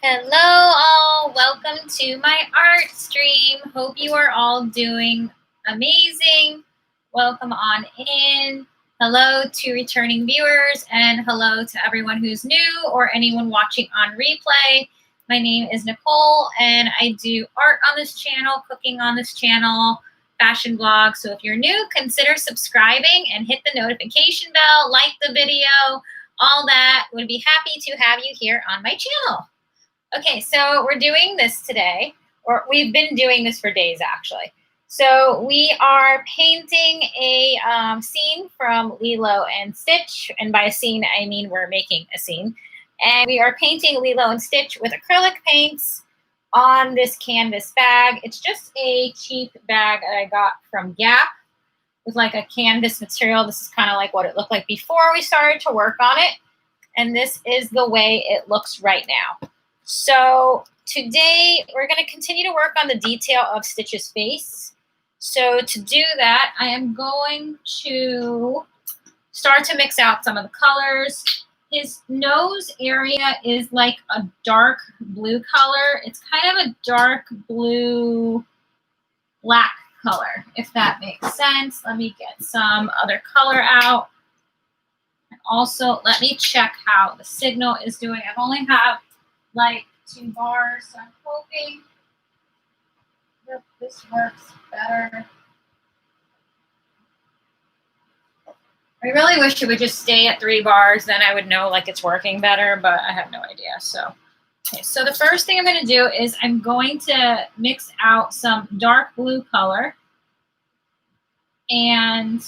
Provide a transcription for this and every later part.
Hello all, welcome to my art stream. Hope you are all doing amazing. Welcome on in. Hello to returning viewers and hello to everyone who's new or anyone watching on replay. My name is Nicole and I do art on this channel, cooking on this channel, fashion blogs. So if you're new, consider subscribing and hit the notification bell, like the video, all that. Would be happy to have you here on my channel. Okay, so we're doing this today, or we've been doing this for days actually. So we are painting a scene from Lilo and Stitch, and by a scene I mean we're making a scene. And we are painting Lilo and Stitch with acrylic paints on this canvas bag. It's just a cheap bag that I got from Gap with like a canvas material. This is kind of like what it looked like before we started to work on it. And this is the way it looks right now. So today we're going to continue to work on the detail of Stitch's face. So to do that, I am going to start to mix out some of the colors. His nose area is like a dark blue color. It's kind of a dark blue black color, if that makes sense. Let me get some other color out. And also, let me check how the signal is doing. I've only have like 2 bars, so I'm hoping that this works better. I really wish it would just stay at 3 bars, then I would know like it's working better, but I have no idea. So, okay, so the first thing I'm going to do is I'm going to mix out some dark blue color, and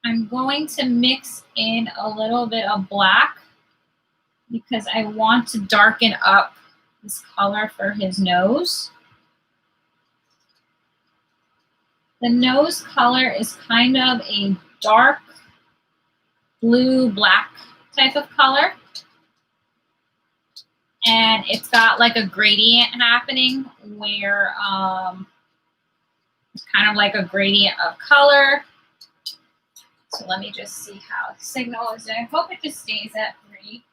I'm going to mix in a little bit of black, because I want to darken up this color for his nose. The nose color is kind of a dark blue black type of color. And it's got like a gradient happening where it's kind of like a gradient of color. So let me just see how the signal is doing. I hope it just stays at 3.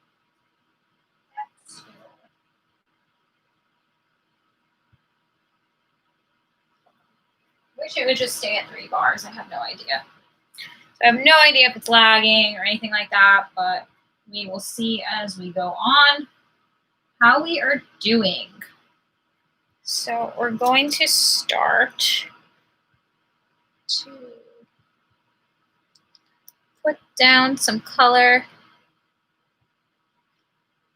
Wish it would just stay at 3 bars. I have no idea. So I have no idea if it's lagging or anything like that, but we will see as we go on how we are doing. So we're going to start to put down some color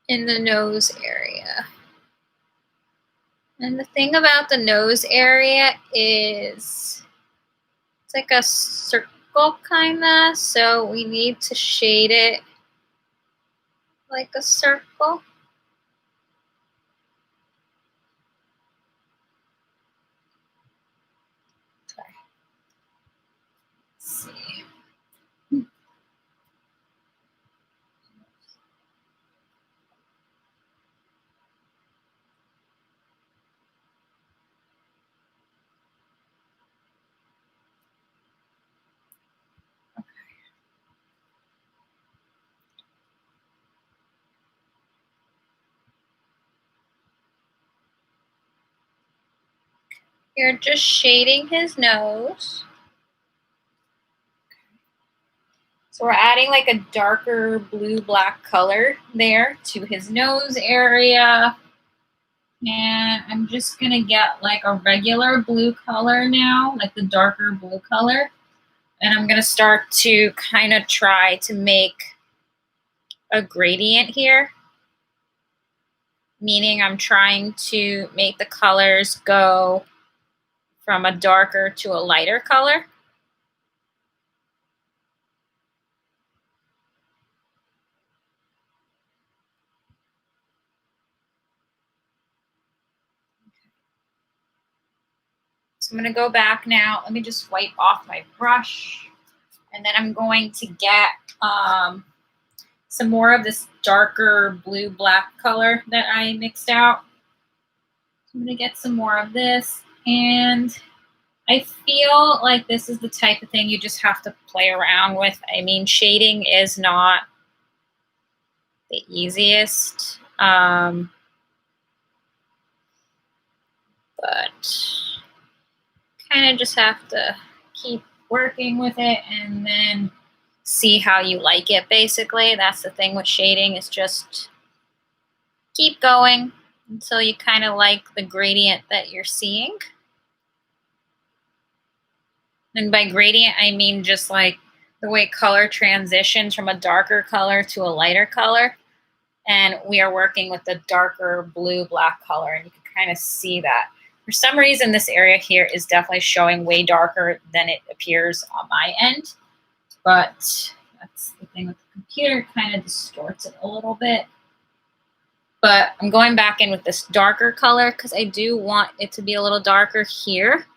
in the nose area. And the thing about the nose area is it's like a circle kinda, so we need to shade it like a circle. Okay. Let's see. You're just shading his nose. So we're adding like a darker blue-black color there to his nose area. And I'm just going to get like a regular blue color now, like the darker blue color. And I'm going to start to kind of try to make a gradient here. Meaning I'm trying to make the colors go from a darker to a lighter color. So I'm going to go back now. Let me just wipe off my brush. And then I'm going to get some more of this darker blue-black color that I mixed out. So I'm going to get some more of this. And I feel like this is the type of thing you just have to play around with. I mean, shading is not the easiest. but kind of just have to keep working with it and then see how you like it, basically. That's the thing with shading, is just keep going until you kind of like the gradient that you're seeing. And by gradient, I mean just like the way color transitions from a darker color to a lighter color. And we are working with the darker blue black color, and you can kind of see that. For some reason, this area here is definitely showing way darker than it appears on my end. But that's the thing with the computer, kind of distorts it a little bit. But I'm going back in with this darker color because I do want it to be a little darker here.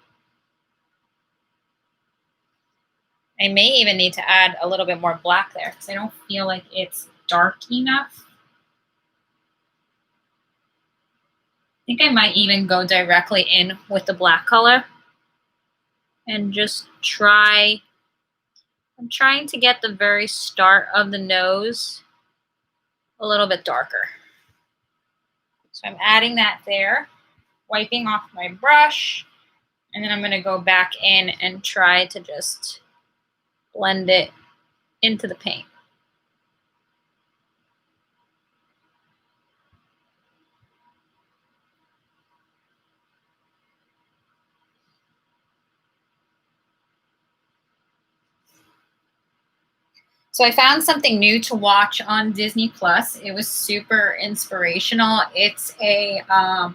I may even need to add a little bit more black there because I don't feel like it's dark enough. I think I might even go directly in with the black color and just try. I'm trying to get the very start of the nose a little bit darker. So I'm adding that there, wiping off my brush, and then I'm going to go back in and try to just blend it into the paint. So I found something new to watch on Disney Plus. It was super inspirational. It's a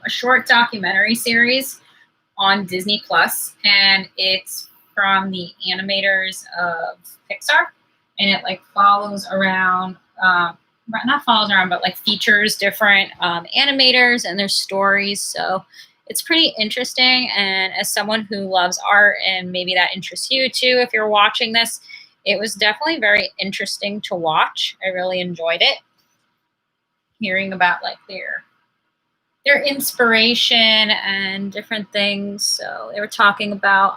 short documentary series on Disney Plus, and it's from the animators of Pixar, and it like follows around, not follows around, but like features different animators and their stories. So it's pretty interesting. And as someone who loves art, and maybe that interests you too, if you're watching this, it was definitely very interesting to watch. I really enjoyed it. Hearing about like their inspiration and different things. So they were talking about,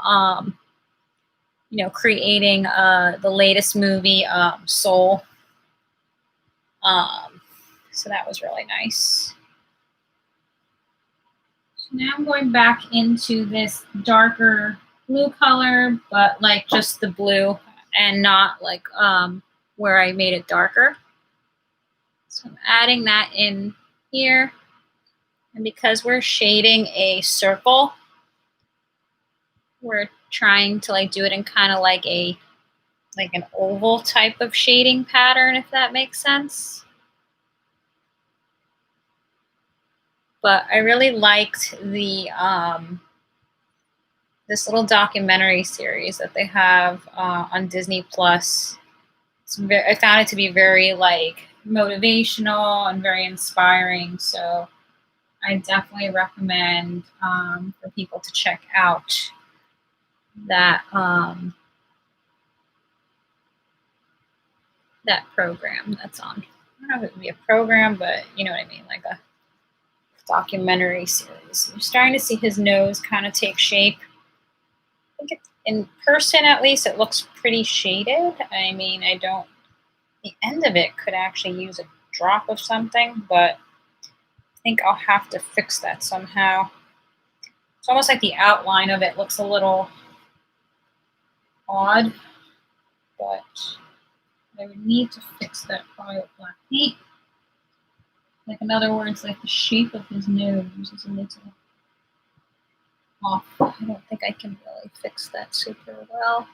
creating the latest movie, Soul. So that was really nice. So now I'm going back into this darker blue color, but like just the blue and not like where I made it darker. So I'm adding that in here. And because we're shading a circle, we're trying to like do it in kind of like an oval type of shading pattern, if that makes sense. But I really liked the this little documentary series that they have on Disney Plus. I found it to be very like motivational and very inspiring. So I definitely recommend for people to check out that that program that's on. I don't know if it would be a program, but you know what I mean, like a documentary series. You're starting to see his nose kind of take shape. I think it's, in person at least, it looks pretty shaded. I mean, the end of it could actually use a drop of something, but I think I'll have to fix that somehow. It's almost like the outline of it looks a little odd, but I would need to fix that probably with black paint. Like, in other words, like the shape of his nose is a little off. I don't think I can really fix that super well.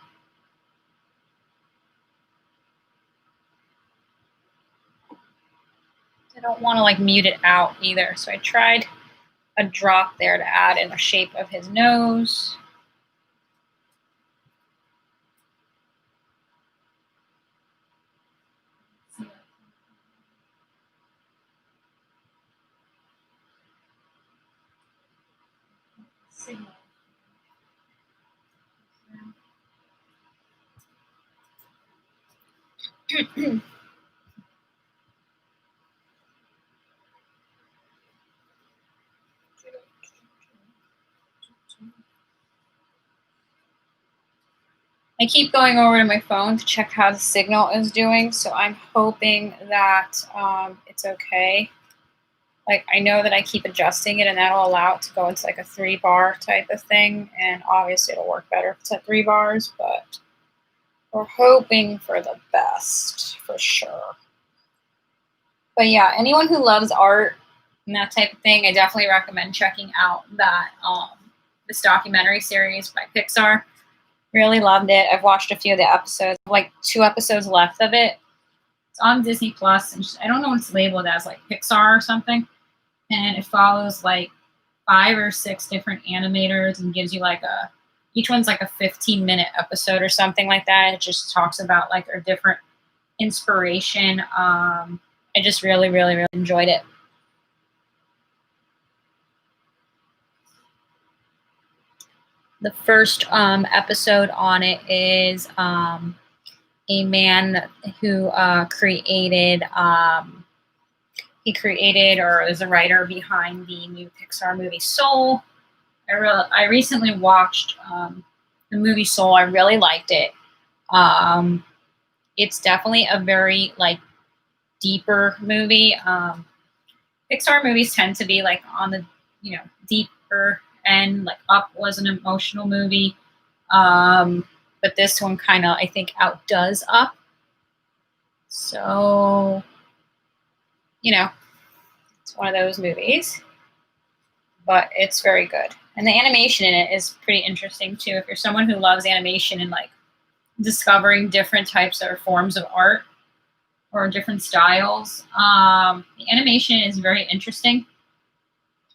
I don't want to like mute it out either. So I tried a drop there to add in the shape of his nose. I keep going over to my phone to check how the signal is doing, so I'm hoping that it's okay. Like, I know that I keep adjusting it, and that'll allow it to go into like a 3-bar type of thing. And obviously, it'll work better if it's at 3 bars, but we're hoping for the best for sure. But yeah, anyone who loves art and that type of thing, I definitely recommend checking out that this documentary series by Pixar. Really loved it. I've watched a few of the episodes, like 2 episodes left of it. It's on Disney Plus, and I don't know what it's labeled as, like Pixar or something. And it follows like 5 or 6 different animators and gives you like each one's like a 15-minute episode or something like that. It just talks about like a different inspiration. I just really, really, really enjoyed it. The first episode on it is a man who created he created or is a writer behind the new Pixar movie Soul. I recently watched the movie Soul. I really liked it. It's definitely a very like deeper movie. Pixar movies tend to be like on the deeper end. Like Up was an emotional movie, but this one kind of I think outdoes Up. So it's one of those movies, but it's very good. And the animation in it is pretty interesting too. If you're someone who loves animation and like discovering different types or forms of art or different styles, the animation is very interesting.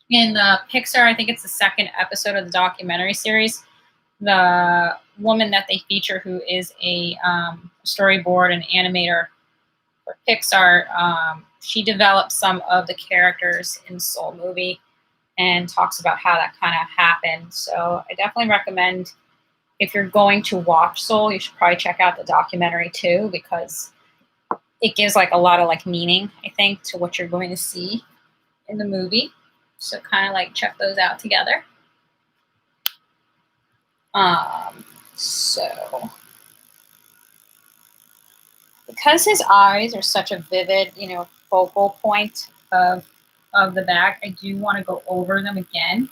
In the Pixar, I think it's the second episode of the documentary series, the woman that they feature who is a storyboard and animator for Pixar, she developed some of the characters in Soul movie and talks about how that kind of happened. So I definitely recommend if you're going to watch Soul, you should probably check out the documentary too, because it gives like a lot of like meaning, I think, to what you're going to see in the movie. So kind of like check those out together. So because his eyes are such a vivid, focal point of the bag, I do want to go over them again,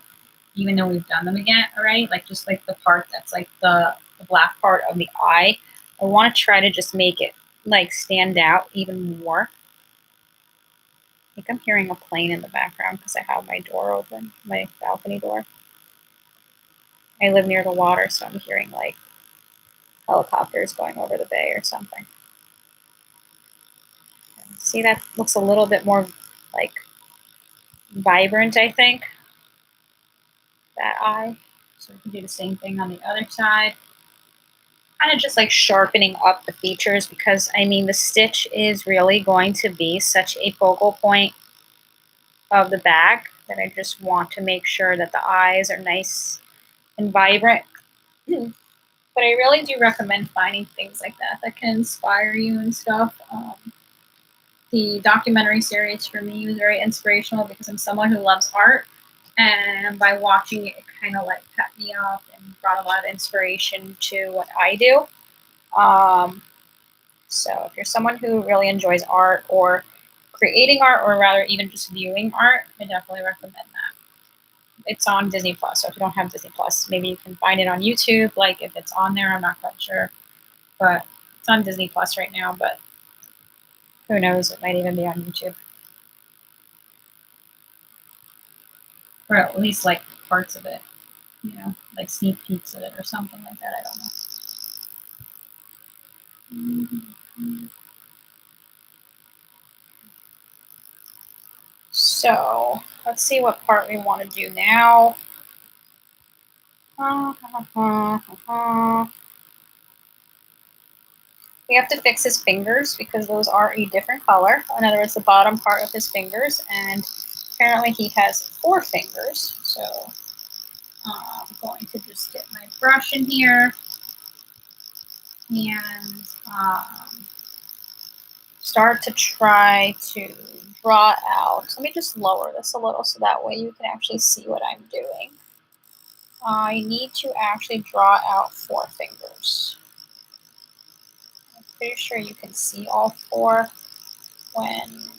even though we've done them again already. Like just like the part that's like the black part of the eye, I want to try to just make it like stand out even more. I think I'm hearing a plane in the background because I have my door open, my balcony door. I live near the water, so I'm hearing like helicopters going over the bay or something. See, that looks a little bit more like vibrant, I think, that eye. So we can do the same thing on the other side. Kind of just like sharpening up the features because, I mean, the stitch is really going to be such a focal point of the bag that I just want to make sure that the eyes are nice and vibrant. But I really do recommend finding things like that can inspire you and stuff. The documentary series for me was very inspirational because I'm someone who loves art, and by watching it, it kind of like pepped me up and brought a lot of inspiration to what I do. So if you're someone who really enjoys art or creating art, or rather even just viewing art, I definitely recommend that. It's on Disney Plus, so if you don't have Disney Plus, maybe you can find it on YouTube. Like if it's on there, I'm not quite sure, but it's on Disney Plus right now. But who knows? It might even be on YouTube, or at least like parts of it, like sneak peeks of it or something like that. I don't know. Mm-hmm. So let's see what part we want to do now. We have to fix his fingers because those are a different color. In other words, the bottom part of his fingers, and apparently he has 4 fingers. So I'm going to just get my brush in here and start to try to draw out. Let me just lower this a little so that way you can actually see what I'm doing. I need to actually draw out 4 fingers. I'm pretty sure you can see all 4 when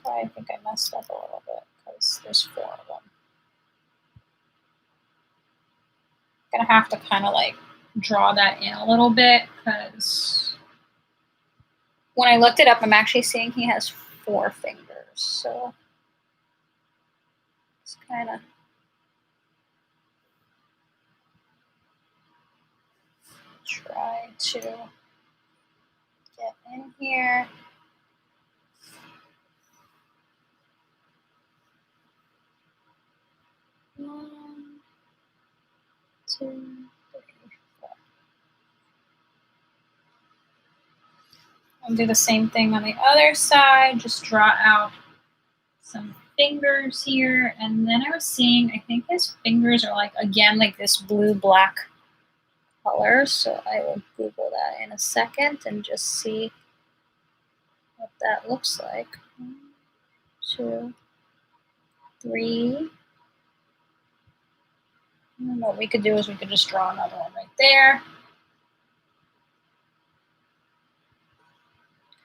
why I think I messed up a little bit, because there's 4 of them. I'm gonna have to kind of like draw that in a little bit, because when I looked it up, I'm actually seeing he has 4 fingers. So it's kind of try to get in here. One, 2, 3, 4. I'll do the same thing on the other side. Just draw out some fingers here, and then I was seeing, I think his fingers are like, again, like this blue-black color. So I will Google that in a second and just see what that looks like. 1, 2, 3. And what we could do is we could just draw another one right there.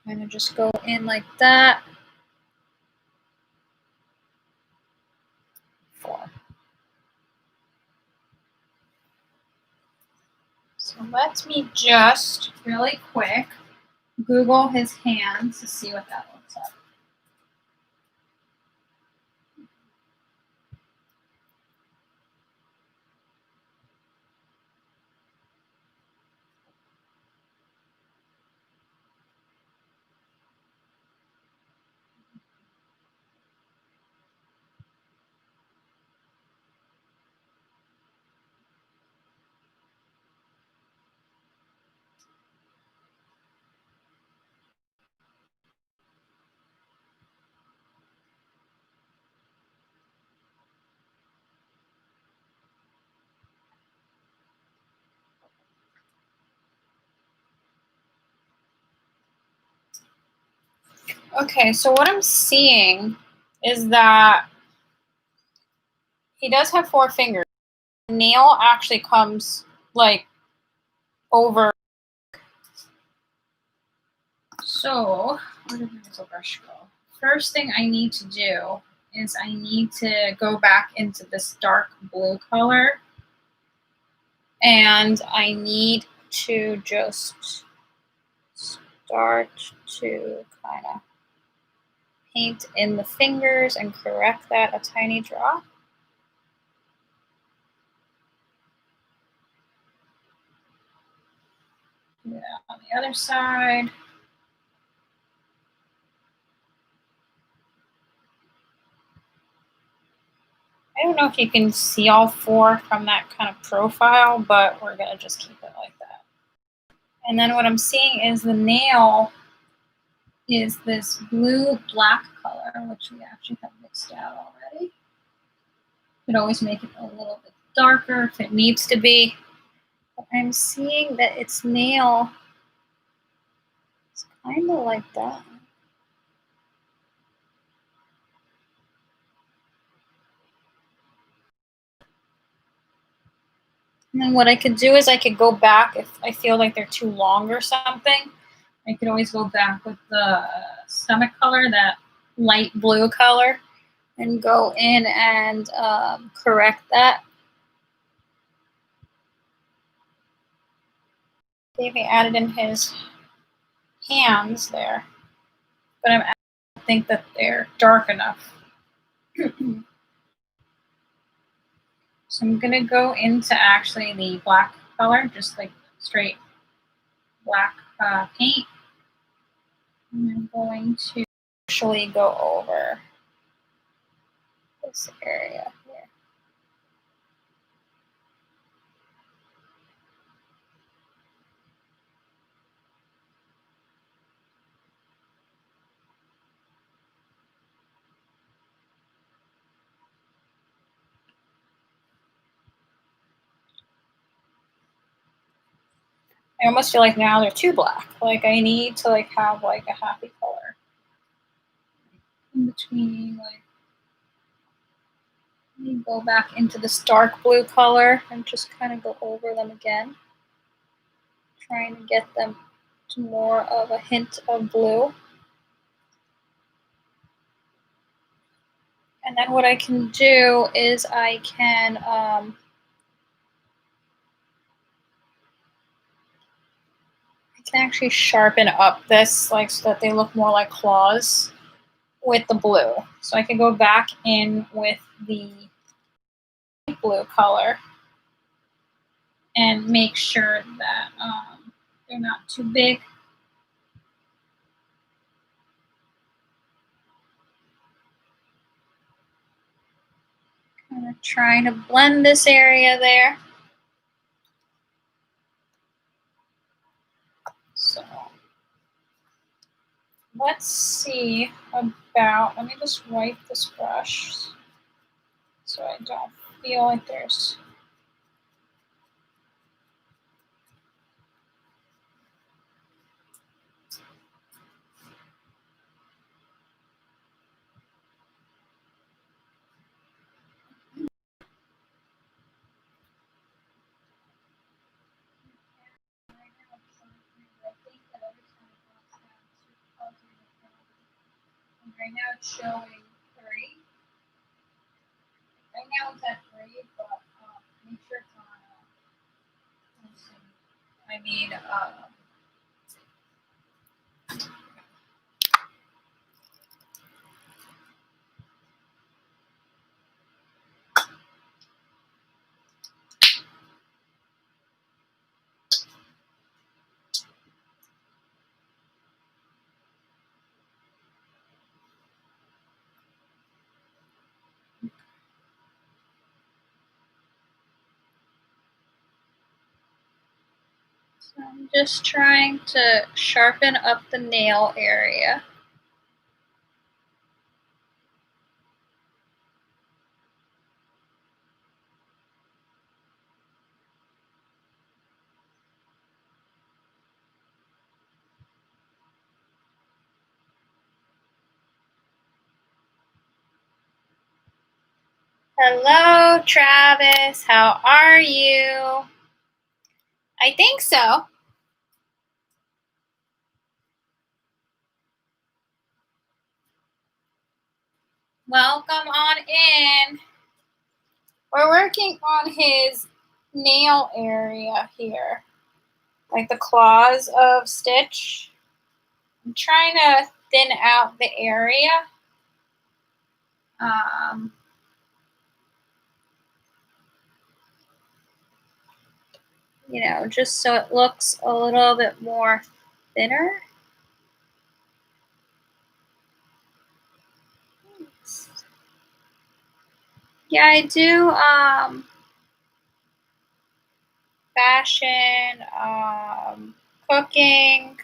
Kind of just go in like that. 4. So let me just really quick Google his hands to see what that looks like. Okay, so what I'm seeing is that he does have 4 fingers. The nail actually comes like over. So where did my brush go? First thing I need to do is I need to go back into this dark blue color, and I need to just start to kind of paint in the fingers and correct that a tiny drop. Do that on the other side. I don't know if you can see all 4 from that kind of profile, but we're gonna just keep it like that. And then what I'm seeing is the nail is this blue-black color, which we actually have mixed out already. Could always make it a little bit darker if it needs to be. But I'm seeing that its nail is kind of like that. And then what I could do is I could go back if I feel like they're too long or something. I could always go back with the stomach color, that light blue color, and go in and correct that. Maybe added in his hands there, but I don't think that they're dark enough. So I'm gonna go into actually the black color, just like straight black paint. And I'm going to actually go over this area here. I almost feel like now they're too black. Like I need to like have like a happy color in between. Like let me go back into this dark blue color and just kind of go over them again, trying to get them to more of a hint of blue. And then what I can do is I can actually sharpen up this, like, so that they look more like claws with the blue. So I can go back in with the blue color and make sure that they're not too big. Kind of trying to blend this area there. So let's see about, let me just wipe this brush so I don't feel like there's right now it's showing 3. Right now it's at 3, but make sure it's on. I mean, so I'm just trying to sharpen up the nail area. Hello, Travis. How are you? I think so. Welcome on in. We're working on his nail area here, like the claws of Stitch. I'm trying to thin out the area. You know, just so it looks a little bit more thinner. Yeah, I do fashion, cooking,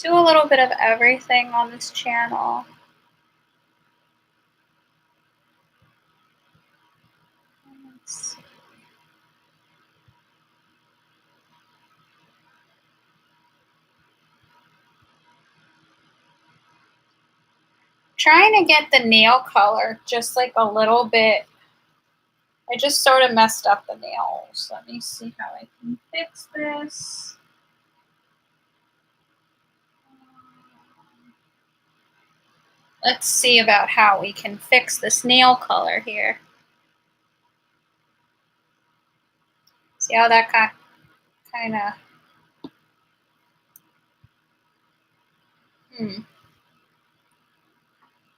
do a little bit of everything on this channel. Let's see. Trying to get the nail color just like a little bit. I just sort of messed up the nails. Let me see how I can fix this. Let's see about how we can fix this nail color here. See how that got kind of,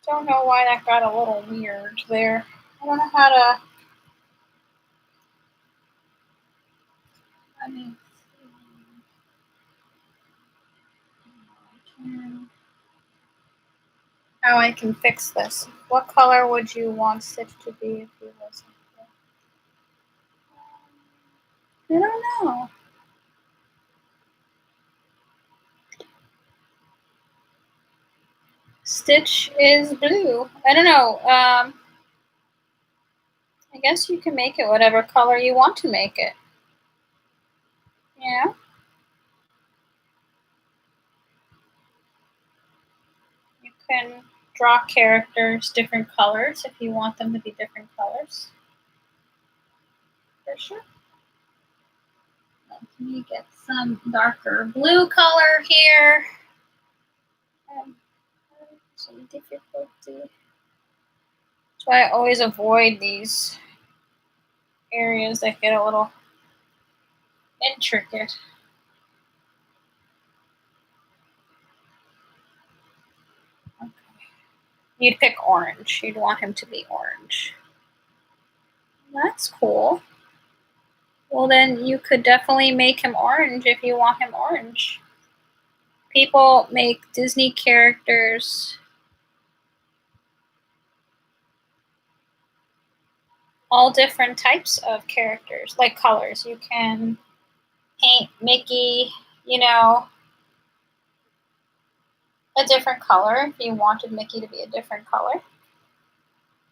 don't know why that got a little weird there. I don't know how to, let me see how I can fix this. What color would you want Stitch to be if you wasn't there? I don't know. Stitch is blue. I don't know. I guess you can make it whatever color you want to make it. You know? You can draw characters different colors if you want them to be different colors. For sure. Let me get some darker blue color here. Some difficulty. That's why I always avoid these areas that get a little intricate. Okay. You'd pick orange. You'd want him to be orange. That's cool. Well, then you could definitely make him orange if you want him orange. People make Disney characters all different types of characters, like colors. You can paint Mickey, you know, a different color if you wanted Mickey to be a different color. I'm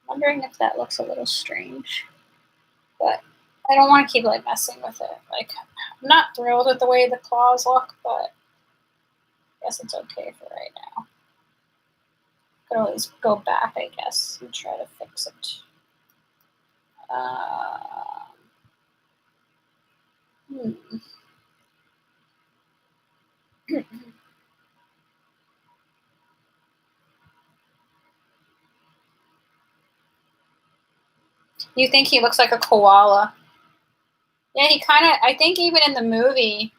wondering if that looks a little strange, but I don't want to keep like messing with it. Like, I'm not thrilled with the way the claws look, but I guess it's okay for right now. Could always go back, I guess, and try to fix it. You think he looks like a koala? Yeah, he kind of, I think even in the movie,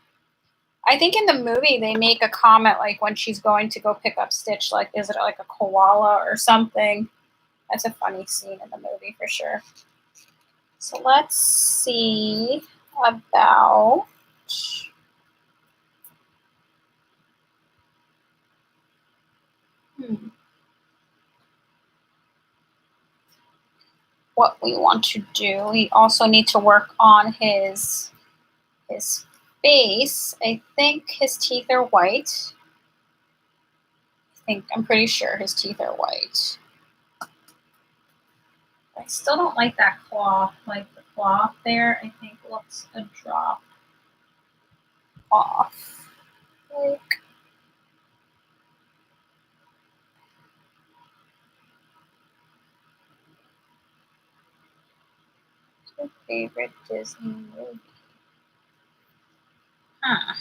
they make a comment like when she's going to go pick up Stitch, like, is it like a koala or something? That's a funny scene in the movie for sure. So let's see about what we want to do. We also need to work on his face. I think his teeth are white. I'm pretty sure his teeth are white. I still don't like that cloth. Like the cloth there, I think looks a drop off. Like, what's your favorite Disney movie? Huh.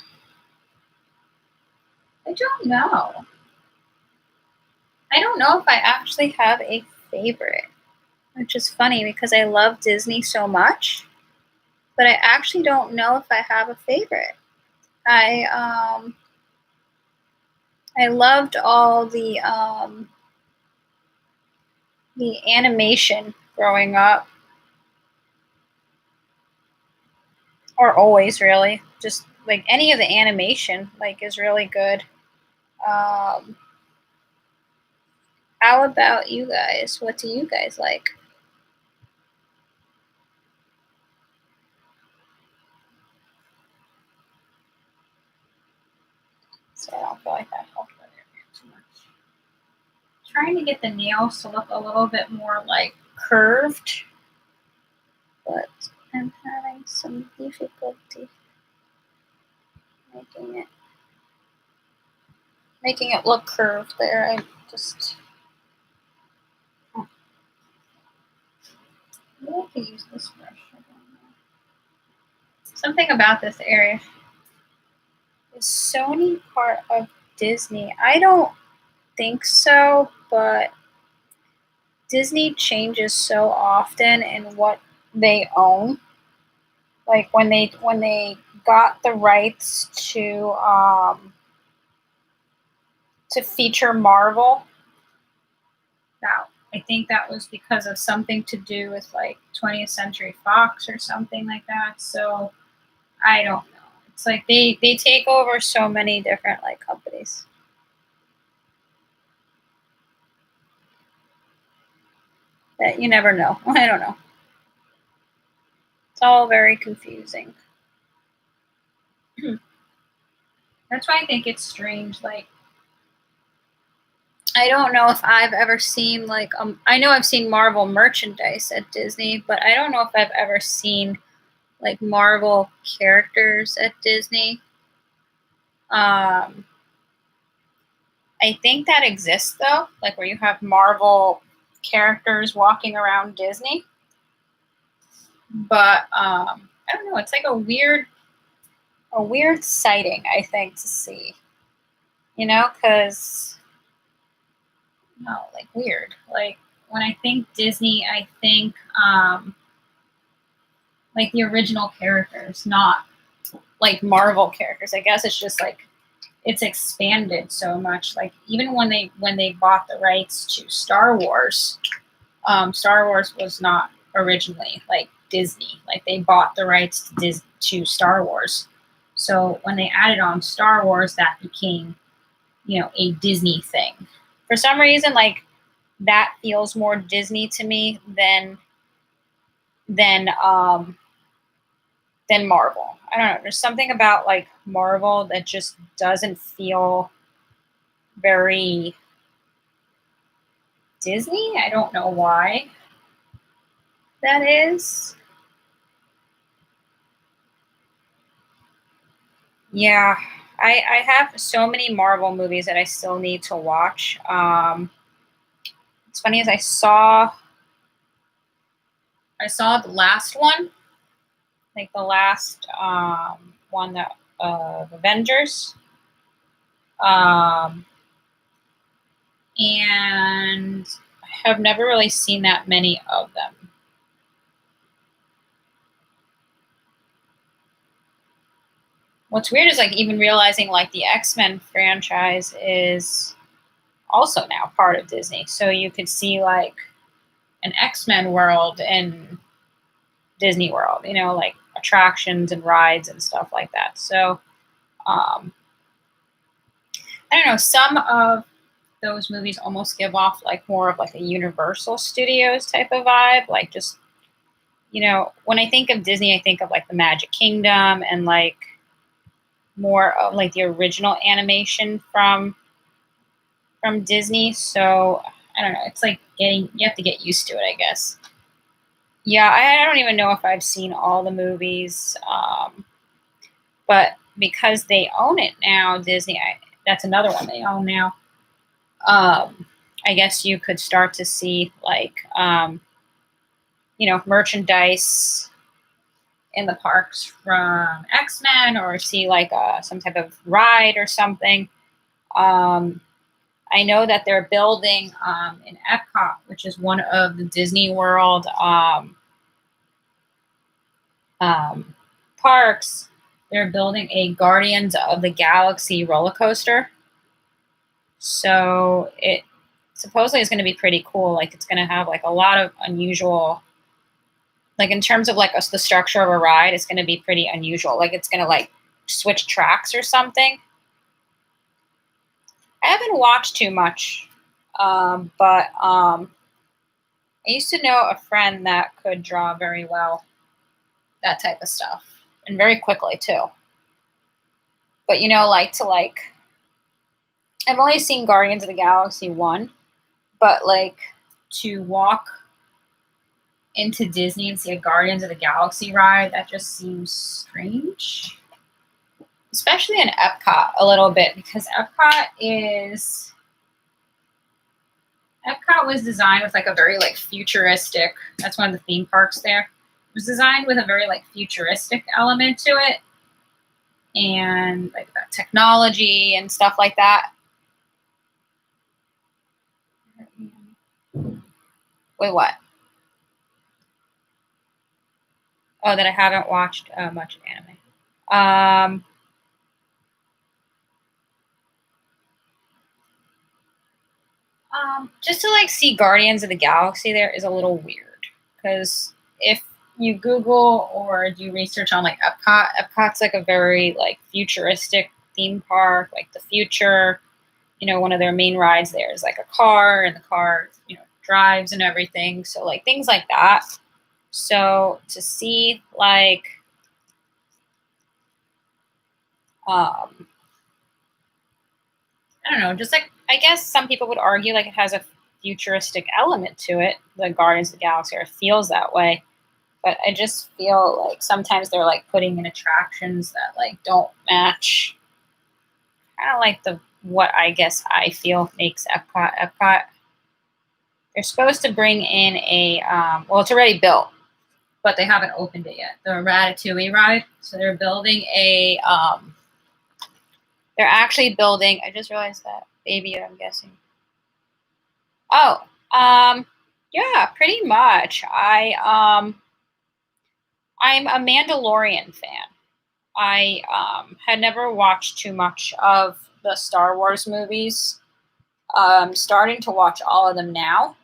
I don't know. I don't know if I actually have a favorite, which is funny because I love Disney so much, but I actually don't know if I have a favorite. I loved all the animation growing up, or always really. Just like any of the animation, like is really good. How about you guys? What do you guys like? So I don't feel like that helped with it too much. Trying to get the nails to look a little bit more like curved, but I'm having some difficulty making it look curved there. I just maybe I could use this brush. Something about this area. Is Sony part of Disney? I don't think so, but Disney changes so often in what they own. Like when they got the rights to feature Marvel. Now, I think that was because of something to do with like 20th Century Fox or something like that. So I don't know. It's like they take over so many different like companies. That you never know. I don't know. It's all very confusing. That's why I think it's strange. Like, I don't know if I've ever seen like I know I've seen Marvel merchandise at Disney, but I don't know if I've ever seen like Marvel characters at Disney. I think that exists though, like where you have Marvel characters walking around Disney. But I don't know, it's like a weird a weird sighting, I think, to see. Because no, like weird. Like when I think Disney, I think like the original characters, not like Marvel characters. I guess it's just like it's expanded so much. Like even when they bought the rights to Star Wars, Star Wars was not originally like Disney. Like they bought the rights to Star Wars. So when they added on Star Wars, that became a Disney thing. For some reason, like that feels more Disney to me than um than Marvel. I don't know. There's something about like Marvel that just doesn't feel very Disney. I don't know why that is. Yeah, I have so many Marvel movies that I still need to watch. It's funny as I saw the last one, like the last one that Avengers, um, and I have never really seen that many of them. What's weird is like even realizing like the X-Men franchise is also now part of Disney, so you could see like an X-Men world in Disney World, like attractions and rides and stuff like that. So um, I don't know. Some of those movies almost give off like more of like a Universal Studios type of vibe. Like just when I think of Disney, I think of like the Magic Kingdom and like more of like the original animation from Disney. So I don't know. It's like you have to get used to it, I guess. Yeah, I don't even know if I've seen all the movies. But because they own it now, Disney, that's another one they own now. I guess you could start to see like merchandise in the parks from X Men, or see like some type of ride or something. Um, I know that they're building in Epcot, which is one of the Disney World um, parks. They're building a Guardians of the Galaxy roller coaster. So it supposedly is going to be pretty cool. Like it's going to have like a lot of unusual, like in terms of like the structure of a ride, it's going to be pretty unusual. Like it's going to like switch tracks or something. I haven't watched too much, but I used to know a friend that could draw very well, that type of stuff, and very quickly too. But like to like, I've only seen Guardians of the Galaxy one, but like to walk into Disney and see a Guardians of the Galaxy ride, that just seems strange. Especially in Epcot a little bit, because Epcot was designed with like a very like futuristic, that's one of the theme parks there. It was designed with a very like futuristic element to it, and like technology and stuff like that. Wait, what? Oh, that I haven't watched much anime. Um, just to like see Guardians of the Galaxy there is a little weird, because if you Google or do research on like Epcot's like a very like futuristic theme park, like the future. One of their main rides there is like a car, and the car drives and everything. So like things like that. So to see like um, I don't know, just like I guess some people would argue like it has a futuristic element to it, the Guardians of the Galaxy, or it feels that way. But I just feel like sometimes they're like putting in attractions that like don't match kind of like the what I guess I feel makes Epcot. They're supposed to bring in a well, it's already built. but they haven't opened it yet. The Ratatouille ride. So they're building a. They're actually building. I just realized that baby. I'm guessing. Oh, yeah, pretty much. I'm a Mandalorian fan. I had never watched too much of the Star Wars movies. Starting to watch all of them now.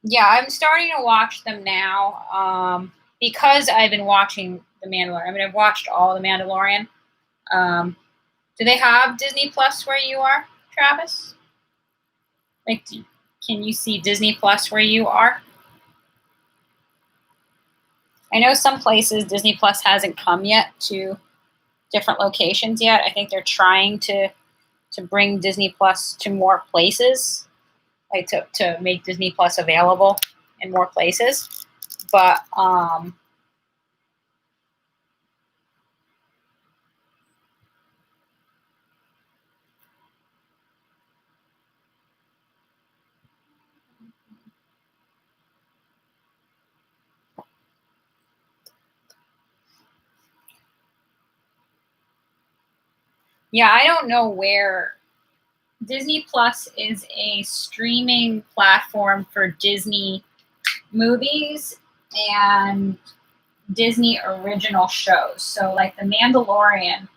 Yeah, I'm starting to watch them now because I've been watching The Mandalorian. I mean, I've watched all The Mandalorian. Do they have Disney Plus where you are, Travis? Like, can you see Disney Plus where you are? I know some places Disney Plus hasn't come yet to different locations yet. I think they're trying to bring Disney Plus to more places, like to make Disney Plus available in more places. But yeah, I don't know where Disney Plus is a streaming platform for Disney movies and Disney original shows. So like The Mandalorian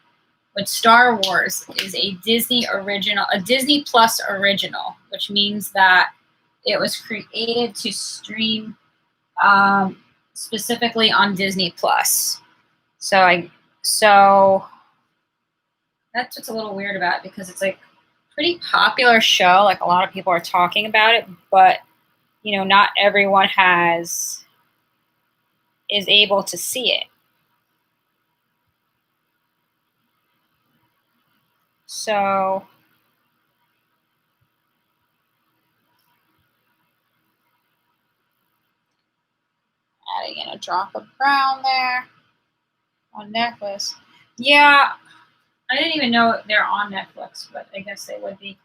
with Star Wars is a Disney original, a Disney Plus original, which means that it was created to stream specifically on Disney Plus. So that's what's a little weird about it because it's like pretty popular show. Like a lot of people are talking about it, but not everyone is able to see it. So adding in a drop of brown there on necklace. Yeah, I didn't even know they're on Netflix, but I guess they would be.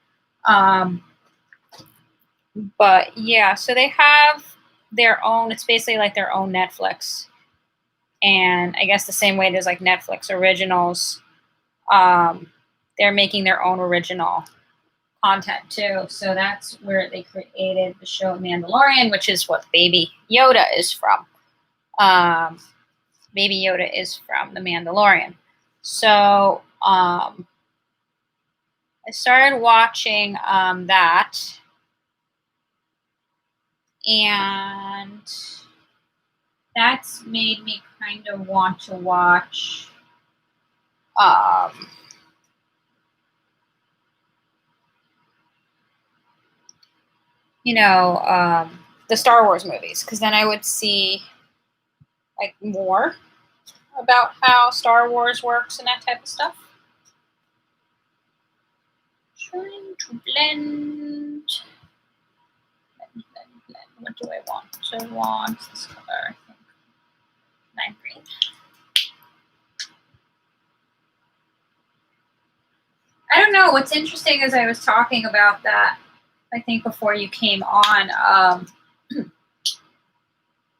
But yeah, so they have their own. It's basically like their own Netflix, and I guess the same way there's like Netflix originals. They're making their own original content too. So that's where they created the show Mandalorian, which is what Baby Yoda is from. Baby Yoda is from The Mandalorian. So I started watching that, and that's made me kind of want to watch the Star Wars movies, because then I would see like more about how Star Wars works and that type of stuff. Trying to blend. What do I want? I want this color, I think. Lime green. I don't know. What's interesting is I was talking about that, I think, before you came on.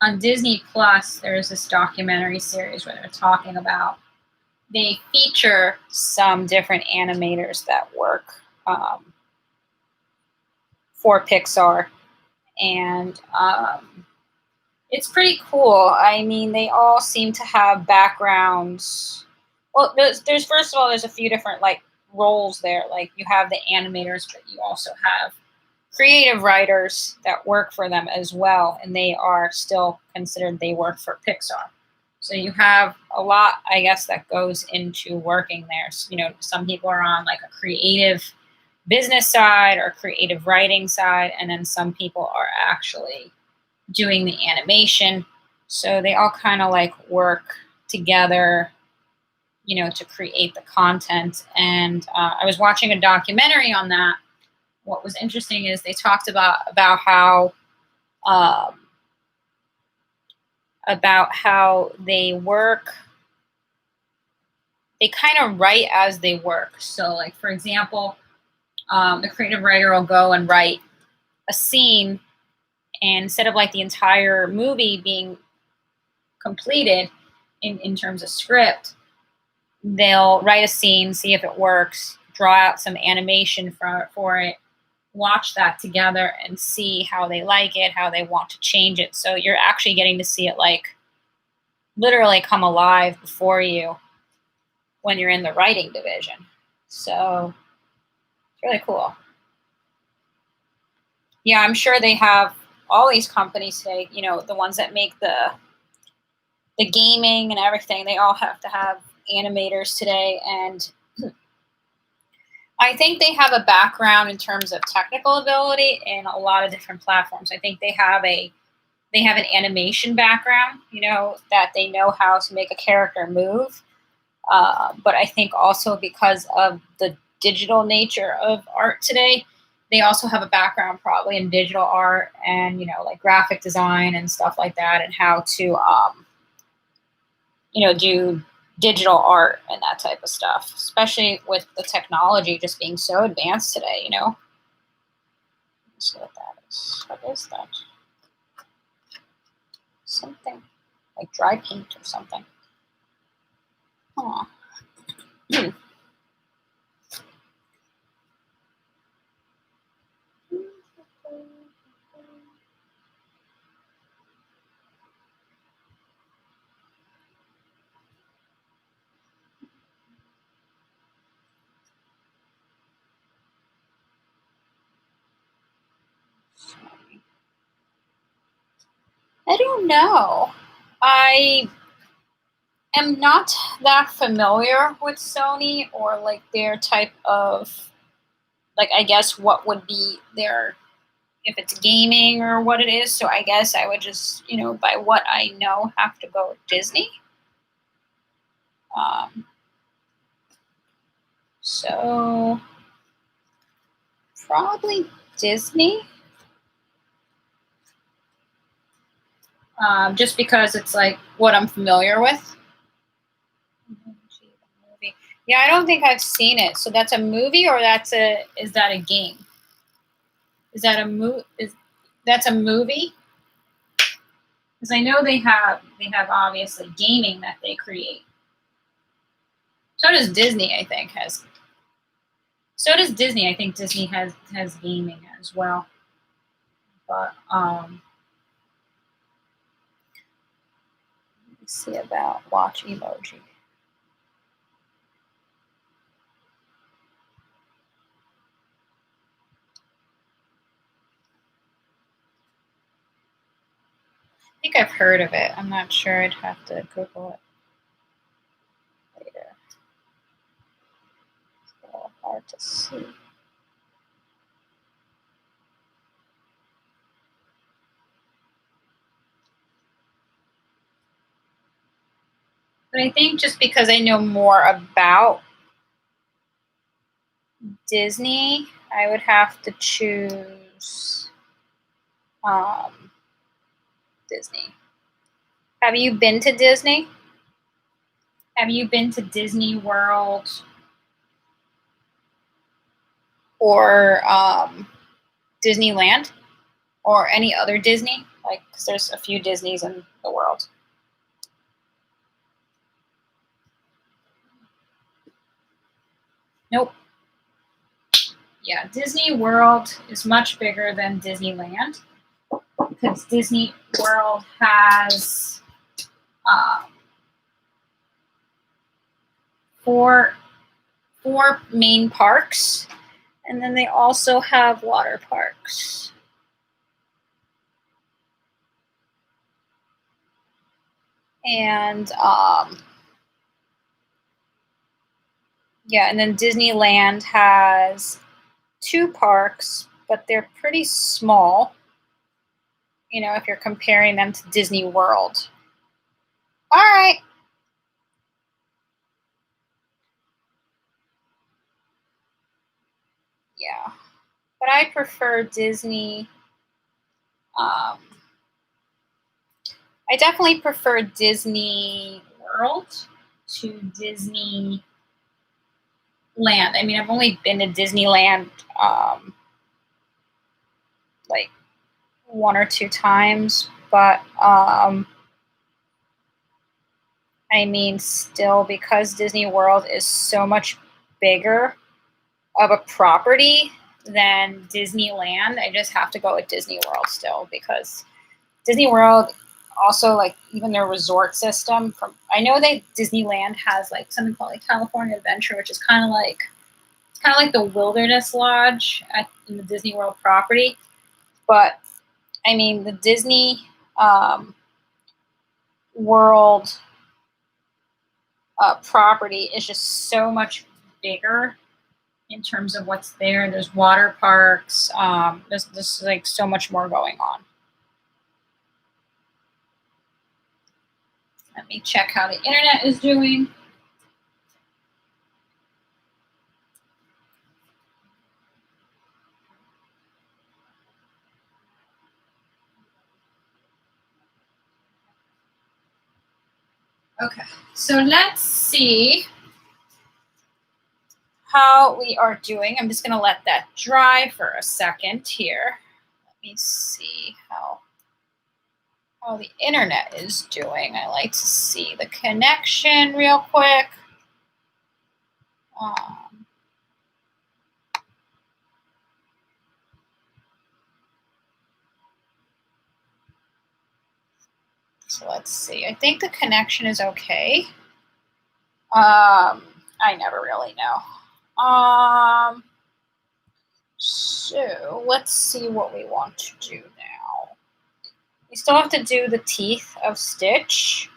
On Disney Plus, there's this documentary series where they're talking about, they feature some different animators that work for Pixar. And it's pretty cool. I mean, they all seem to have backgrounds. Well, there's first of all, there's a few different like roles there. Like you have the animators, but you also have creative writers that work for them as well, and they are still considered, they work for Pixar. So you have a lot, I guess, that goes into working there. So, some people are on like a creative business side or creative writing side, and then some people are actually doing the animation. So they all kind of like work together, to create the content. And I was watching a documentary on that. What was interesting is they talked about how they work. They kind of write as they work. So, like for example, the creative writer will go and write a scene, And instead of like the entire movie being completed in terms of script, they'll write a scene, see if it works, draw out some animation for it, watch that together and see how they like it, how they want to change it. So you're actually getting to see it like literally come alive before you when you're in the writing division. So it's really cool. Yeah, I'm sure they have all these companies today, you know, the ones that make the gaming and everything, they all have to have animators today. And I think they have a background in terms of technical ability in a lot of different platforms. I think they have an animation background, you know, that they know how to make a character move. But I think also because of the digital nature of art today, they also have a background probably in digital art and, you know, like graphic design and stuff like that, and how to, you know, do digital art and that type of stuff, especially with the technology just being so advanced today, you know. Let's see what that is. What is that? Something like dry paint or something. Oh. I don't know. I am not that familiar with Sony or like their type of, like, I guess what would be their, if it's gaming or what it is. So I guess I would just, you know, by what I know, have to go with Disney. So probably Disney. Just because it's like what I'm familiar with. Yeah, I don't think I've seen it. So that's a movie, or is that a game? Is that that's a movie? Because I know they have obviously gaming that they create. So does Disney, I think, has. So does Disney. I think Disney has gaming as well. But let's see about watch emoji. I think I've heard of it. I'm not sure. I'd have to Google it later. It's a little hard to see. But I think just because I know more about Disney, I would have to choose Disney. Have you been to Disney? Have you been to Disney World or Disneyland or any other Disney? Like, because there's a few Disneys in the world. Nope. Yeah, Disney World is much bigger than Disneyland because Disney World has four main parks, and then they also have water parks. And yeah, and then Disneyland has two parks, but they're pretty small, you know, if you're comparing them to Disney World. All right. Yeah. But I prefer Disney. I definitely prefer Disney World to Disney Land. I mean, I've only been to Disneyland like one or two times, but I mean, still, because Disney World is so much bigger of a property than Disneyland, I just have to go with Disney World still, because Disney World also, like, even their resort system, from I know that Disneyland has like something called like California Adventure, which is kind of like the Wilderness Lodge in the Disney World property. But I mean, the Disney World property is just so much bigger in terms of what's there. There's water parks. There's like so much more going on. Let me check how the internet is doing. Okay, so let's see how we are doing. I'm just going to let that dry for a second here. Let me see how the internet is doing. I like to see the connection real quick. So let's see. I think the connection is okay. I never really know. So let's see what we want to do now. We still have to do the teeth of Stitch.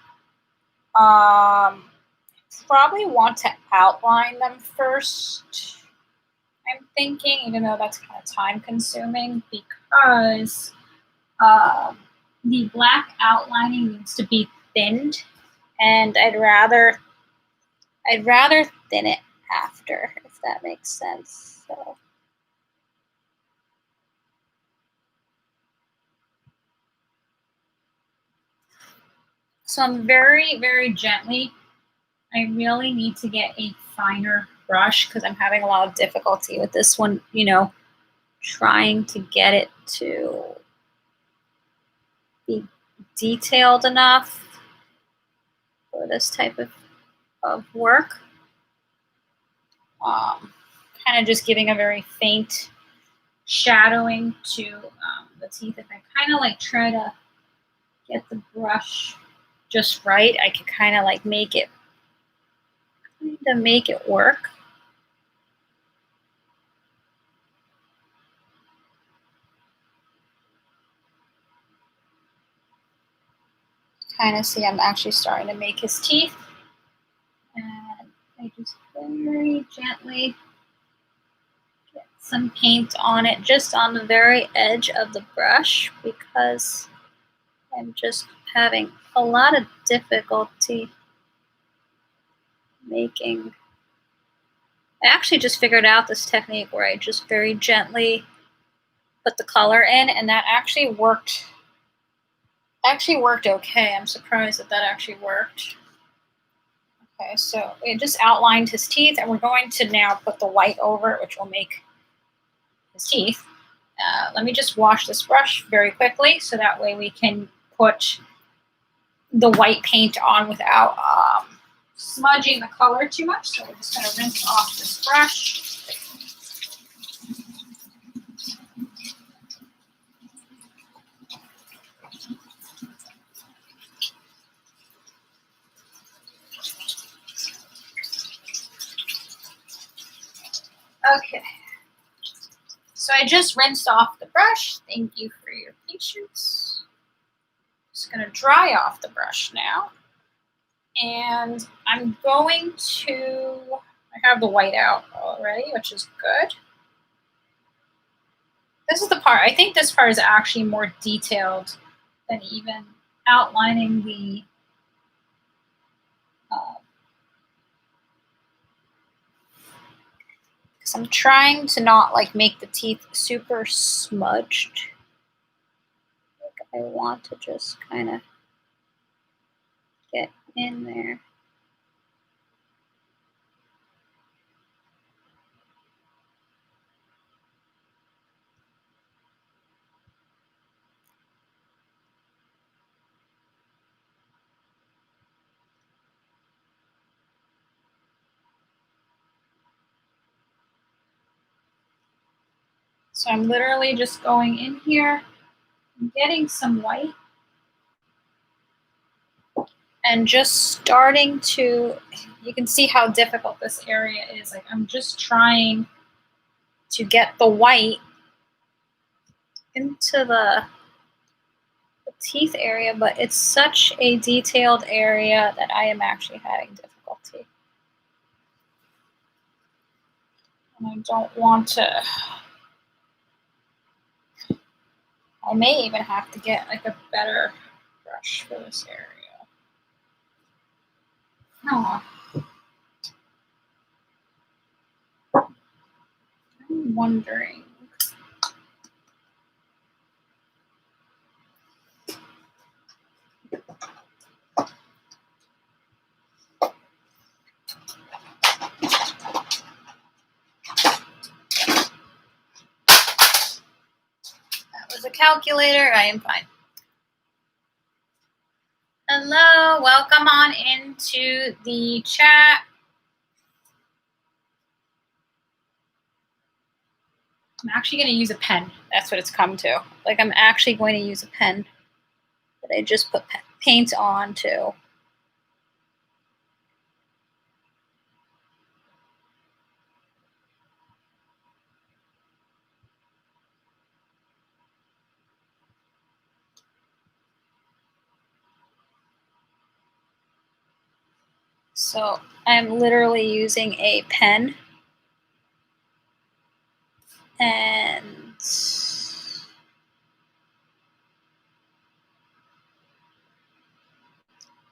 Probably want to outline them first, I'm thinking, even though that's kind of time consuming, because the black outlining needs to be thinned, and I'd rather thin it after, if that makes sense. So I'm very, very gently. I really need to get a finer brush because I'm having a lot of difficulty with this one, trying to get it to be detailed enough for this type of work. Kind of just giving a very faint shadowing to the teeth. If I kind of like try to get the brush just right, I can kind of like make it work. Kind of see I'm actually starting to make his teeth. And I just very gently get some paint on it, just on the very edge of the brush, because I'm just having a lot of difficulty making. I actually just figured out this technique where I just very gently put the color in, and that actually worked. Okay. I'm surprised that actually worked. Okay, so we just outlined his teeth, and we're going to now put the white over it, which will make his teeth. Let me just wash this brush very quickly, so that way we can put the white paint on without smudging the color too much. So we're just going to rinse off this brush. Okay, so I just rinsed off the brush. Thank you for your patience. Just going to dry off the brush now. And I'm going to, I have the white out already, which is good. This is the part, I think this part is actually more detailed than even outlining the because I'm trying to not like make the teeth super smudged. Like I want to just kind of get in there. So I'm literally just going in here, getting some white, and just starting to, you can see how difficult this area is. Like I'm just trying to get the white into the teeth area, but it's such a detailed area that I am actually having difficulty. And I don't want to, I may even have to get like a better brush for this area. Oh. I'm wondering. That was a calculator. I am fine. Hello, welcome on into the chat. I'm actually going to use a pen. That's what it's come to. Like I'm actually going to use a pen that I just put paint on to. So I'm literally using a pen, and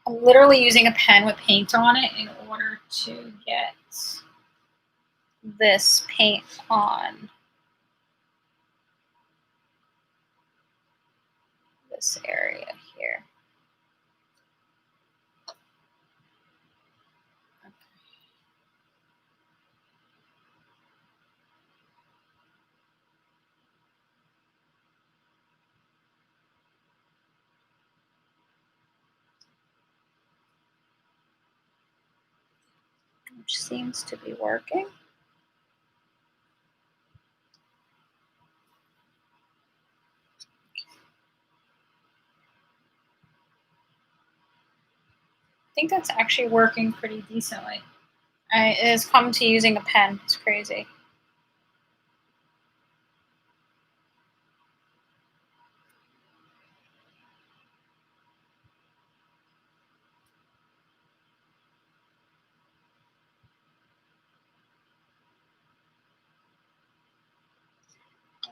I'm literally using a pen with paint on it in order to get this paint on this area here. Which seems to be working. I think that's actually working pretty decently. It has come to using a pen. It's crazy.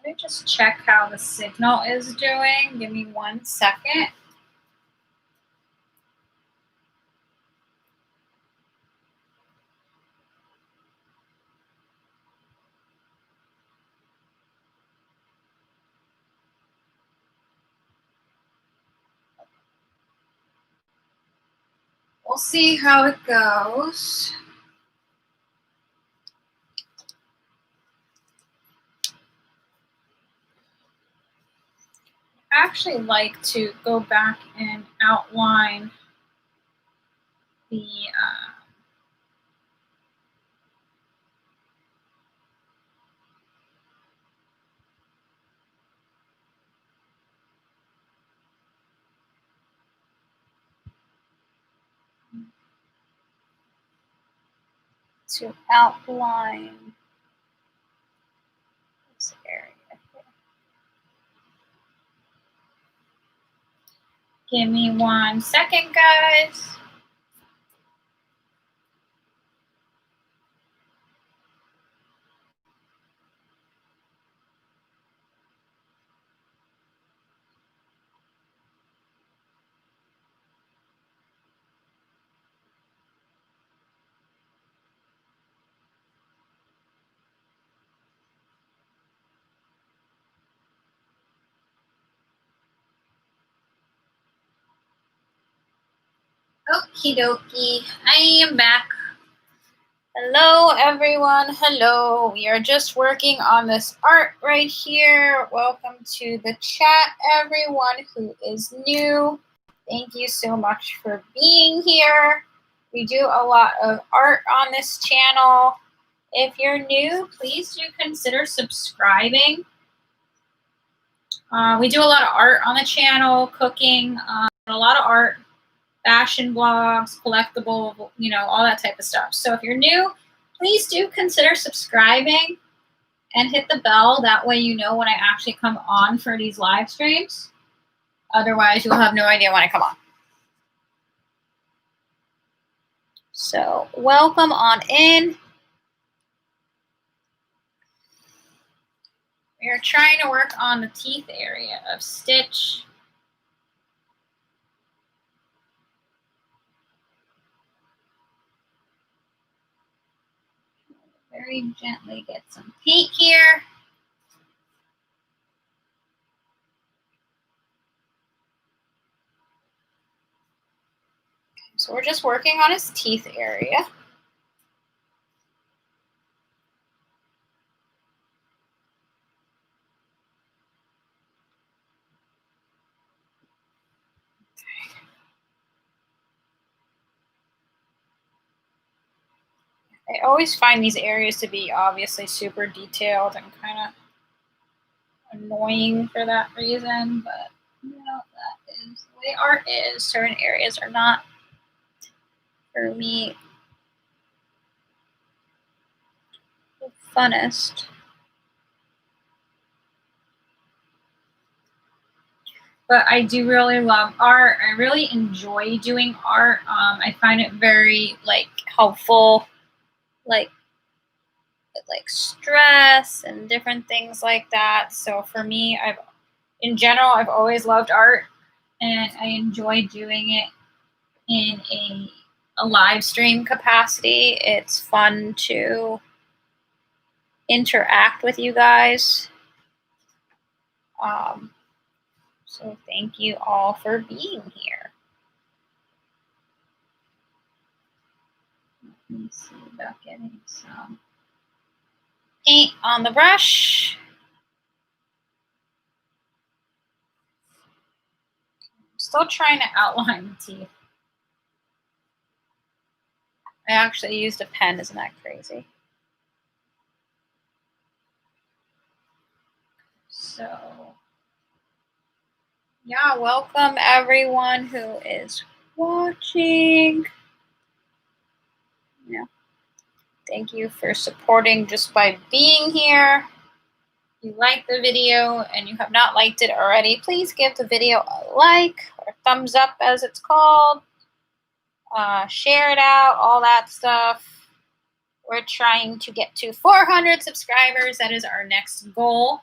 Let me just check how the signal is doing. Give me 1 second. We'll see how it goes. I actually like to go back and outline the to outline this area here. Give me 1 second, guys. Okie dokie. I am back. Hello, everyone. Hello. We are just working on this art right here. Welcome to the chat, everyone who is new. Thank you so much for being here. We do a lot of art on this channel. If you're new, please do consider subscribing. We do a lot of art on the channel, cooking, a lot of art, fashion blogs, collectible, you know, all that type of stuff. So if you're new, please do consider subscribing and hit the bell. That way you know when I actually come on for these live streams. Otherwise, you'll have no idea when I come on. So welcome on in. We are trying to work on the teeth area of Stitch. Very gently get some paint here. So we're just working on his teeth area. I always find these areas to be obviously super detailed and kind of annoying for that reason, but you know, that is the way art is. Certain areas are not for me the funnest. But I do really love art. I really enjoy doing art. I find it very like helpful, like stress and different things like that. So for me, in general, I've always loved art, and I enjoy doing it in a live stream capacity. It's fun to interact with you guys. So thank you all for being here. Let me see about getting some paint on the brush. I'm still trying to outline the teeth. I actually used a pen, isn't that crazy? So, yeah, welcome everyone who is watching. Yeah. Thank you for supporting just by being here. If you like the video and you have not liked it already, please give the video a like or thumbs up as it's called. Share it out, all that stuff. We're trying to get to 400 subscribers. That is our next goal.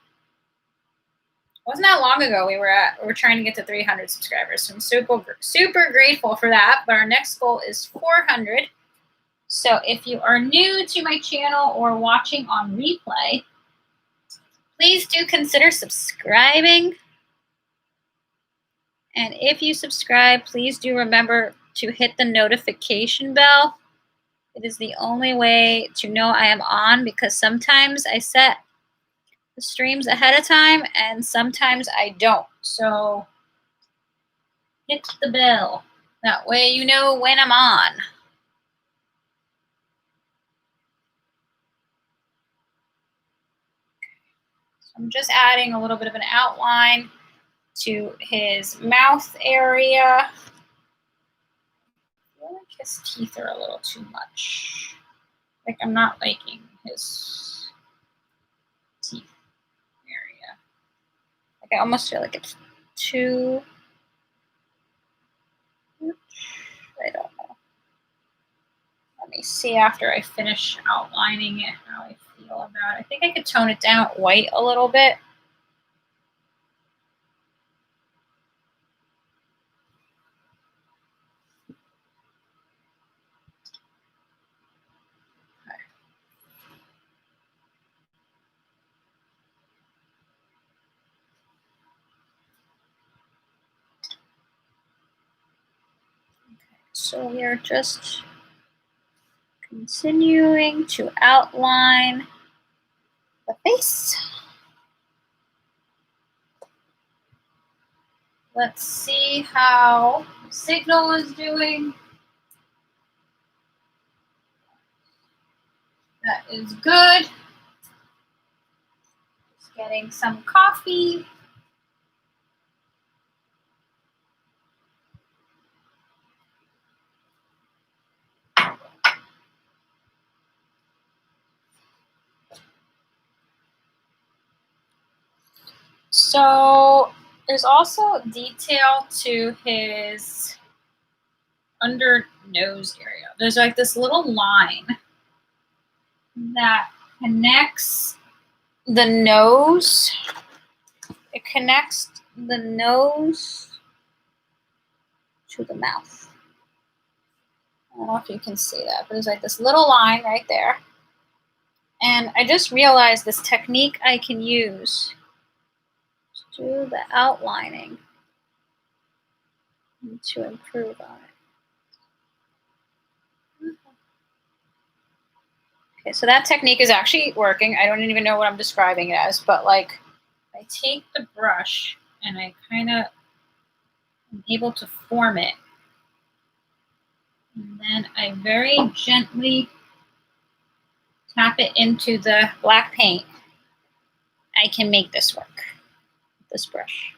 It wasn't that long ago we were trying to get to 300 subscribers. So I'm super grateful for that. But our next goal is 400. So if you are new to my channel or watching on replay, please do consider subscribing. And if you subscribe, please do remember to hit the notification bell. It is the only way to know I am on, because sometimes I set the streams ahead of time and sometimes I don't. So hit the bell. That way you know when I'm on. So I'm just adding a little bit of an outline to his mouth area. I feel like his teeth are a little too much. Like I'm not liking his teeth area. Like I almost feel like it's too much. I don't know. Let me see after I finish outlining it how I feel about it. I think I could tone it down white a little bit. So we are just continuing to outline the face. Let's see how the signal is doing. That is good. Just getting some coffee. So there's also detail to his under nose area. There's like this little line that connects the nose. It connects the nose to the mouth. I don't know if you can see that, but there's like this little line right there. And I just realized this technique I can use to do the outlining and to improve on it. Okay, so that technique is actually working. I don't even know what I'm describing it as, but like I take the brush and I kind of am able to form it. And then I very gently tap it into the black paint. I can make this work with this brush.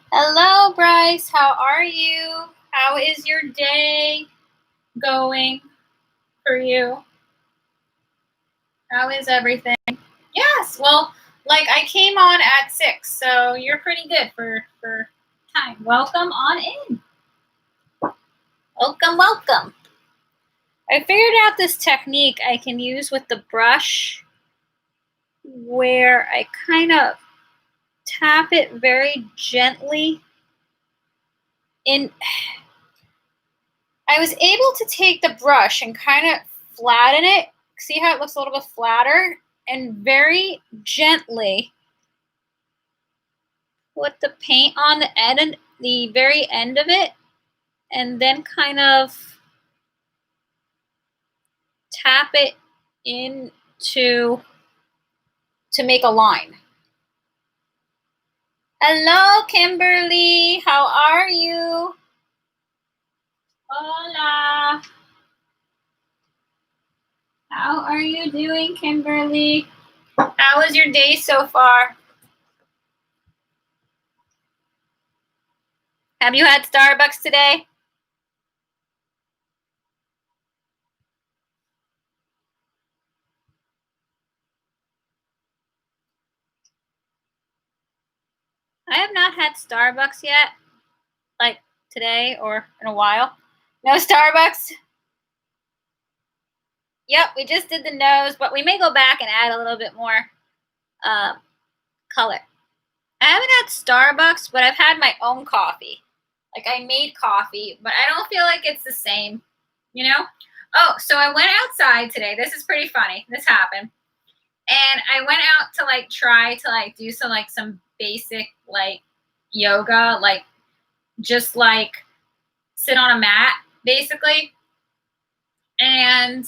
Hello, Bryce. How are you? How is your day going for you? How is everything? Yes, well, like I came on at 6, so you're pretty good for time. Welcome on in. Welcome, welcome. I figured out this technique I can use with the brush where I kind of tap it very gently in. I was able to take the brush and kind of flatten it. See how it looks a little bit flatter? And very gently put the paint on the end, the very end of it, and then kind of tap it into to make a line. Hello, Kimberly. How are you? Hola. How are you doing, Kimberly? How was your day so far? Have you had Starbucks today? I have not had Starbucks yet, like today or in a while. No Starbucks? Yep, we just did the nose, but we may go back and add a little bit more color. I haven't had Starbucks, but I've had my own coffee. Like I made coffee, but I don't feel like it's the same, you know? Oh, so I went outside today. This is pretty funny. This happened. And I went out to like try to like do some basic like yoga, like just like sit on a mat basically. And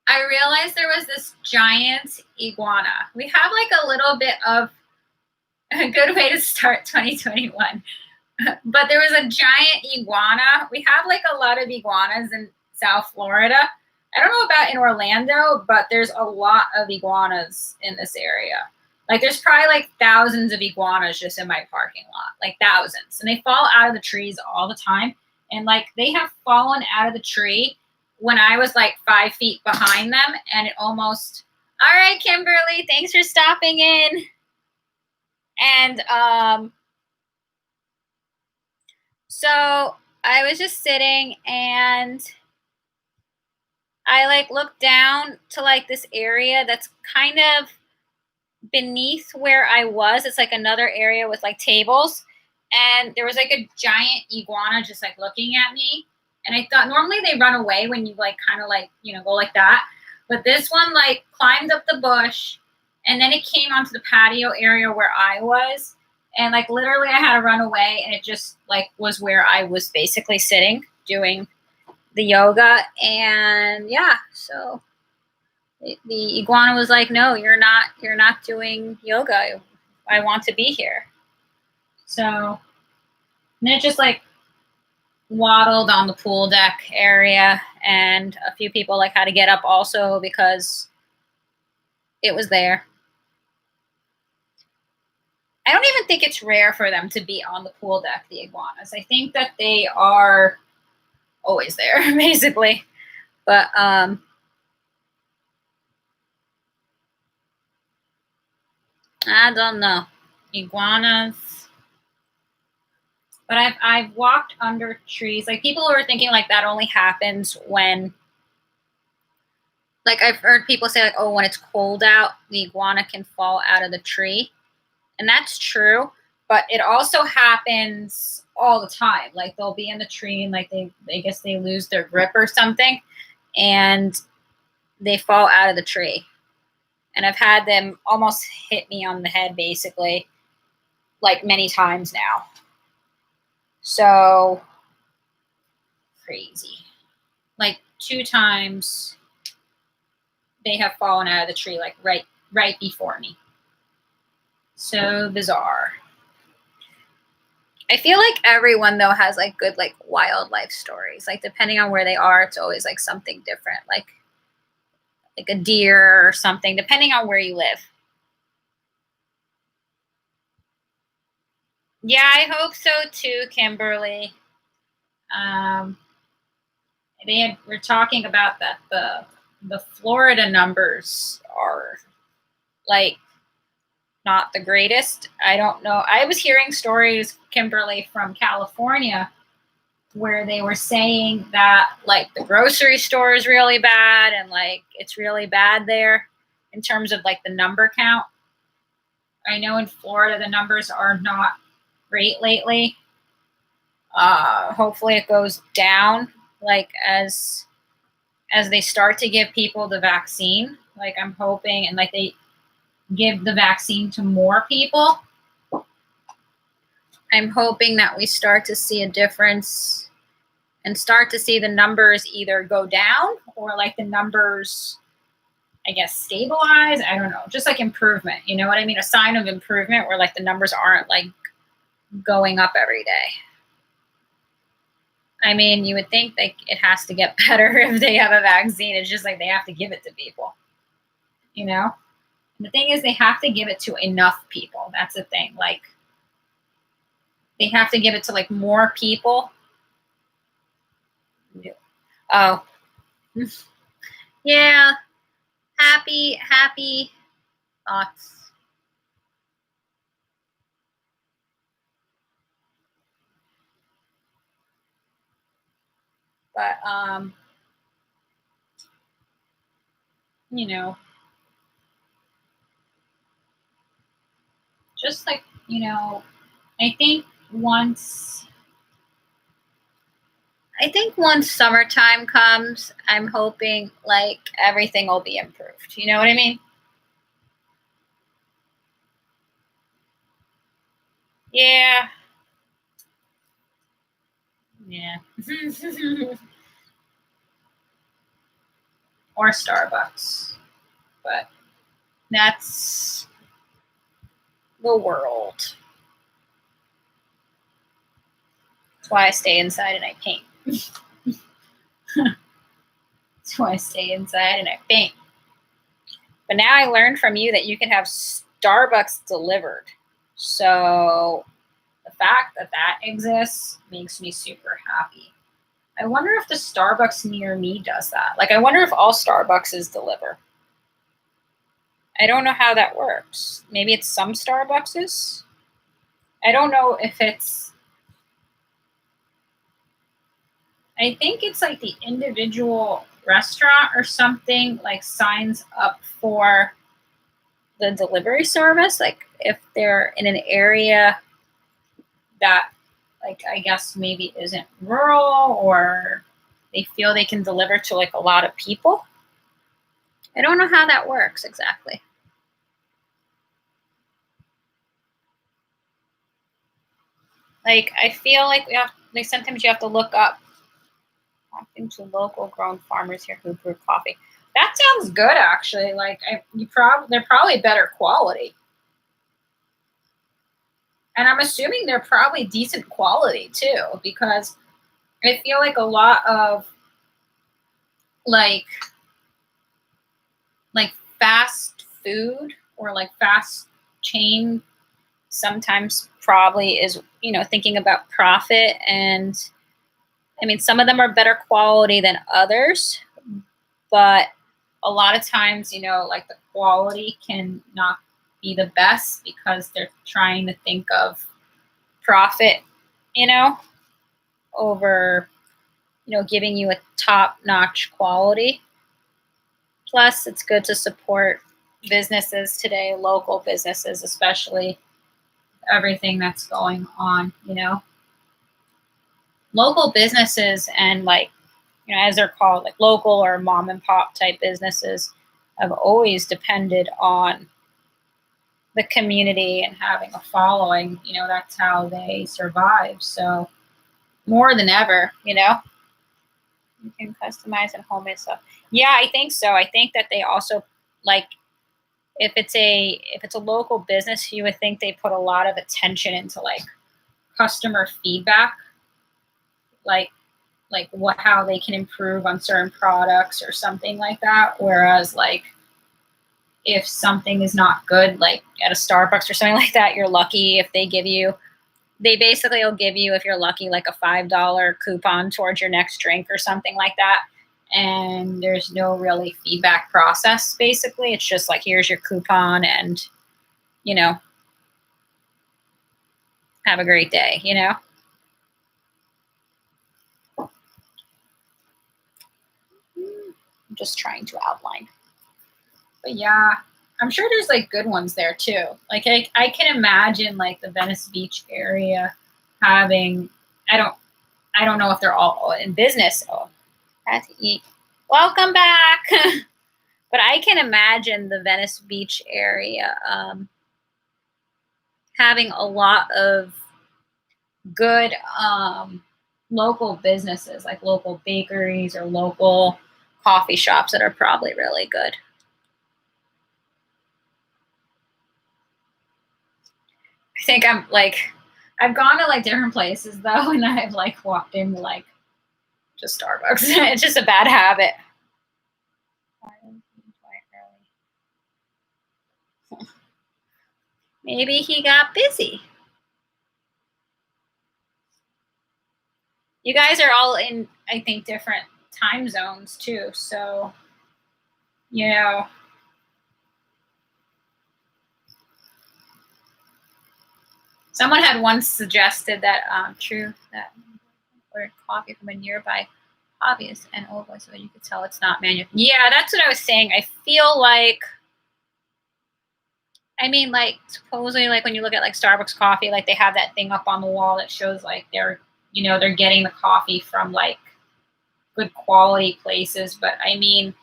I realized there was this giant iguana. We have like a little bit of a good way to start 2021. But there was a giant iguana. We have like a lot of iguanas in South Florida. I don't know about in Orlando, but there's a lot of iguanas in this area. Like there's probably like thousands of iguanas just in my parking lot, like thousands. And they fall out of the trees all the time. And like they have fallen out of the tree when I was like 5 feet behind them, and it almost, all right, Kimberly, thanks for stopping in. And so I was just sitting and I like looked down to like this area that's kind of beneath where I was. It's like another area with like tables. And there was like a giant iguana just like looking at me. And I thought normally they run away when you like kind of like, you know, go like that. But this one like climbed up the bush and then it came onto the patio area where I was. And like literally I had to run away, and it just like was where I was basically sitting doing the yoga. And yeah, so the iguana was like, no, you're not doing yoga. I want to be here. So and then it just like waddled on the pool deck area, and a few people like had to get up also because it was there. I don't even think it's rare for them to be on the pool deck, the iguanas. I think that they are always there, basically. But I don't know. Iguanas. But I've walked under trees. Like people who are thinking like that only happens when, like I've heard people say like, oh, when it's cold out, the iguana can fall out of the tree. And that's true, but it also happens all the time. Like they'll be in the tree and like they guess they lose their grip or something and they fall out of the tree. And I've had them almost hit me on the head basically like many times now. So crazy. Like 2 times they have fallen out of the tree like right before me. So bizarre. I feel like everyone though has like good like wildlife stories. Like depending on where they are, it's always like something different. Like a deer or something, depending on where you live. Yeah, I hope so too, Kimberly. Um, we're talking about that the Florida numbers are like not the greatest. I don't know. I was hearing stories, Kimberly, from California where they were saying that like the grocery store is really bad and like it's really bad there in terms of like the number count. I know in Florida the numbers are not great lately. Hopefully it goes down like as they start to give people the vaccine. Like I'm hoping and like they give the vaccine to more people. I'm hoping that we start to see a difference and start to see the numbers either go down or like the numbers, I guess, stabilize. I don't know, just like improvement. You know what I mean? A sign of improvement where like the numbers aren't like going up every day. I mean, you would think like it has to get better if they have a vaccine. It's just like they have to give it to people, you know? And the thing is, they have to give it to enough people. That's the thing. Like, they have to give it to like more people. Oh, yeah. Happy thoughts. But you know, just like, I think once once summertime comes, I'm hoping like everything will be improved. You know what I mean? Yeah. Yeah. Or Starbucks. But that's the world. That's why I stay inside and I paint. That's why I stay inside and I paint. But now I learned from you that you can have Starbucks delivered. So the fact that that exists makes me super happy. I wonder if the Starbucks near me does that. Like, I wonder if all Starbucks deliver. I don't know how that works. Maybe it's some Starbucks. I don't know if it's. I think it's like the individual restaurant or something like signs up for the delivery service. Like if they're in an area that, like, I guess maybe isn't rural or they feel they can deliver to like a lot of people. I don't know how that works exactly. Like I feel like sometimes you have to look up talking to local grown farmers here who brew coffee. That sounds good actually. Like they're probably better quality. And I'm assuming they're probably decent quality too, because I feel like a lot of like fast food or like fast chain sometimes probably is, thinking about profit. And I mean, some of them are better quality than others, but a lot of times, like the quality can not be the best because they're trying to think of profit, you know, over, giving you a top notch quality. Plus, it's good to support businesses today, local businesses, especially everything that's going on, local businesses and like, as they're called, like local or mom and pop type businesses have always depended on the community and having a following. That's how they survive. So more than ever, you can customize and homemade stuff. Yeah, I think so. I think that they also like if it's a local business, you would think they put a lot of attention into like customer feedback, like what how they can improve on certain products or something like that. Whereas like if something is not good, like at a Starbucks or something like that, you're lucky if they basically will give you, if you're lucky, like a $5 coupon towards your next drink or something like that. And there's no really feedback process. Basically, it's just like, here's your coupon and, you know, have a great day. I'm just trying to outline. But yeah, I'm sure there's like good ones there too. Like I can imagine like the Venice Beach area having, I don't I don't know if they're all in business. Oh, I had to eat. Welcome back. But I can imagine the Venice Beach area having a lot of good local businesses, like local bakeries or local coffee shops that are probably really good. I think I've gone to like different places though, and I've like walked into like just Starbucks. It's just a bad habit. Maybe he got busy. You guys are all in, I think, different time zones too. So, you know, someone had once suggested that true that ordered coffee from a nearby hobbyist and over so you could tell it's not manual. Yeah, that's what I was saying. I feel like, I mean, like supposedly, like when you look at like Starbucks coffee, like they have that thing up on the wall that shows like they're getting the coffee from like good quality places. But I mean,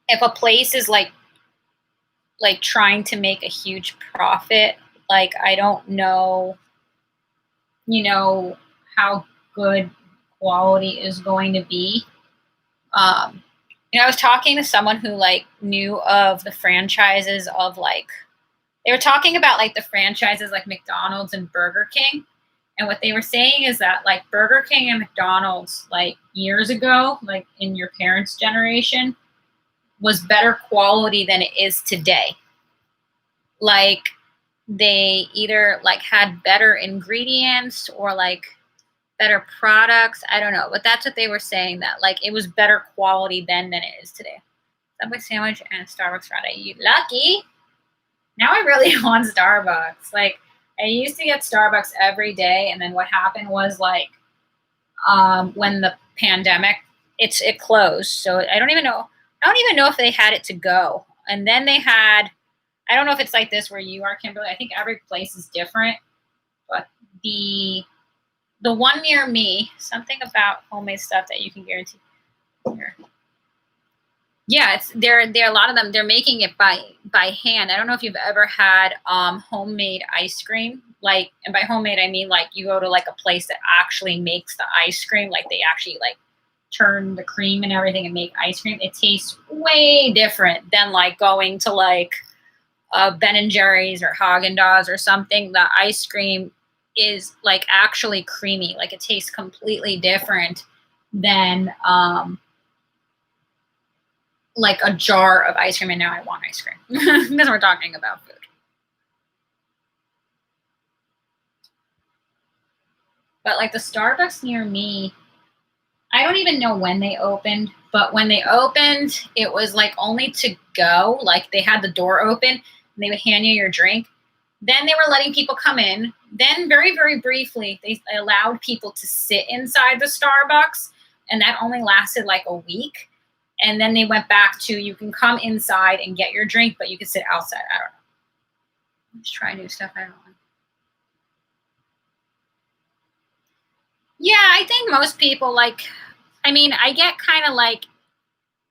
if a place is like trying to make a huge profit, like I don't know, how good quality is going to be. Um, I was talking to someone who like knew of the franchises of like they were talking about like the franchises like McDonald's and Burger King. And what they were saying is that like Burger King and McDonald's like years ago, like in your parents' generation, was better quality than it is today. Like they either like had better ingredients or like better products. I don't know, but that's what they were saying, that like it was better quality then than it is today. Subway sandwich and a Starbucks Friday. You lucky. Now I really want Starbucks. Like I used to get Starbucks every day, and then what happened was like when the pandemic, it closed. So I don't even know. I don't even know if they had it to go. And then they had. I don't know if it's like this where you are, Kimberly. I think every place is different, but the one near me, something about homemade stuff that you can guarantee. Here. Yeah, they're a lot of them. They're making it by hand. I don't know if you've ever had homemade ice cream. Like, and by homemade I mean like you go to like a place that actually makes the ice cream. Like they actually like turn the cream and everything and make ice cream. It tastes way different than like going to like Ben and Jerry's or Haagen-Dazs or something. The ice cream is like actually creamy. Like it tastes completely different than like a jar of ice cream, and now I want ice cream because we're talking about food. But like the Starbucks near me, I don't even know when they opened, but when they opened, it was like only to go. Like they had the door open and they would hand you your drink. Then they were letting people come in. Then, very, very briefly, they allowed people to sit inside the Starbucks, and that only lasted like a week. And then they went back to you can come inside and get your drink, but you can sit outside. I don't know. Let's try new stuff. I don't know. Yeah, I think most people like, I mean, I get kind of like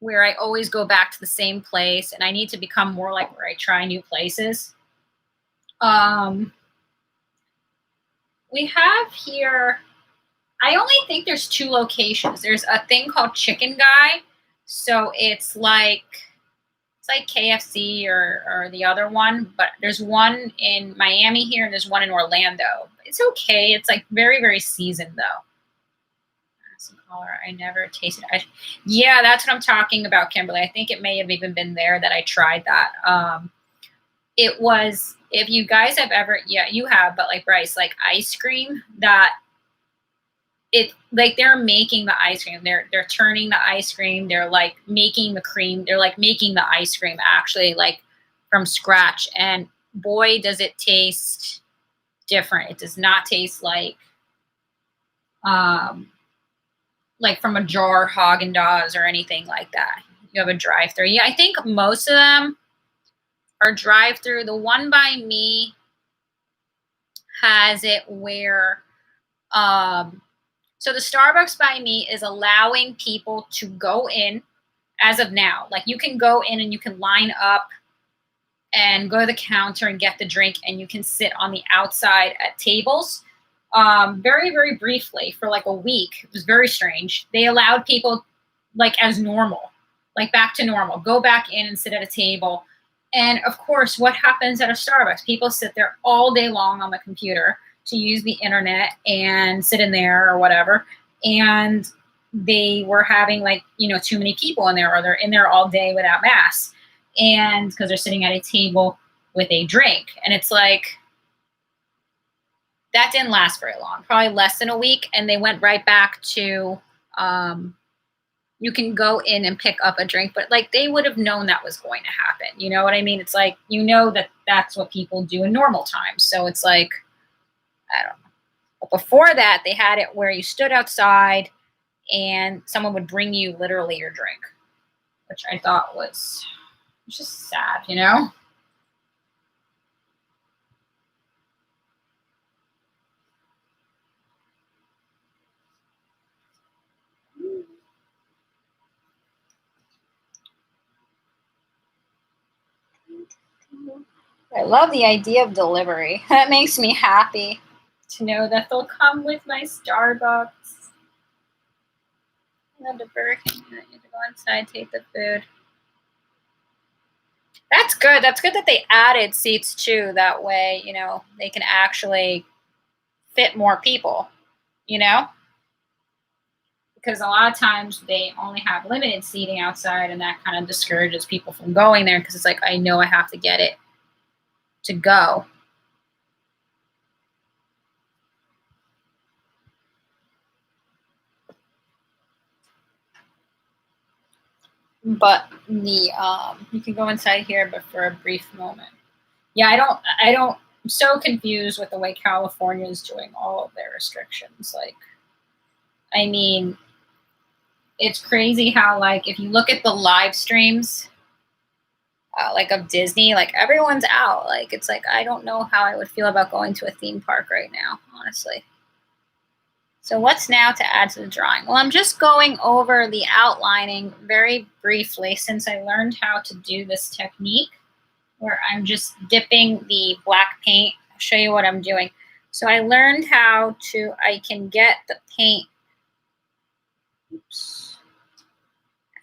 where I always go back to the same place and I need to become more like where I try new places. Um, we have here, I only think there's two locations. There's a thing called Chicken Guy. So it's like KFC or the other one, but there's one in Miami here and there's one in Orlando. It's okay. It's like very, very seasoned though. Color I never tasted. Yeah, that's what I'm talking about, Kimberly. I think it may have even been there that I tried that. It was, if you guys have ever, yeah, you have, but like Bryce, like ice cream that it like they're making the ice cream. They're turning the ice cream. They're like making the cream. They're like making the ice cream actually like from scratch. And boy, does it taste different. It does not taste like from a jar Haagen-Dazs or anything like that. You have a drive-through. Yeah, I think most of them are drive-through. The one by me has it where so the Starbucks by me is allowing people to go in as of now. Like you can go in and you can line up and go to the counter and get the drink and you can sit on the outside at tables. Very, very briefly for like a week. It was very strange. They allowed people like as normal, like back to normal, go back in and sit at a table. And of course, what happens at a Starbucks? People sit there all day long on the computer to use the internet and sit in there or whatever. And they were having like, too many people in there or they're in there all day without masks. And because they're sitting at a table with a drink. And it's like, that didn't last very long, probably less than a week. And they went right back to, you can go in and pick up a drink, but like they would have known that was going to happen. You know what I mean? It's like, that that's what people do in normal times. So it's like, I don't know. But before that, they had it where you stood outside and someone would bring you literally your drink, which I thought was just sad, I love the idea of delivery. That makes me happy to know that they'll come with my Starbucks. I love the Burger King. You have to go inside, take the food. That's good. That's good that they added seats too. That way, they can actually fit more people, because a lot of times they only have limited seating outside and that kind of discourages people from going there because it's like, I know I have to get it to go. But the you can go inside here, but for a brief moment. Yeah, I'm so confused with the way California is doing all of their restrictions. Like, I mean, it's crazy how like if you look at the live streams like of Disney, like everyone's out. Like it's like I don't know how I would feel about going to a theme park right now, honestly. So what's now to add to the drawing? Well, I'm just going over the outlining very briefly since I learned how to do this technique where I'm just dipping the black paint. I'll show you what I'm doing. So I learned I can get the paint. Oops.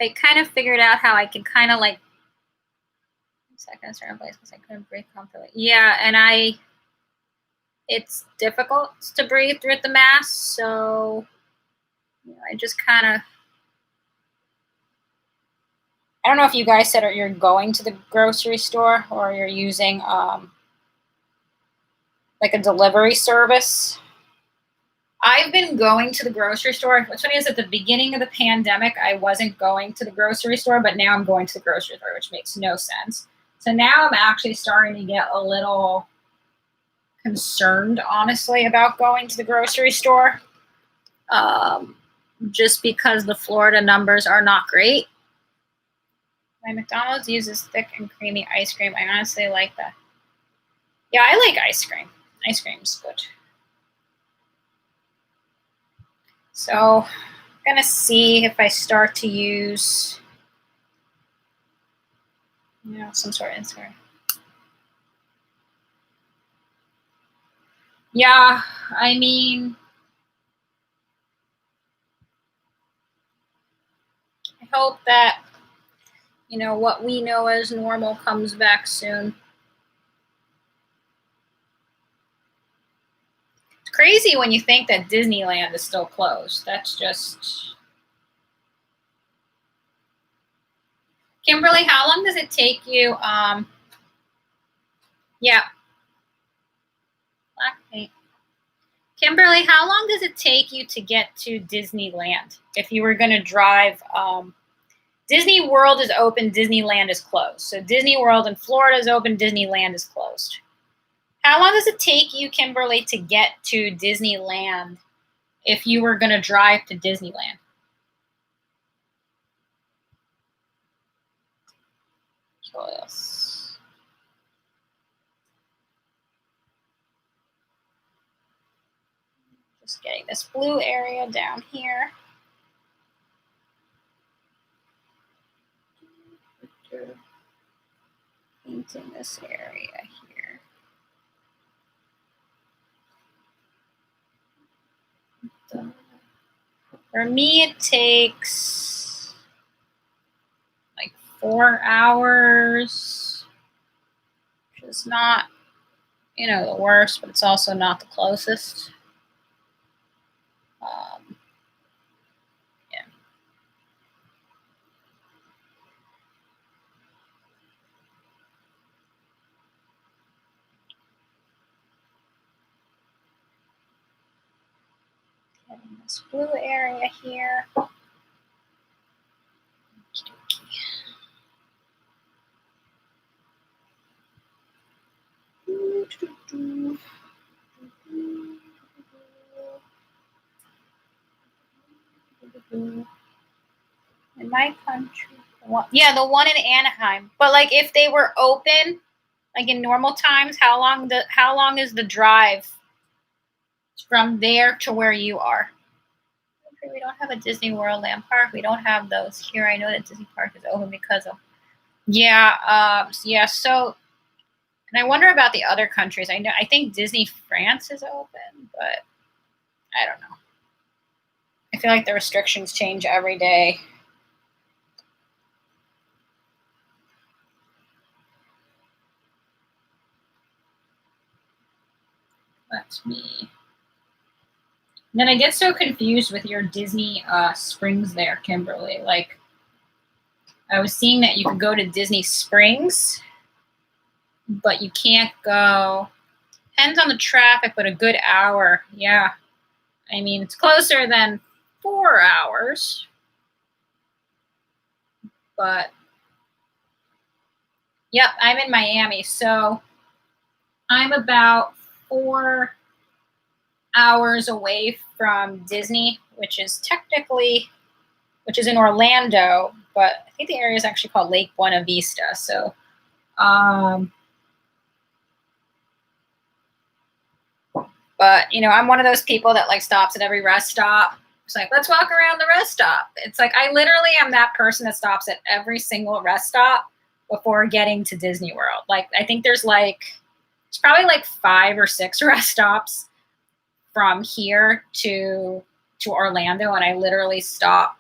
I kind of figured out how I can kind of like, second certain place because I couldn't breathe comfortably. Yeah, and it's difficult to breathe through the mask, so I just kind of I don't know if you guys said you're going to the grocery store or you're using like a delivery service. I've been going to the grocery store. What's funny is at the beginning of the pandemic, I wasn't going to the grocery store, but now I'm going to the grocery store, which makes no sense. So now I'm actually starting to get a little concerned, honestly, about going to the grocery store. Just because the Florida numbers are not great. My McDonald's uses thick and creamy ice cream. I honestly like that. Yeah, I like ice cream. Ice cream's good. So I'm gonna see if I start to use, some sort of insert. Yeah, I mean, I hope that, what we know as normal comes back soon. It's crazy when you think that Disneyland is still closed. That's just... Kimberly, how long does it take you? Yeah. Black paint. Kimberly, how long does it take you to get to Disneyland? If you were going to drive, Disney World is open, Disneyland is closed. So Disney World in Florida is open, Disneyland is closed. How long does it take you, Kimberly, to get to Disneyland if you were going to drive to Disneyland? Yes. Just getting this blue area down here. Painting this area here. For me, it takes like 4 hours, which is not, the worst, but it's also not the closest. Yeah. Getting this blue area here. In my country, the one in Anaheim. But like, if they were open, like in normal times, how long is the drive from there to where you are? We don't have a Disney World Land Park. We don't have those here. I know that Disney Park is open because of. So, and I wonder about the other countries. I think Disney France is open, but I don't know. I feel like the restrictions change every day. That's me. And then I get so confused with your Disney Springs there, Kimberly. Like, I was seeing that you could go to Disney Springs, but you can't go. Depends on the traffic, but a good hour. Yeah. I mean, it's closer than 4 hours. But, yep, I'm in Miami. So I'm about 4 hours away from Disney, which is in Orlando, but I think the area is actually called Lake Buena Vista. So, but I'm one of those people that like stops at every rest stop. It's like, let's walk around the rest stop. It's like, I literally am that person that stops at every single rest stop before getting to Disney World. Like, I think there's probably like 5 or 6 rest stops from here to Orlando, and I literally stop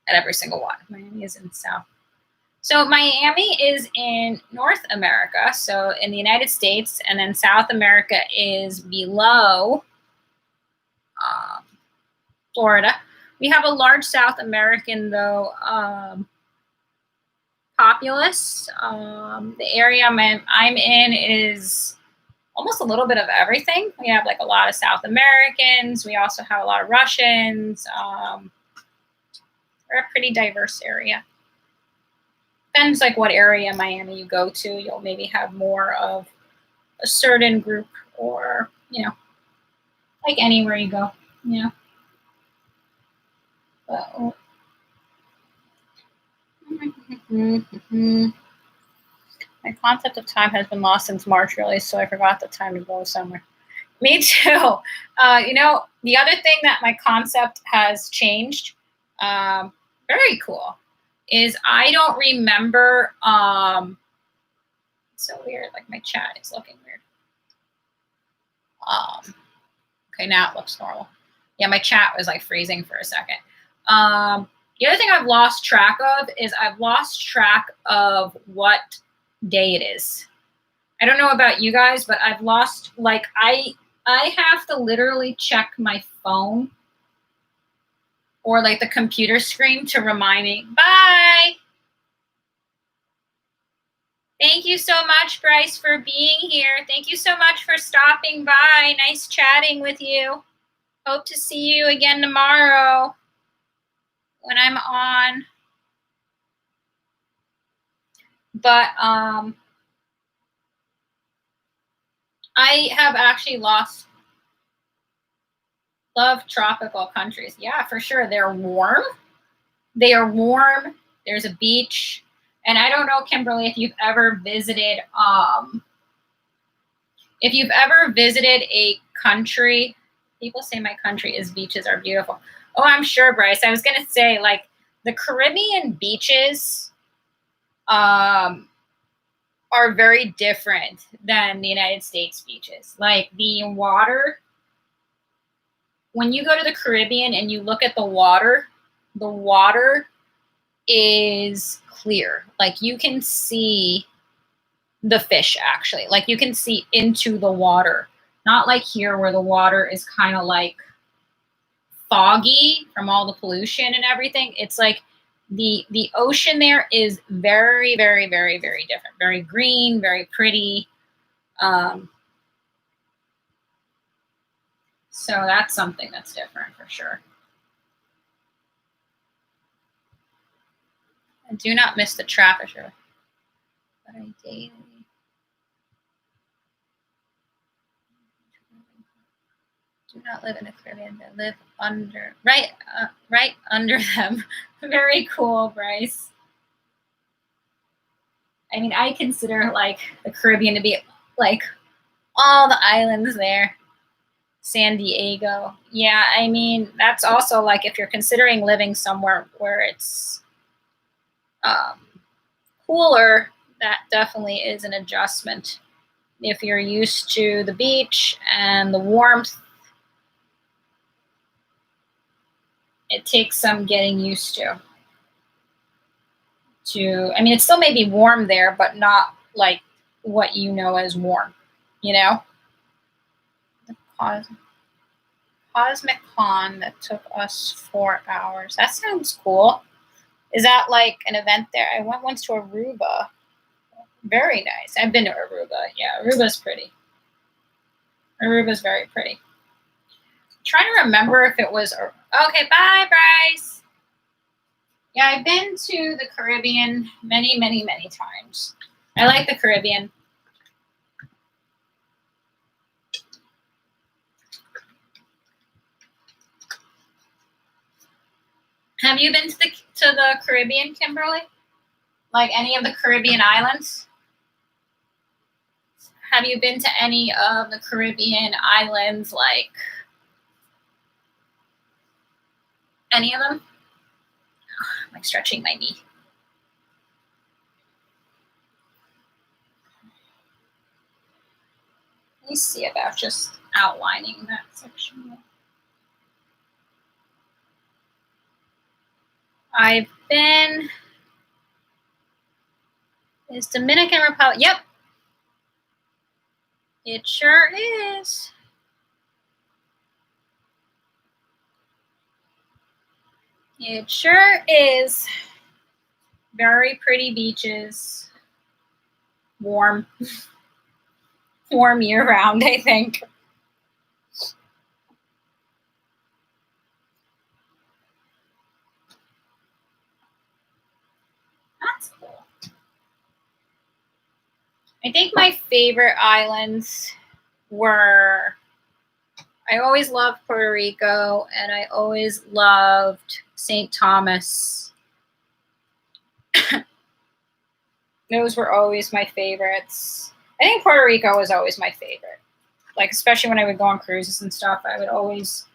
at every single one. Miami is in South. So Miami is in North America, so in the United States, and then South America is below Florida. We have a large South American, though, populous. The area I'm in is almost a little bit of everything. We have like a lot of South Americans. We also have a lot of Russians. We're a pretty diverse area. Depends like what area in Miami you go to. You'll maybe have more of a certain group, or like anywhere you go. But, my concept of time has been lost since March, really, so I forgot the time to go somewhere. Me too. The other thing that my concept has changed, very cool, is I don't remember. It's so weird. Like my chat is looking weird. Okay, now it looks normal. Yeah, my chat was like freezing for a second. The other thing I've lost track of is I've lost track of what day it is. I don't know about you guys, but I've lost, like, I have to literally check my phone or like the computer screen to remind me. Bye. Thank you so much, Bryce, for being here. Thank you so much for stopping by. Nice chatting with you. Hope to see you again tomorrow when I'm on. But I have actually love tropical countries. Yeah, for sure. They're warm. They are warm. There's a beach. And I don't know, Kimberly, if you've ever visited a country. People say my country is beaches are beautiful. Oh, I'm sure, Bryce. I was gonna say, like, the Caribbean beaches are very different than the United States beaches. Like, the water, when you go to the Caribbean and you look at the water is clear. Like, you can see the fish, actually. Like, you can see into the water. Not like here where the water is kind of like foggy from all the pollution and everything. It's like the ocean there is very, very, very, very different. Very green, very pretty. So that's something that's different for sure. I do not miss the traffic, but I daily do not live in the Caribbean. They live right under them. Very cool, Bryce. I mean, I consider like the Caribbean to be like all the islands there. San Diego. Yeah, I mean, that's also like if you're considering living somewhere where it's cooler, that definitely is an adjustment. If you're used to the beach and the warmth, it takes some getting used to. I mean, it still may be warm there, but not like what you know as warm, The Cosmic Con that took us 4 hours. That sounds cool. Is that like an event there? I went once to Aruba. Very nice. I've been to Aruba. Yeah, Aruba's pretty. Aruba's very pretty. I'm trying to remember if it was. Okay, bye, Bryce. Yeah, I've been to the Caribbean many, many, many times. I like the Caribbean. Have you been to the Caribbean, Kimberly? Like any of the Caribbean islands? Have you been to any of the Caribbean islands, like any of them? I'm like stretching my knee. Let me see about just outlining that section. I've been. Is Dominican Republic? Yep. It sure is. It sure is. Very pretty beaches. Warm. Warm year round, I think. That's cool. I think my favorite islands were, I always loved Puerto Rico, and I always loved St. Thomas. Those were always my favorites. I think Puerto Rico was always my favorite. Like, especially when I would go on cruises and stuff, I would always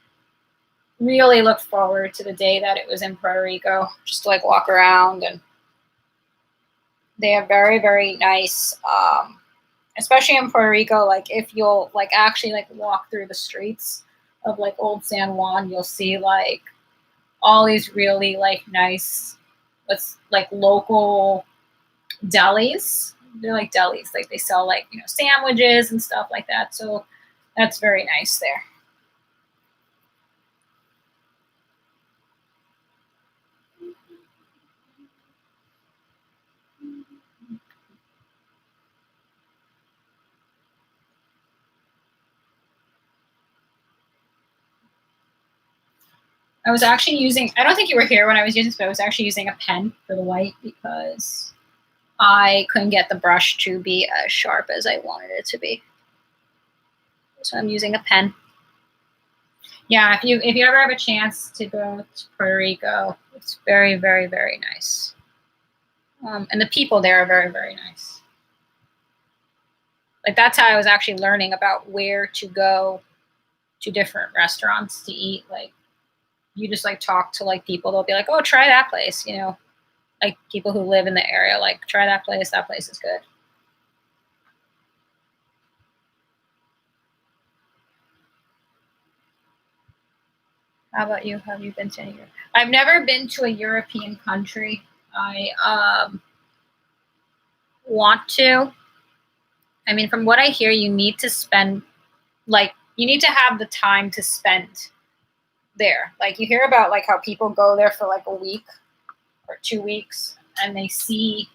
really look forward to the day that it was in Puerto Rico, just to like walk around. And they have very, very nice, especially in Puerto Rico, like if you'll like actually like walk through the streets of like old San Juan, you'll see like all these really like nice, what's like local delis. They're like delis, like they sell like, you know, sandwiches and stuff like that. So that's very nice there. I was actually using, I don't think you were here when I was using this, but I was actually using a pen for the white because I couldn't get the brush to be as sharp as I wanted it to be. So I'm using a pen. Yeah, if you ever have a chance to go to Puerto Rico, it's very, very, very nice. And the people there are very, very nice. Like that's how I was actually learning about where to go to different restaurants to eat. Like you just like talk to like people, they'll be like, oh, try that place, you know, like people who live in the area, like try that place is good. How about you? Have you been to any? I've never been to a European country. I want to. I mean, from what I hear, you need to spend like you need to have the time to spend there. Like you hear about like how people go there for like a week or 2 weeks and they see,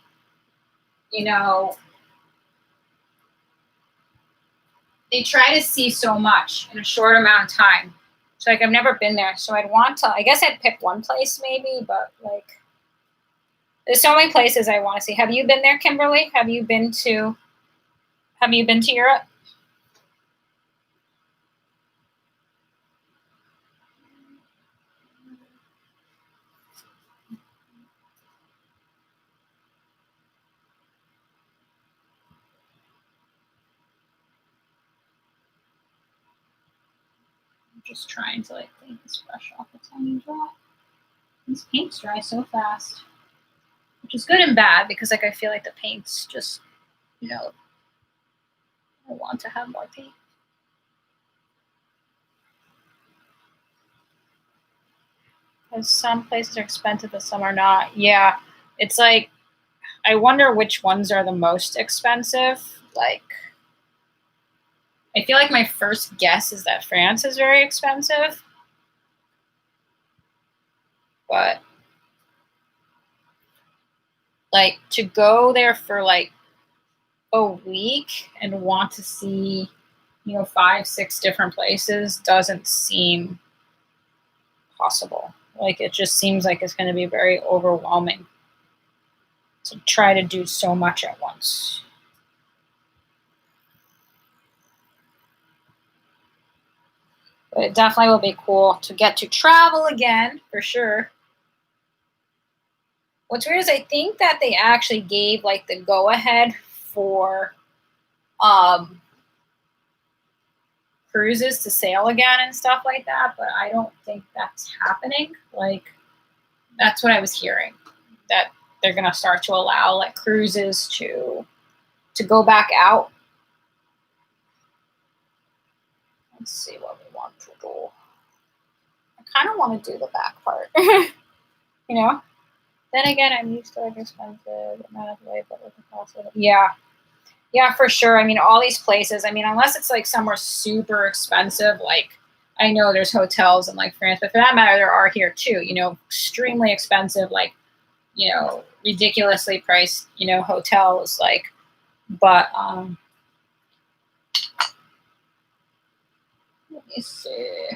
you know, they try to see so much in a short amount of time. So like I've never been there. So I'd want to, I guess I'd pick one place maybe, but like there's so many places I want to see. Have you been there, Kimberly? Have you been to Europe? I'm just trying to like clean this brush off a tiny drop. These paints dry so fast, which is good and bad because like I feel like the paints just, you know, I want to have more paint. Because some places are expensive but some are not. Yeah, it's like I wonder which ones are the most expensive. Like I feel like my first guess is that France is very expensive. But like to go there for like a week and want to see, you know, 5, 6 different places doesn't seem possible. Like it just seems like it's going to be very overwhelming to try to do so much at once. But it definitely will be cool to get to travel again for sure. What's weird is I think that they actually gave like the go ahead for um, cruises to sail again and stuff like that, but I don't think that's happening. Like that's what I was hearing, that they're gonna start to allow like cruises to go back out. Let's see what we want to do. I kind of want to do the back part, you know. Then again, I'm used to like expensive amount of way, but with the cost of it. Yeah, yeah, for sure. I mean, all these places. I mean, unless it's like somewhere super expensive, like I know there's hotels in like France, but for that matter, there are here too. You know, extremely expensive, like you know, ridiculously priced, hotels, but let me see.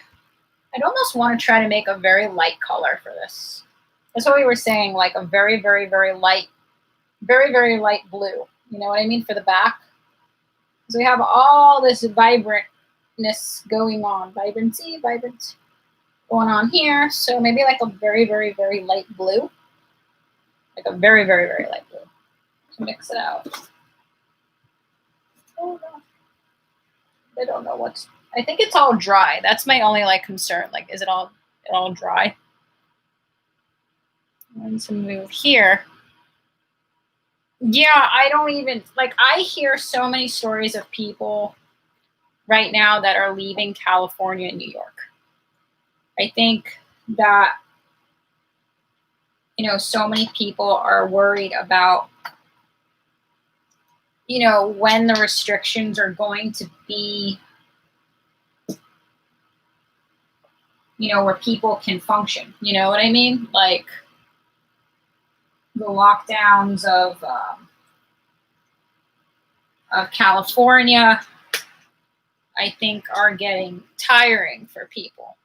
I'd almost want to try to make a very light color for this. That's what we were saying, like a very, very, very light blue. You know what I mean, for the back? So we have all this vibrantness going on, vibrant going on here. So maybe like a very, very, very light blue, like a very, very, very light blue to mix it out. I don't know what's. I think it's all dry. That's my only concern. Is it all dry? And to move here. Yeah, I don't even I hear so many stories of people right now that are leaving California and New York. I think that so many people are worried about when the restrictions are going to be where people can function. You know what I mean? Like the lockdowns of California, I think, are getting tiring for people.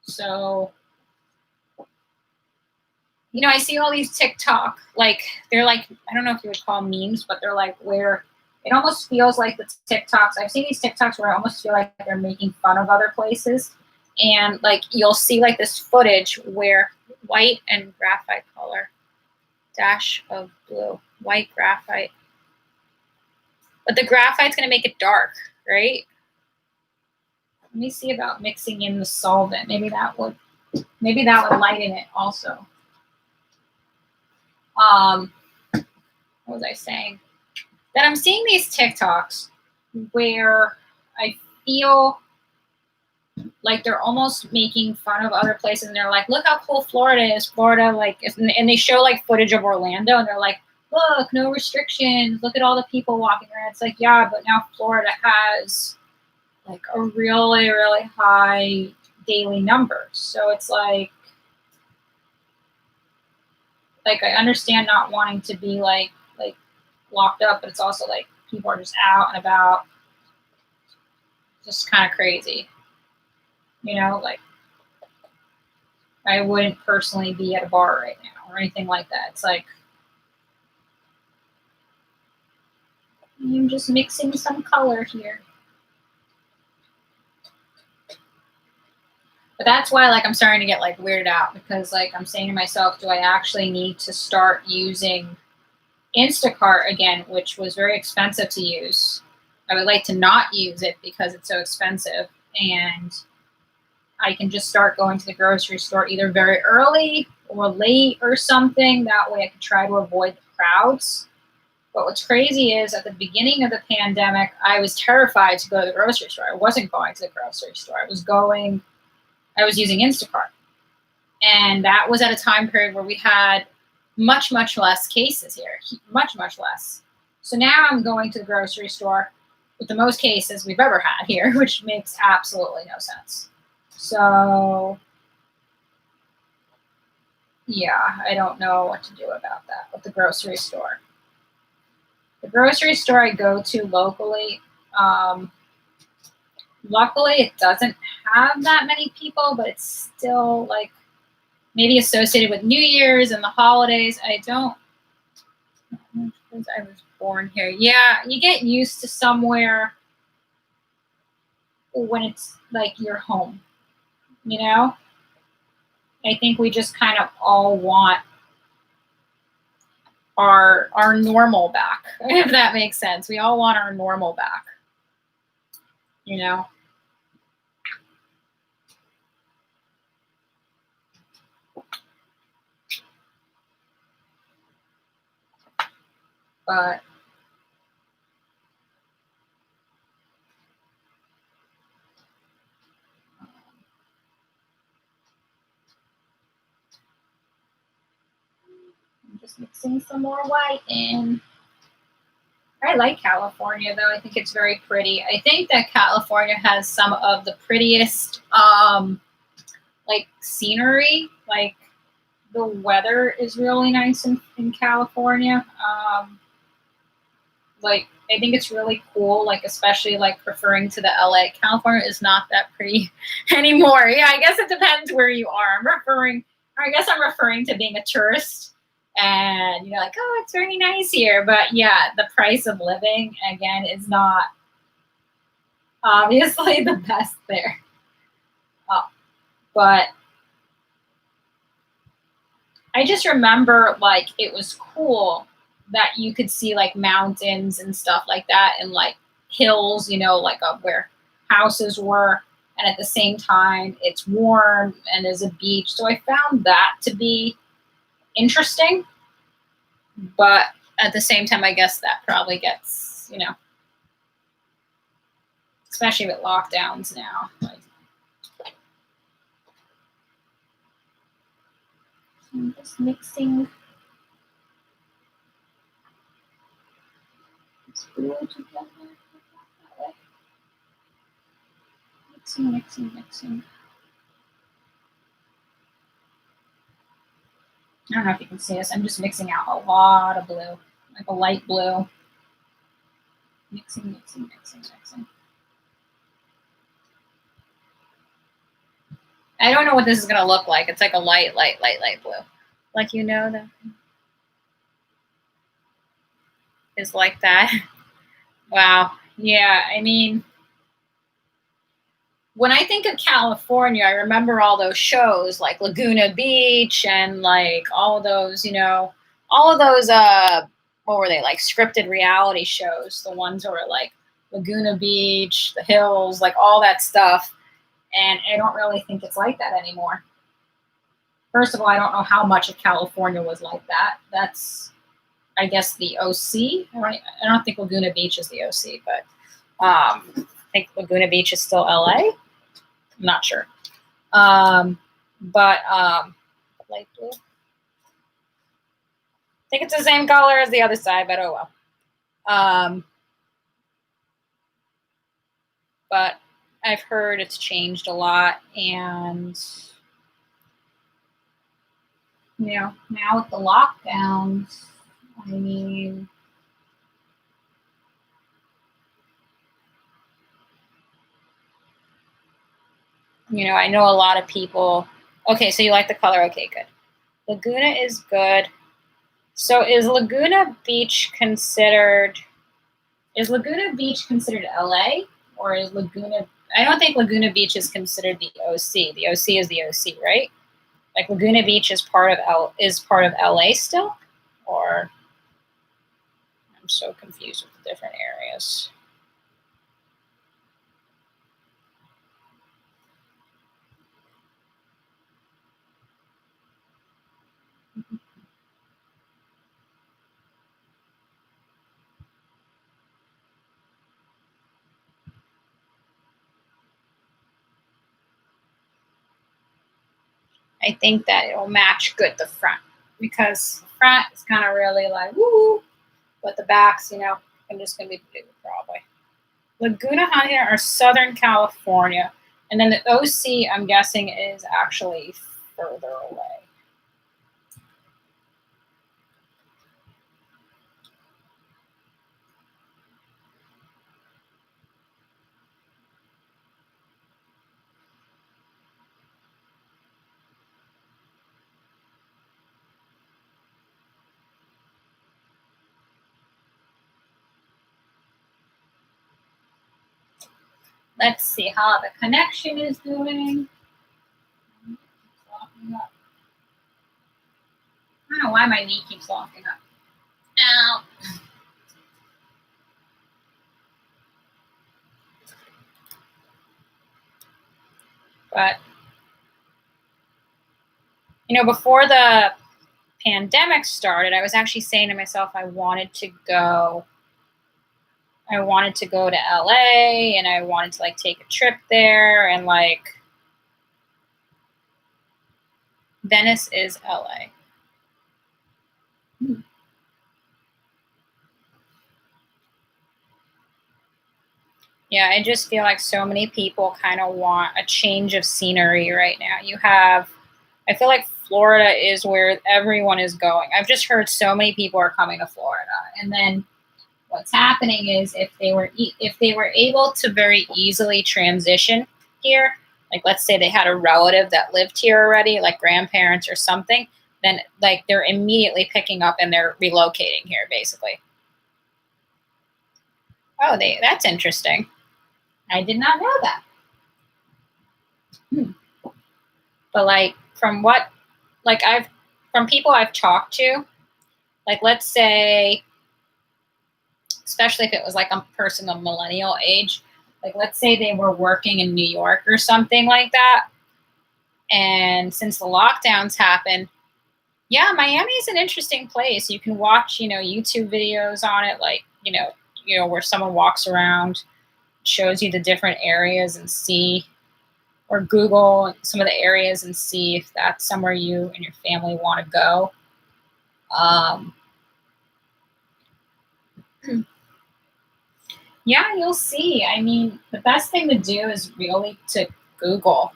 So, I see all these TikTok, they're I don't know if you would call them memes, but they're where it almost feels like the TikToks. I've seen these TikToks where I almost feel like they're making fun of other places. And you'll see this footage where white and graphite color, dash of blue, white graphite. But the graphite's going to make it dark, right? Let me see about mixing in the solvent. Maybe that would lighten it also. What was I saying? That I'm seeing these TikToks where I feel like they're almost making fun of other places, and they're like, look how cool Florida is. Florida, and they show footage of Orlando, and they're like, look, no restrictions. Look at all the people walking around. It's yeah, but now Florida has a really, really high daily numbers. So it's I understand not wanting to be locked up, but it's also people are just out and about, just kind of crazy. I wouldn't personally be at a bar right now or anything like that. It's I'm just mixing some color here. But that's why I'm starting to get weirded out, because I'm saying to myself, do I actually need to start using Instacart again, which was very expensive to use? I would like to not use it because it's so expensive, and I can just start going to the grocery store either very early or late or something. That way I can try to avoid the crowds. But what's crazy is at the beginning of the pandemic, I was terrified to go to the grocery store. I wasn't going to the grocery store. I was using Instacart. And that was at a time period where we had much, much less cases here. Much, much less. So now I'm going to the grocery store with the most cases we've ever had here, which makes absolutely no sense. So, yeah, I don't know what to do about that with the grocery store. The grocery store I go to locally, luckily it doesn't have that many people, but it's still maybe associated with New Year's and the holidays. I was born here. Yeah, you get used to somewhere when it's your home, I think we just kind of all want our normal back, if that makes sense. We all want our normal back, But I'm just mixing some more white in. I like California, though. I think it's very pretty. I think that California has some of the prettiest, scenery. the weather is really nice in California. Like I think it's really cool, like especially like referring to the LA. California is not that pretty anymore. Yeah, I guess it depends where you are. I guess I'm referring to being a tourist and you know, like, oh, it's very nice here. But yeah, the price of living again is not obviously the best there. Uh, but I just remember like it was cool that you could see like mountains and stuff like that and like hills, you know, like up where houses were. And at the same time, it's warm and there's a beach. So I found that to be interesting. But at the same time, I guess that probably gets, you know, especially with lockdowns now. Like, I'm just mixing this blue together. Mixing, mixing, mixing. I don't know if you can see this. I'm just mixing out a lot of blue, like a light blue. Mixing, mixing, mixing, mixing. I don't know what this is going to look like. It's like a light, light, light, light blue. Like, you know, that is like that. Wow. Yeah. I mean, when I think of California, I remember all those shows like Laguna Beach and like all of those, you know, all of those, what were they, like scripted reality shows, the ones that were like Laguna Beach, the hills, like all that stuff. And I don't really think it's like that anymore. First of all, I don't know how much of California was like that. That's, I guess, the OC. Right? I don't think Laguna Beach is the OC, but I think Laguna Beach is still LA. I'm not sure. But light blue. I think it's the same color as the other side, but oh well. But I've heard it's changed a lot, and you know, now with the lockdowns, I mean, you know, I know a lot of people. Okay, so you like the color? Okay, good. Laguna is good. So is Laguna Beach considered? Is Laguna Beach considered LA, or is Laguna? I don't think Laguna Beach is considered the OC. The OC is the OC, right? Like Laguna Beach is part of LA still, or I'm so confused with the different areas. I think that it'll match good the front because the front is kind of really like woo, but the backs, you know, I'm just gonna be blue probably. Laguna Honey are Southern California, and then the OC I'm guessing is actually further away. Let's see how the connection is doing. I don't know why my knee keeps locking up. Ow. But, you know, before the pandemic started, I was actually saying to myself, I wanted to go to LA and I wanted to like take a trip there and like Venice is LA. Yeah, I just feel like so many people kind of want a change of scenery right now. I feel like Florida is where everyone is going. I've just heard so many people are coming to Florida. And then what's happening is if they were able to very easily transition here, like let's say they had a relative that lived here already, like grandparents or something, then like they're immediately picking up and they're relocating here basically. Oh, that's interesting. I did not know that. But like from from people I've talked to, like let's say, especially if it was like a person of millennial age, like let's say they were working in New York or something like that. And since the lockdowns happened, yeah, Miami is an interesting place. You can watch, YouTube videos on it, like, where someone walks around, shows you the different areas and see, or Google some of the areas and see if that's somewhere you and your family want to go. Yeah, you'll see. I mean, the best thing to do is really to Google,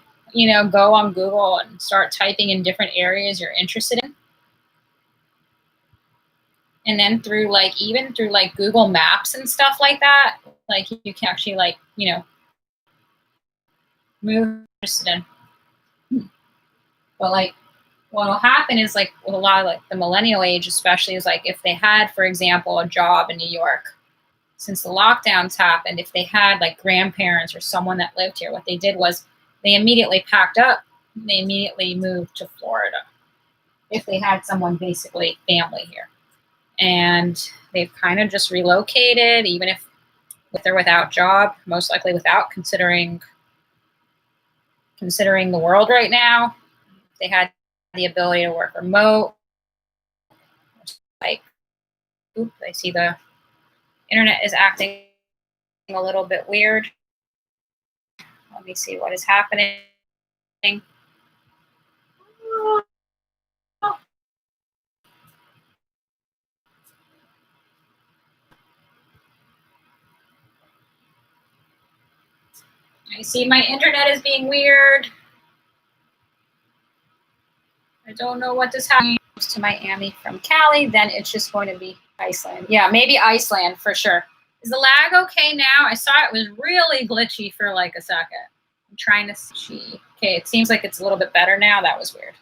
go on Google and start typing in different areas you're interested in. And then even through like Google Maps and stuff like that, like you can actually move interested in. But like what'll happen is like with a lot of like the millennial age especially is like if they had, for example, a job in New York, since the lockdowns happened, if they had like grandparents or someone that lived here, what they did was they immediately packed up, they immediately moved to Florida if they had someone basically family here. And they've kind of just relocated, even if they're without job, most likely without, considering the world right now. They had the ability to work remote. Like, I see the internet is acting a little bit weird. Let me see what is happening. I see my internet is being weird. I don't know what is happening to Miami from Cali. Then it's just going to be Iceland. Yeah, maybe Iceland for sure. Is the lag okay now? I saw it was really glitchy for like a second. I'm trying to see. Okay, it seems like it's a little bit better now. That was weird.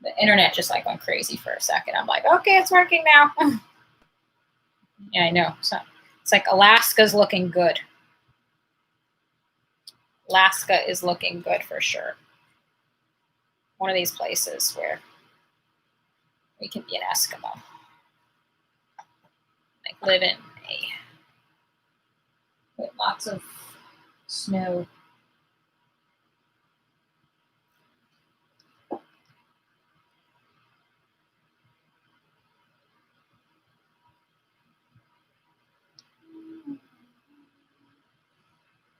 The internet just like went crazy for a second. I'm like, okay, it's working now. Yeah, I know. So it's like Alaska's looking good. Alaska is looking good for sure. One of these places where we can be an Eskimo. Like live in with lots of snow.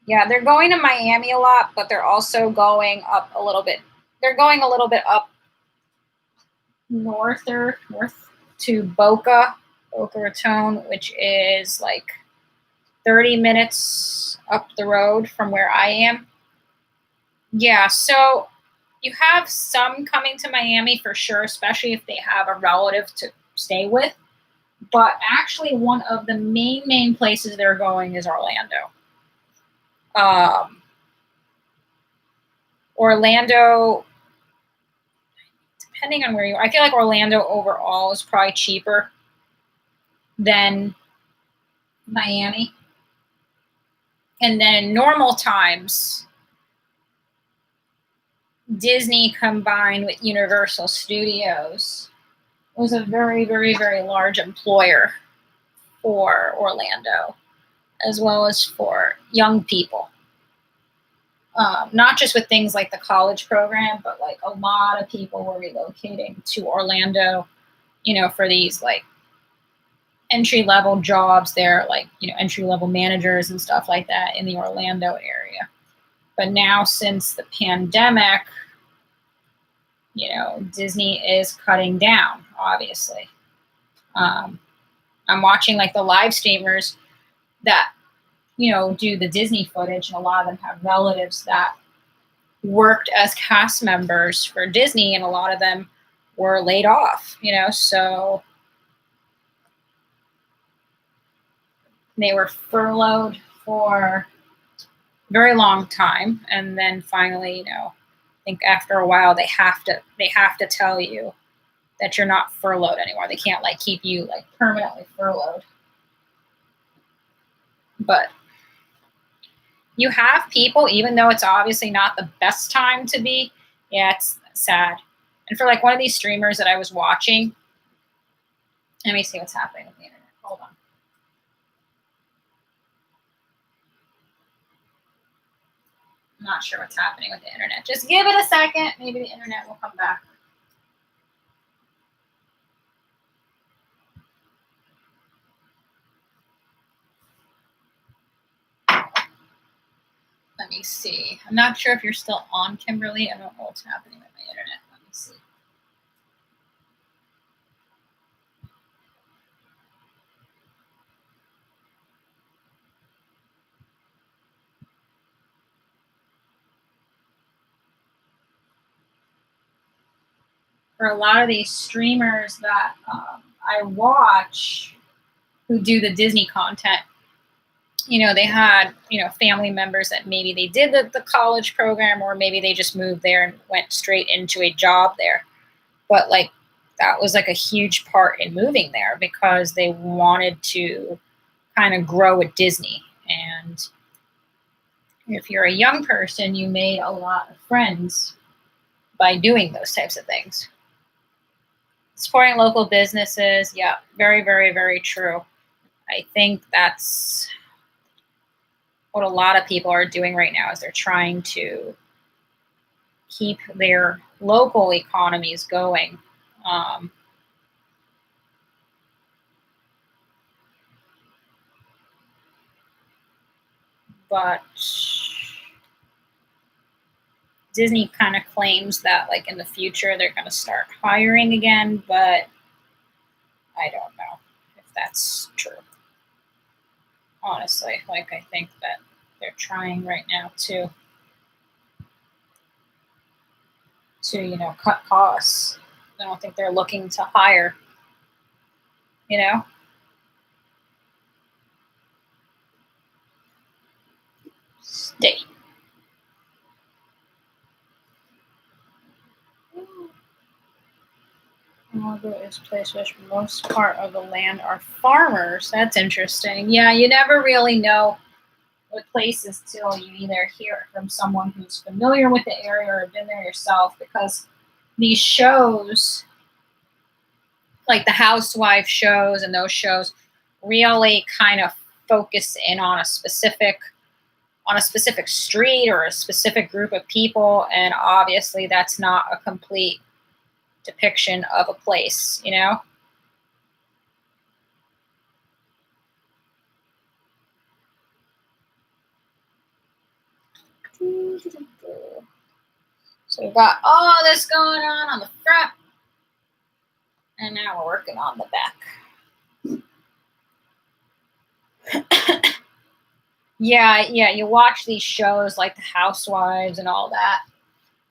Yeah, they're going to Miami a lot, but they're also going up a little bit. They're going a little bit up north to Boca Raton, which is like 30 minutes up the road from where I am. Yeah, so you have some coming to Miami for sure, especially if they have a relative to stay with. But actually, one of the main places they're going is Orlando. Orlando, depending on where you are, I feel like Orlando overall is probably cheaper than Miami. And then in normal times, Disney combined with Universal Studios was a very, very, very large employer for Orlando, as well as for young people. Not just with things like the college program, but like a lot of people were relocating to Orlando, for these like entry-level jobs there, like, entry-level managers and stuff like that in the Orlando area. But now since the pandemic, Disney is cutting down, obviously. I'm watching like the live streamers that, do the Disney footage, and a lot of them have relatives that worked as cast members for Disney, and a lot of them were laid off, so they were furloughed for a very long time. And then finally, I think after a while they have to tell you that you're not furloughed anymore. They can't like keep you like permanently furloughed. But you have people, even though it's obviously not the best time to be, yeah, it's sad. And for like one of these streamers that I was watching, let me see what's happening with the internet. Hold on. I'm not sure what's happening with the internet. Just give it a second. Maybe the internet will come back. Let me see. I'm not sure if you're still on, Kimberly. I don't know what's happening with my internet. Let me see. For a lot of these streamers that I watch who do the Disney content, they had, family members that maybe they did the college program, or maybe they just moved there and went straight into a job there. But like that was like a huge part in moving there because they wanted to kind of grow at Disney. And if you're a young person, you made a lot of friends by doing those types of things. Supporting local businesses, yeah, very, very, very true. I think that's what a lot of people are doing right now is they're trying to keep their local economies going. But Disney kind of claims that like in the future they're going to start hiring again, but I don't know if that's true. Honestly, like I think that they're trying right now to cut costs. I don't think they're looking to hire, you know. Stay. Is place which most part of the land are farmers. That's interesting. Yeah, you never really know what places till you either hear it from someone who's familiar with the area or been there yourself, because these shows, like the housewife shows and those shows, really kind of focus in on a specific street or a specific group of people, and obviously that's not a complete depiction of a place. So we've got all this going on the front, and now we're working on the back. Yeah, you watch these shows like the Housewives and all that.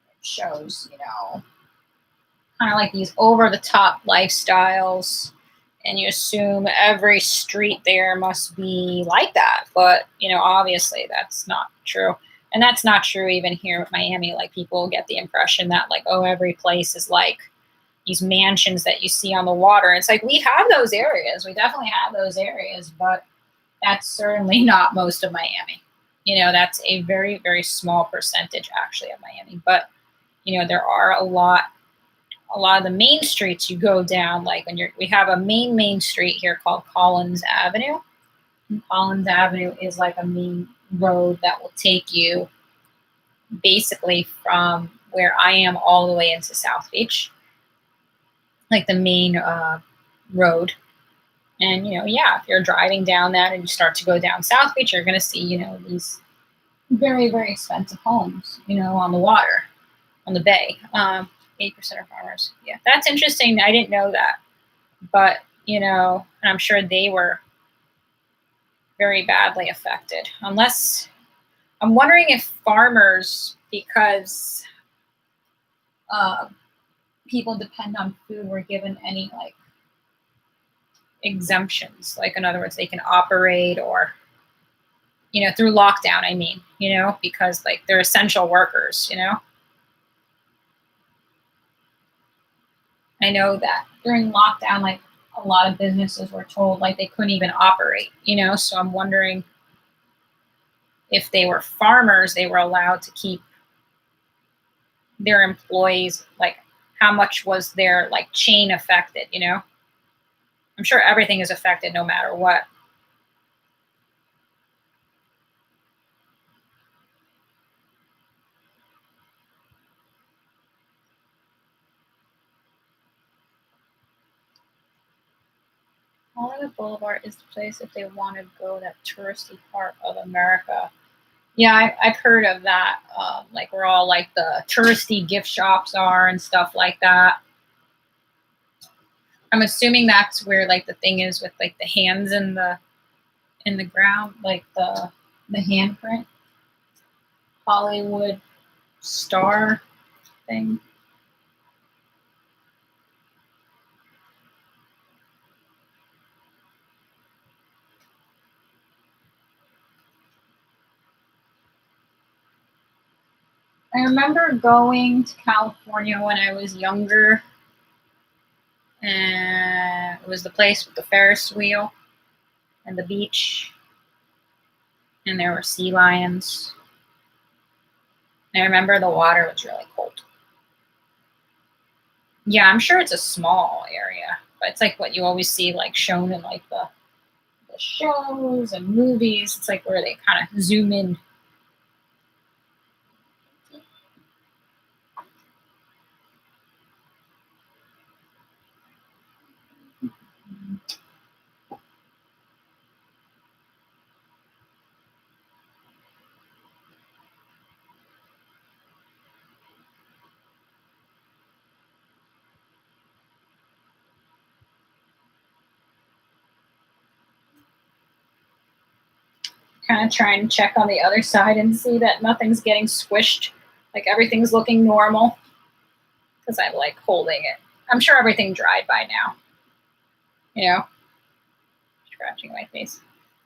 It shows, kind of like these over the top lifestyles, and you assume every street there must be like that. But, obviously that's not true. And that's not true even here with Miami. Like people get the impression that like, oh, every place is like these mansions that you see on the water. It's like we have those areas. We definitely have those areas, but that's certainly not most of Miami. That's a very, very small percentage actually of Miami. But, there are a lot of the main streets you go down, like we have a main street here called Collins Avenue. And Collins Avenue is like a main road that will take you basically from where I am all the way into South Beach, like the main road. And, if you're driving down that and you start to go down South Beach, you're going to see, these very, very expensive homes, on the water, on the bay. 8% are farmers. Yeah, that's interesting. I didn't know that. But, and I'm sure they were very badly affected. Unless, I'm wondering if farmers because people depend on food were given any like exemptions. Like in other words, they can operate or through lockdown. I mean, because like they're essential workers. I know that during lockdown, like a lot of businesses were told like they couldn't even operate. So I'm wondering if they were farmers, they were allowed to keep their employees, like how much was their like chain affected. I'm sure everything is affected no matter what. Hollywood Boulevard is the place if they want to go that touristy part of America. Yeah, I've heard of that. Like where all like the touristy gift shops are and stuff like that. I'm assuming that's where like the thing is with like the hands in the ground, like the handprint. Hollywood star thing. I remember going to California when I was younger, and it was the place with the Ferris wheel and the beach, and there were sea lions. And I remember the water was really cold. Yeah, I'm sure it's a small area, but it's like what you always see like shown in like the shows and movies. It's like where they kind of zoom in. Kind of try and check on the other side and see that nothing's getting squished, like everything's looking normal. Because I'm like holding it. I'm sure everything dried by now. Scratching my face.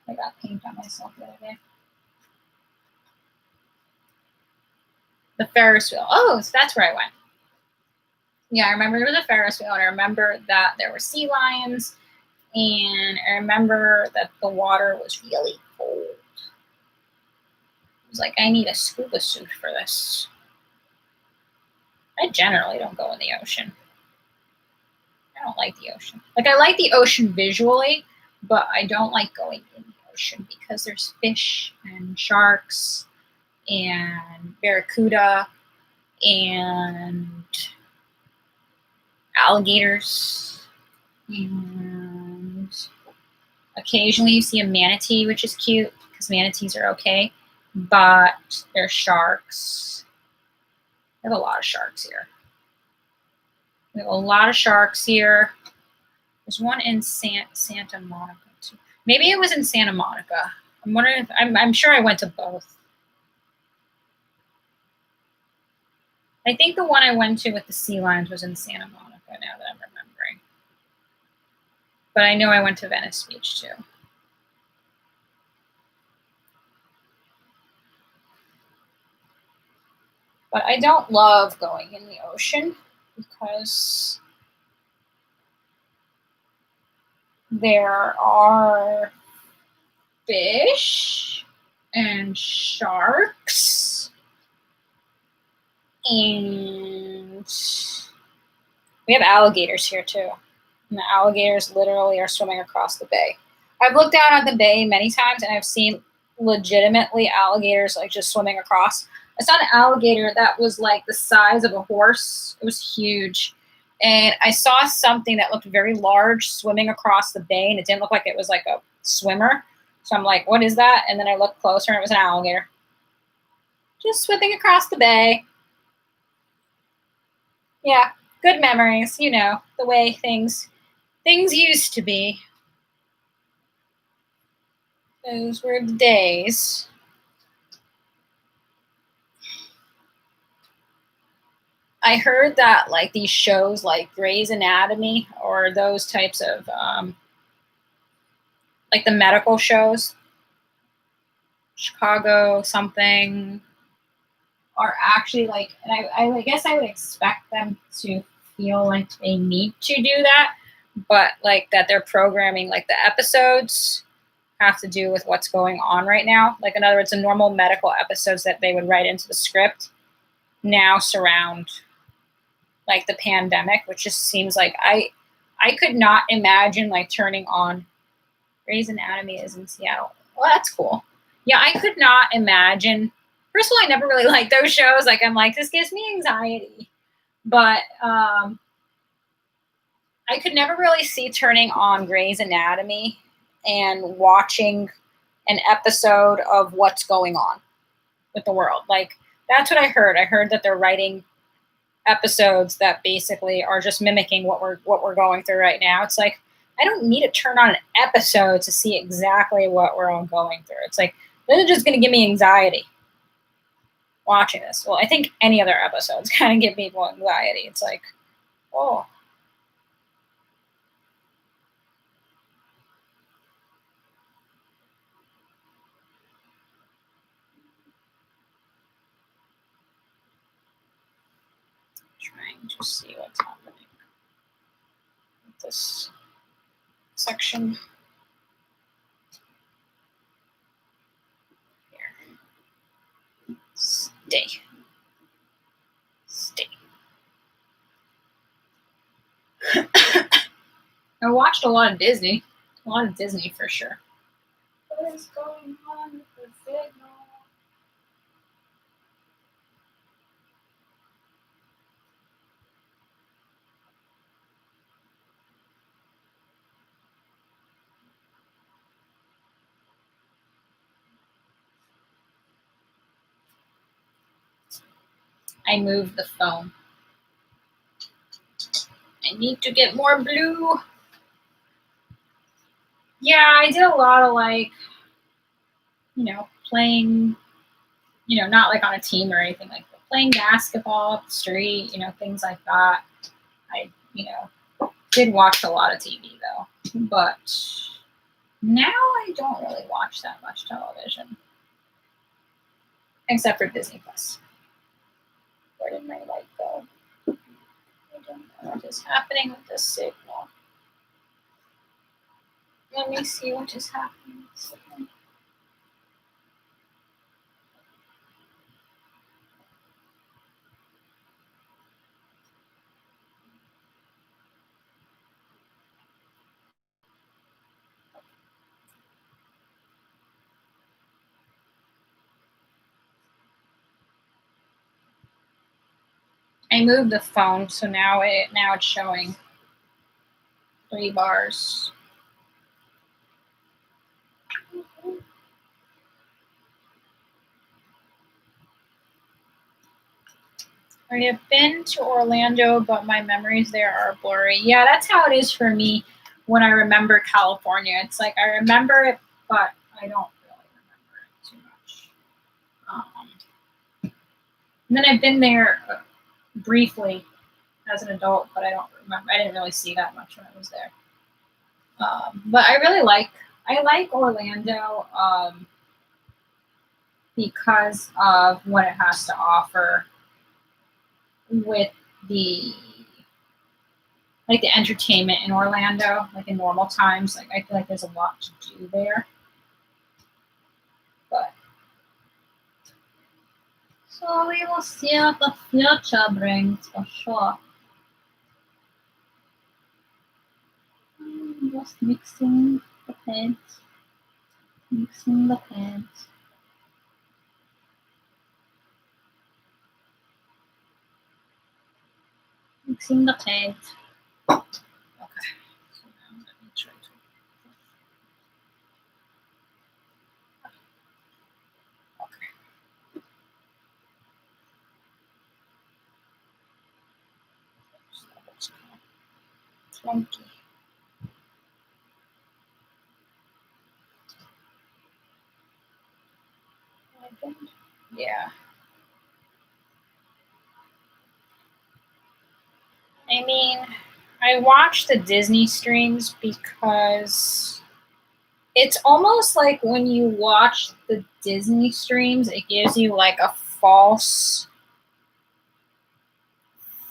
I got paint on myself the other day. The Ferris wheel. Oh, so that's where I went. Yeah, I remember there was a Ferris wheel, and I remember that there were sea lions, and I remember that the water was really cold. It was like, I need a scuba suit for this. I generally don't go in the ocean. I don't like the ocean. Like, I like the ocean visually, but I don't like going in the ocean because there's fish and sharks and barracuda and alligators, and occasionally you see a manatee, which is cute because manatees are okay, but they're sharks. We have a lot of sharks here. We have a lot of sharks here. There's one in Santa Monica too. Maybe it was in Santa Monica. I'm wondering if I'm sure I went to both. I think the one I went to with the sea lions was in Santa Monica, now that I'm remembering. But I know I went to Venice Beach too. But I don't love going in the ocean because there are fish and sharks, and we have alligators here too. And the alligators literally are swimming across the bay. I've looked down at the bay many times and I've seen legitimately alligators like just swimming across. I saw an alligator that was like the size of a horse. It was huge. And I saw something that looked very large swimming across the bay, and it didn't look like it was like a swimmer. So I'm like, what is that? And then I looked closer and it was an alligator. Just swimming across the bay. Yeah, good memories, the way things used to be. Those were the days. I heard that like these shows like Grey's Anatomy or those types of like the medical shows, Chicago something, are actually like, and I guess I would expect them to feel like they need to do that, but like that they're programming like the episodes have to do with what's going on right now. Like in other words, the normal medical episodes that they would write into the script now surround like the pandemic, which just seems like I could not imagine like turning on Grey's Anatomy is in Seattle. Well, that's cool. Yeah, I could not imagine. First of all, I never really liked those shows. Like I'm like, this gives me anxiety. But I could never really see turning on Grey's Anatomy and watching an episode of what's going on with the world. Like that's what I heard. I heard that they're writing episodes that basically are just mimicking what we're going through right now. It's like I don't need to turn on an episode to see exactly what we're all going through. It's like this is just going to give me anxiety watching this. Well, I think any other episodes kind of give people anxiety. It's like, oh, trying to see what's happening with this section here. Stay. I watched a lot of Disney. A lot of Disney for sure. What is going on with the signal? I moved the phone. I need to get more blue. Yeah, I did a lot of like, playing, not like on a team or anything like that. Playing basketball up the street, things like that. I, did watch a lot of TV though, but now I don't really watch that much television, except for Disney Plus. Where did my light go? I don't know what is happening with this signal. Let me see what is happening with this signal. I moved the phone, so now it's showing 3 bars. I have been to Orlando, but my memories there are blurry. Yeah, that's how it is for me when I remember California. It's like I remember it, but I don't really remember it too much. And then I've been there briefly as an adult, but I don't remember. I didn't really see that much when I was there. But I like Orlando because of what it has to offer with the like the entertainment in Orlando, like in normal times. Like I feel like there's a lot to do there. But so we will see what the future brings for sure. Just mixing the paint. Mixing the paint. Mixing the paint. Okay. So now let me try to. Okay. So that's kind of clunky. Yeah. I mean, I watch the Disney streams because it's almost like when you watch the Disney streams, it gives you like a false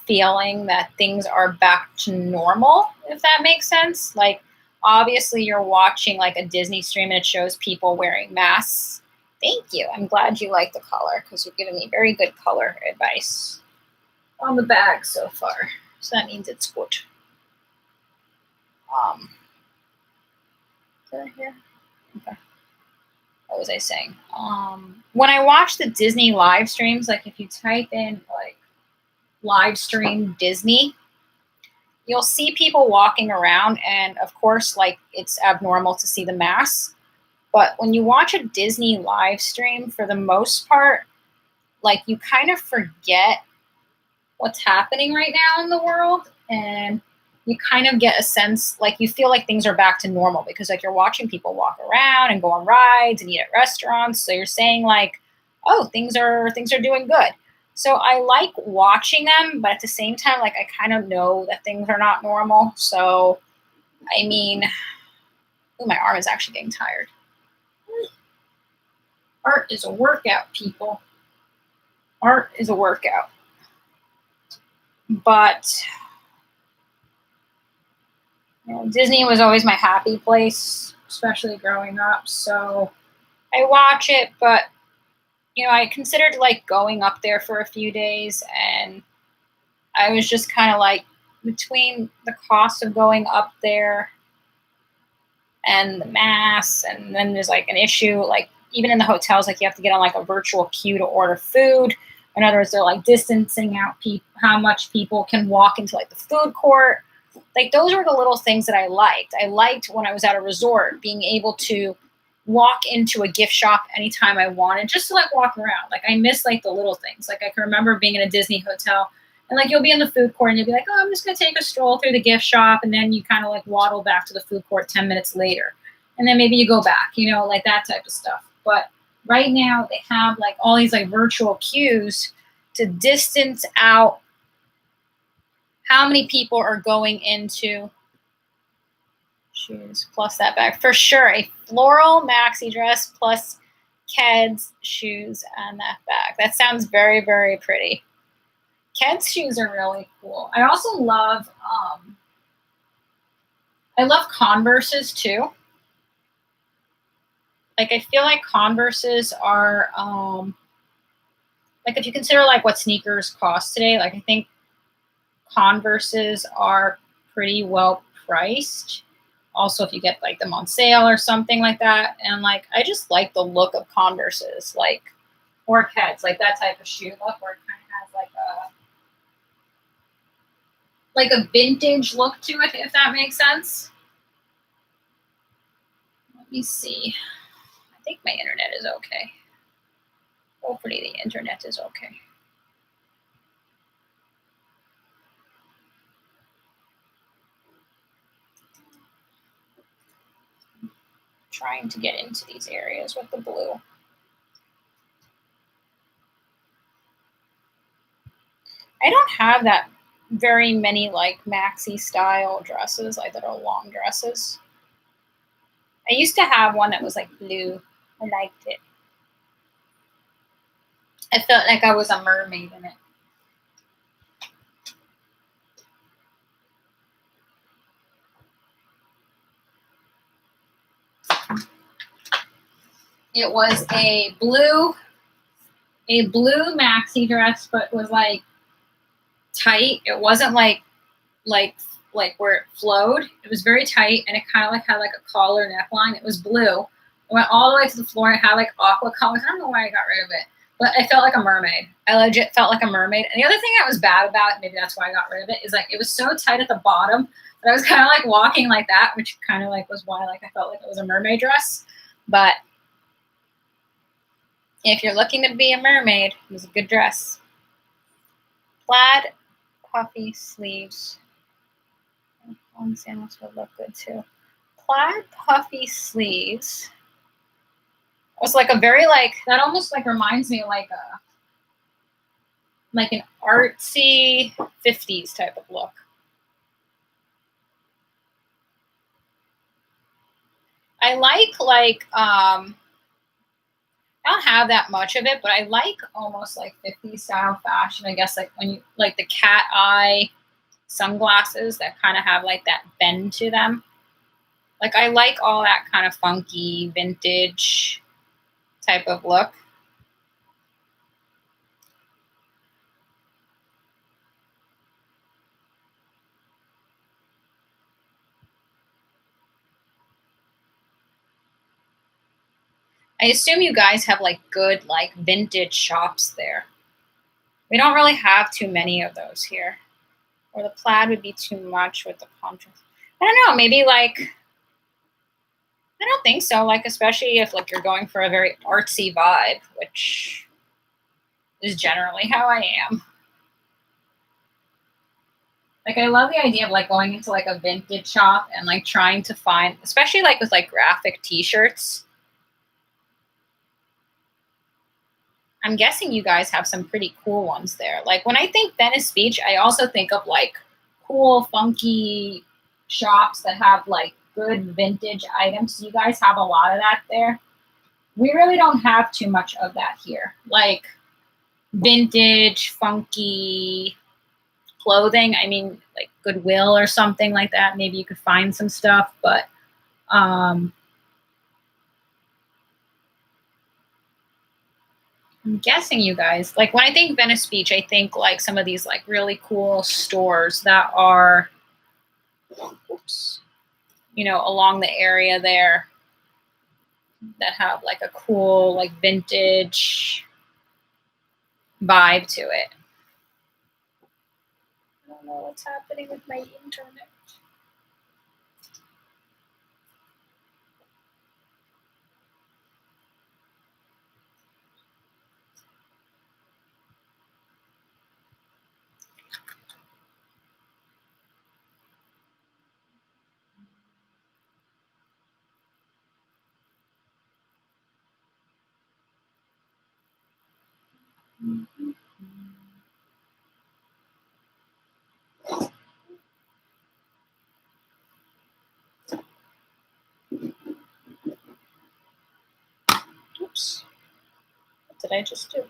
feeling that things are back to normal, if that makes sense. Like, obviously, you're watching like a Disney stream and it shows people wearing masks. Thank you. I'm glad you like the color because you've given me very good color advice on the bag so far. So that means it's good. Is that here? Okay. What was I saying? When I watch the Disney live streams, like if you type in like live stream Disney, you'll see people walking around, and of course, like it's abnormal to see the masks. But when you watch a Disney live stream, for the most part, like you kind of forget what's happening right now in the world, and you kind of get a sense, like you feel like things are back to normal because like you're watching people walk around and go on rides and eat at restaurants. So you're saying like, oh, things are doing good. So I like watching them, but at the same time, like I kind of know that things are not normal. So I mean, ooh, my arm is actually getting tired. Art is a workout, people. Art is a workout. But you know, Disney was always my happy place, especially growing up. So I watch it, but you know, I considered like going up there for a few days, and I was just kind of like between the cost of going up there and the mass, and then there's like an issue, like even in the hotels, like you have to get on like a virtual queue to order food. In other words, they're like distancing out how much people can walk into like the food court. Like those were the little things that I liked. I liked when I was at a resort being able to walk into a gift shop anytime I wanted, just to like walk around. Like I miss like the little things. Like I can remember being in a Disney hotel and like you'll be in the food court and you'll be like, oh, I'm just gonna take a stroll through the gift shop, and then you kind of like waddle back to the food court 10 minutes later. And then maybe you go back, you know, like that type of stuff. But right now they have like all these like virtual queues to distance out how many people are going into shoes plus that bag. For sure, a floral maxi dress plus Ked's shoes and that bag. That sounds very, very pretty. Ked's shoes are really cool. I also love Converses too. Like I feel like Converses are like if you consider like what sneakers cost today, like I think Converses are pretty well priced. Also, if you get like them on sale or something like that, and like I just like the look of Converses, like or Keds, like that type of shoe look where it kind of has like a vintage look to it, if that makes sense. Let me see. I think my internet is okay. Hopefully the internet is okay. Trying to get into these areas with the blue. I don't have that very many like maxi style dresses, like that are long dresses. I used to have one that was like blue. I liked it. I felt like I was a mermaid in it. It was a blue maxi dress, but was like tight. It wasn't like where it flowed. It was very tight, and it kind of like had like a collar neckline. It was blue. It went all the way to the floor. It had like aqua colors. I don't know why I got rid of it, but I felt like a mermaid. I legit felt like a mermaid. And the other thing that was bad about it, maybe that's why I got rid of it, is like it was so tight at the bottom that I was kind of like walking like that, which kind of like was why like I felt like it was a mermaid dress. But if you're looking to be a mermaid, it was a good dress. Plaid puffy sleeves. Long sandals would look good too. Plaid puffy sleeves. It was like a very like that almost like reminds me of like an artsy 50s type of look. I like I don't have that much of it, but I like almost like 50s style fashion. I guess like when you like the cat eye sunglasses that kind of have like that bend to them. Like I like all that kind of funky vintage type of look. I assume you guys have like good like vintage shops there. We don't really have too many of those here. Or the plaid would be too much with the contrast. I don't know, maybe like I don't think so. Like especially if like you're going for a very artsy vibe, which is generally how I am. Like I love the idea of like going into like a vintage shop and like trying to find, especially like with like graphic T-shirts. I'm guessing you guys have some pretty cool ones there. Like when I think Venice Beach, I also think of like cool, funky shops that have like good vintage items. You guys have a lot of that there. We really don't have too much of that here. Like vintage, funky clothing. I mean, like Goodwill or something like that. Maybe you could find some stuff, but um, I'm guessing you guys like when I think Venice Beach, I think like some of these like really cool stores that are, oops, you know, along the area there that have like a cool like vintage vibe to it. I don't know what's happening with my internet. Oops. What did I just do?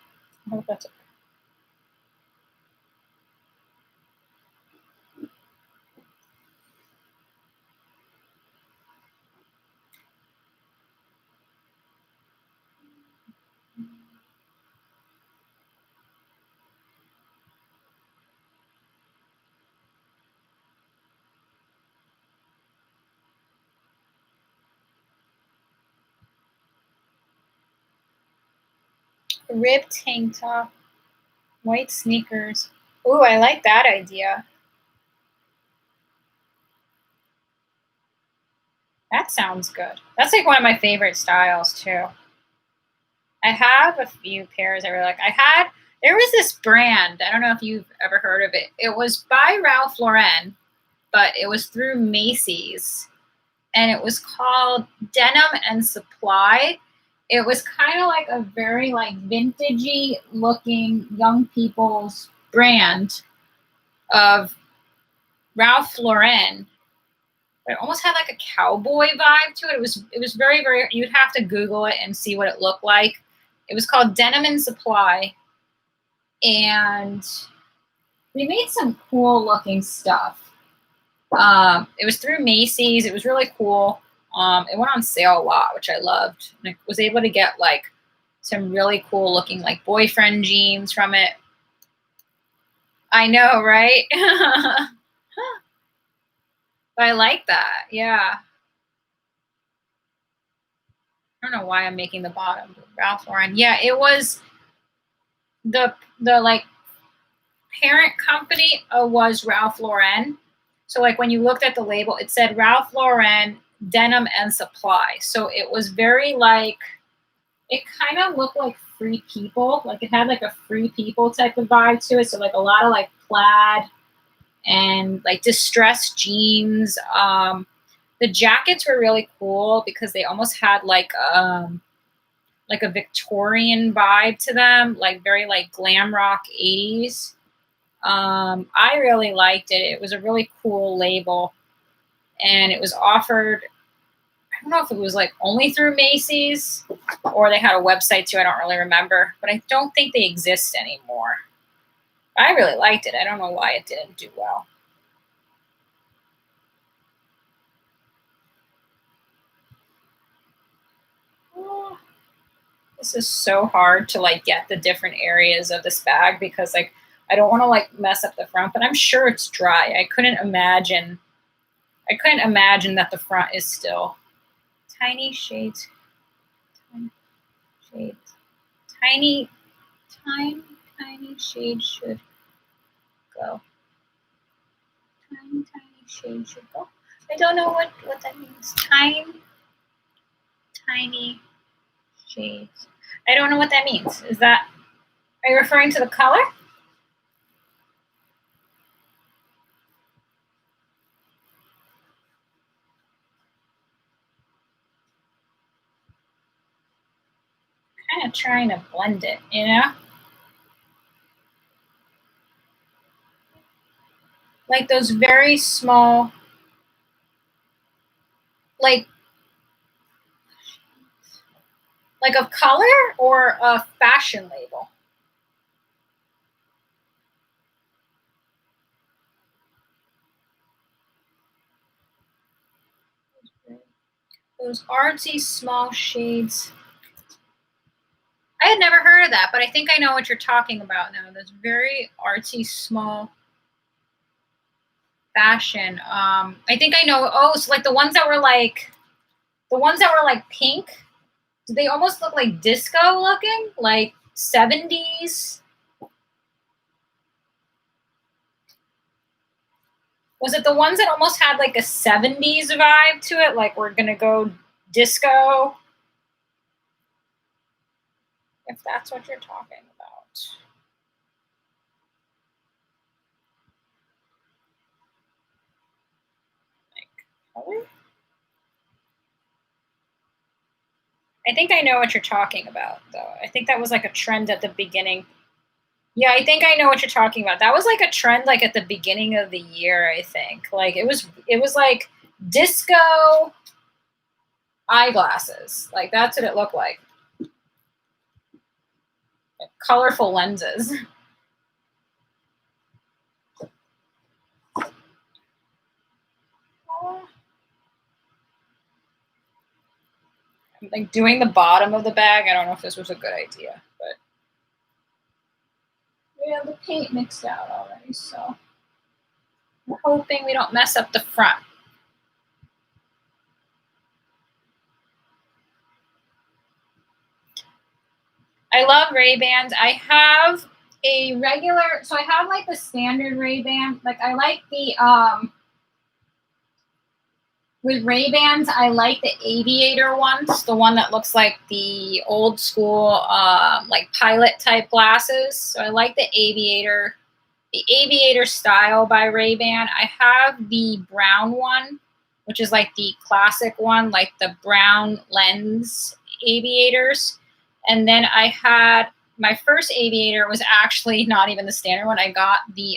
I hope that's okay. Ribbed tank top, white sneakers. Ooh, I like that idea. That sounds good. That's like one of my favorite styles too. I have a few pairs I really like. There was this brand, I don't know if you've ever heard of it. It was by Ralph Lauren, but it was through Macy's and it was called Denim and Supply. It was kind of like a very like vintagey looking young people's brand of Ralph Lauren. It almost had like a cowboy vibe to it. It was very, very, you'd have to Google it and see what it looked like. It was called Denim and Supply. And we made some cool looking stuff. It was through Macy's. It was really cool. It went on sale a lot, which I loved. And I was able to get like some really cool looking like boyfriend jeans from it. I know, right? But I like that. Yeah. I don't know why I'm making the bottom. Ralph Lauren. Yeah, it was the like parent company was Ralph Lauren. So like when you looked at the label, it said Ralph Lauren Denim and Supply. So it was very like it kind of looked like Free People. Like it had like a Free People type of vibe to it. So like a lot of like plaid and like distressed jeans. The jackets were really cool because they almost had like a Victorian vibe to them, like very like glam rock 80s. I really liked it. It was a really cool label, and it was offered. don't know if it was like only through Macy's or they had a website too. I don't really remember, but I don't think they exist anymore. I really liked it. I don't know why it didn't do well. Oh, this is so hard to like get the different areas of this bag because like I don't want to like mess up the front, but I'm sure it's dry. I couldn't imagine that the front is still tiny shades, tiny shades, tiny, tiny shades should go. Tiny shades should go. I don't know what that means. Tiny shades. I don't know what that means. Are you referring to the color? Kind of trying to blend it, you know? Like those very small, like a color or a fashion label. Those artsy small shades. I had never heard of that, but I think I know what you're talking about now. Those very artsy small fashion. I think I know. Oh, so like the ones that were like pink. They almost look like disco looking, like 70s. Was it the ones that almost had like a 70s vibe to it? Like we're gonna go disco. If that's what you're talking about. Like color? I think I know what you're talking about, though. I think that was like a trend at the beginning. Yeah, I think I know what you're talking about. That was like a trend like at the beginning of the year, I think. Like it was like disco eyeglasses. Like that's what it looked like. Colorful lenses. Like doing the bottom of the bag. I don't know if this was a good idea, but we have the paint mixed out already, so we're hoping we don't mess up the front. I love Ray-Bans. I have a regular, so I have like the standard Ray-Ban. Like I like the with Ray-Bans, I like the aviator ones, the one that looks like the old school like pilot type glasses. So I like the aviator style by Ray-Ban. I have the brown one, which is like the classic one, like the brown lens aviators. And then I had my first aviator was actually not even the standard one. I got the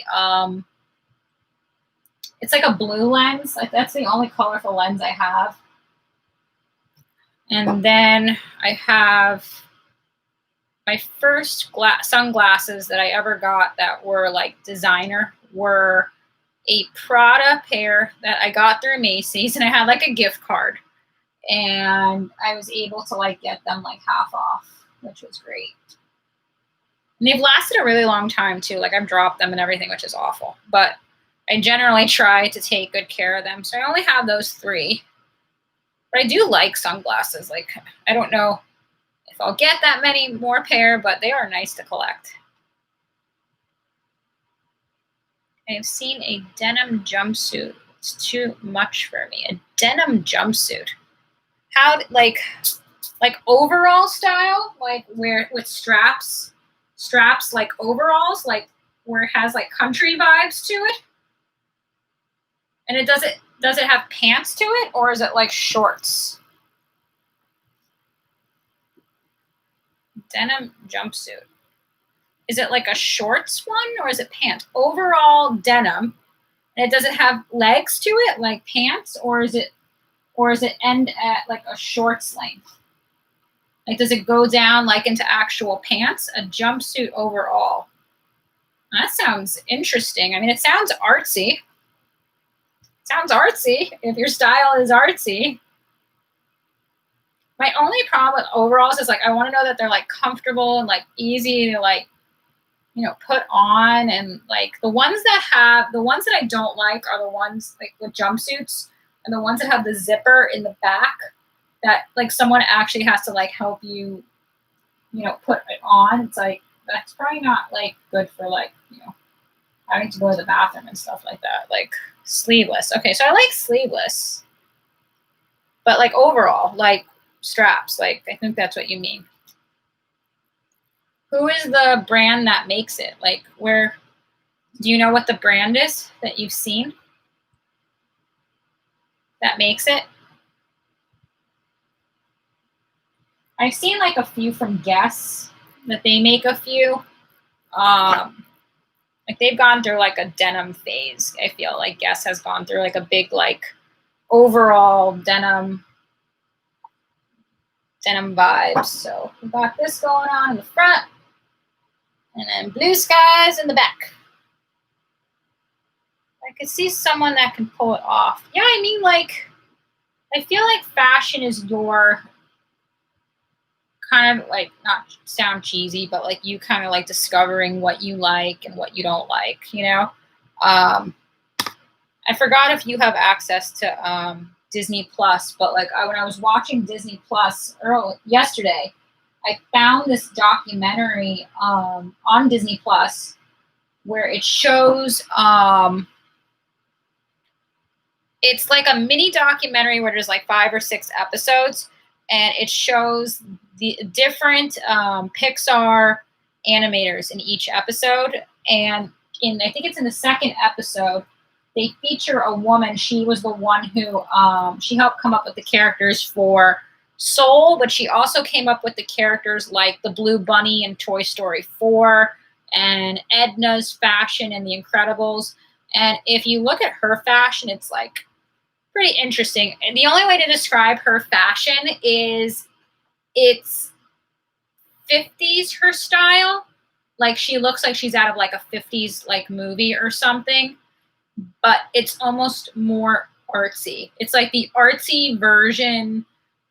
it's like a blue lens. Like that's the only colorful lens I have. And then I have my first sunglasses that I ever got that were like designer were a Prada pair that I got through Macy's, and I had like a gift card, and I was able to like get them like half off, which was great. And they've lasted a really long time too. Like I've dropped them and everything, which is awful, but I generally try to take good care of them. So I only have those 3. But I do like sunglasses. Like, I don't know if I'll get that many more pair, but they are nice to collect. I've seen a denim jumpsuit. It's too much for me. A denim jumpsuit. How, like overall style? Like where, with straps like overalls, like where it has like country vibes to it? And does it have pants to it, or is it like shorts? Denim jumpsuit. Is it like a shorts one, or is it pants? Overall denim. And does it have legs to it, like pants, or is it Or does it end at like a shorts length? Like, does it go down like into actual pants? A jumpsuit overall. That sounds interesting. I mean, it sounds artsy. Sounds artsy if your style is artsy. My only problem with overalls is like I want to know that they're like comfortable and like easy to like, you know, put on. And like the ones that I don't like are the ones like with jumpsuits and the ones that have the zipper in the back that like someone actually has to like help you, you know, put it on. It's like that's probably not like good for like, you know, having to go to the bathroom and stuff like that. Like sleeveless. Okay, so I like sleeveless. But like overall, like straps, like I think that's what you mean. Who is the brand that makes it? Like where do you know what the brand is that you've seen that makes it? I've seen like a few from Guess that they make a few. Like they've gone through like a denim phase. I feel like Guess has gone through like a big like overall denim vibes. So we got this going on in the front, and then blue skies in the back. I could see someone that can pull it off. Yeah, I mean, like, I feel like fashion is your kind of like, not sound cheesy, but like you kind of like discovering what you like and what you don't like, you know? I forgot if you have access to Disney Plus, but like when I was watching Disney Plus yesterday, I found this documentary on Disney Plus where it shows it's like a mini documentary where there's like 5 or 6 episodes, and it shows the different Pixar animators in each episode. And I think it's in the second episode, they feature a woman. She was the one who she helped come up with the characters for Soul, but she also came up with the characters like the Blue Bunny in Toy Story 4 and Edna's fashion in The Incredibles. And if you look at her fashion, it's like pretty interesting. And the only way to describe her fashion is it's 50s her style. Like she looks like she's out of like a 50s like movie or something, but it's almost more artsy. It's like the artsy version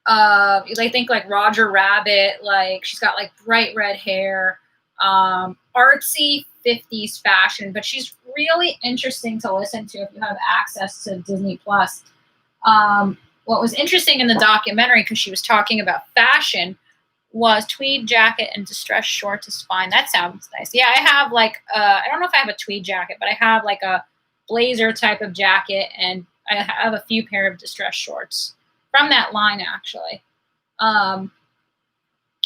of, I think like Roger Rabbit, like she's got like bright red hair, artsy 50s fashion, but she's really interesting to listen to if you have access to Disney Plus. What was interesting in the documentary, because she was talking about fashion, was tweed jacket and distressed shorts is fine. That sounds nice. Yeah, I have like, I don't know if I have a tweed jacket, but I have like a blazer type of jacket, and I have a few pair of distressed shorts from that line actually.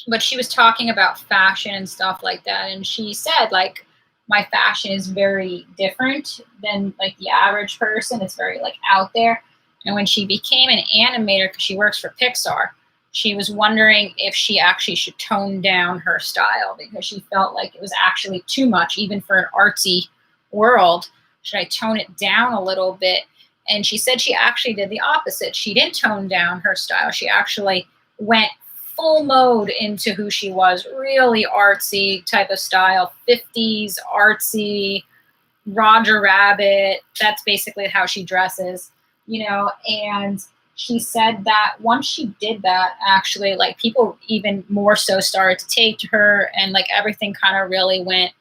But she was talking about fashion and stuff like that, and she said like my fashion is very different than like the average person. It's very like out there. And when she became an animator, because she works for Pixar, she was wondering if she actually should tone down her style, because she felt like it was actually too much, even for an artsy world. Should I tone it down a little bit? And she said she actually did the opposite. She didn't tone down her style. She actually went full mode into who she was, really artsy type of style, 50s artsy, Roger Rabbit. That's basically how she dresses, you know. And she said that once she did that, actually, like people even more so started to take to her, and like everything kind of really went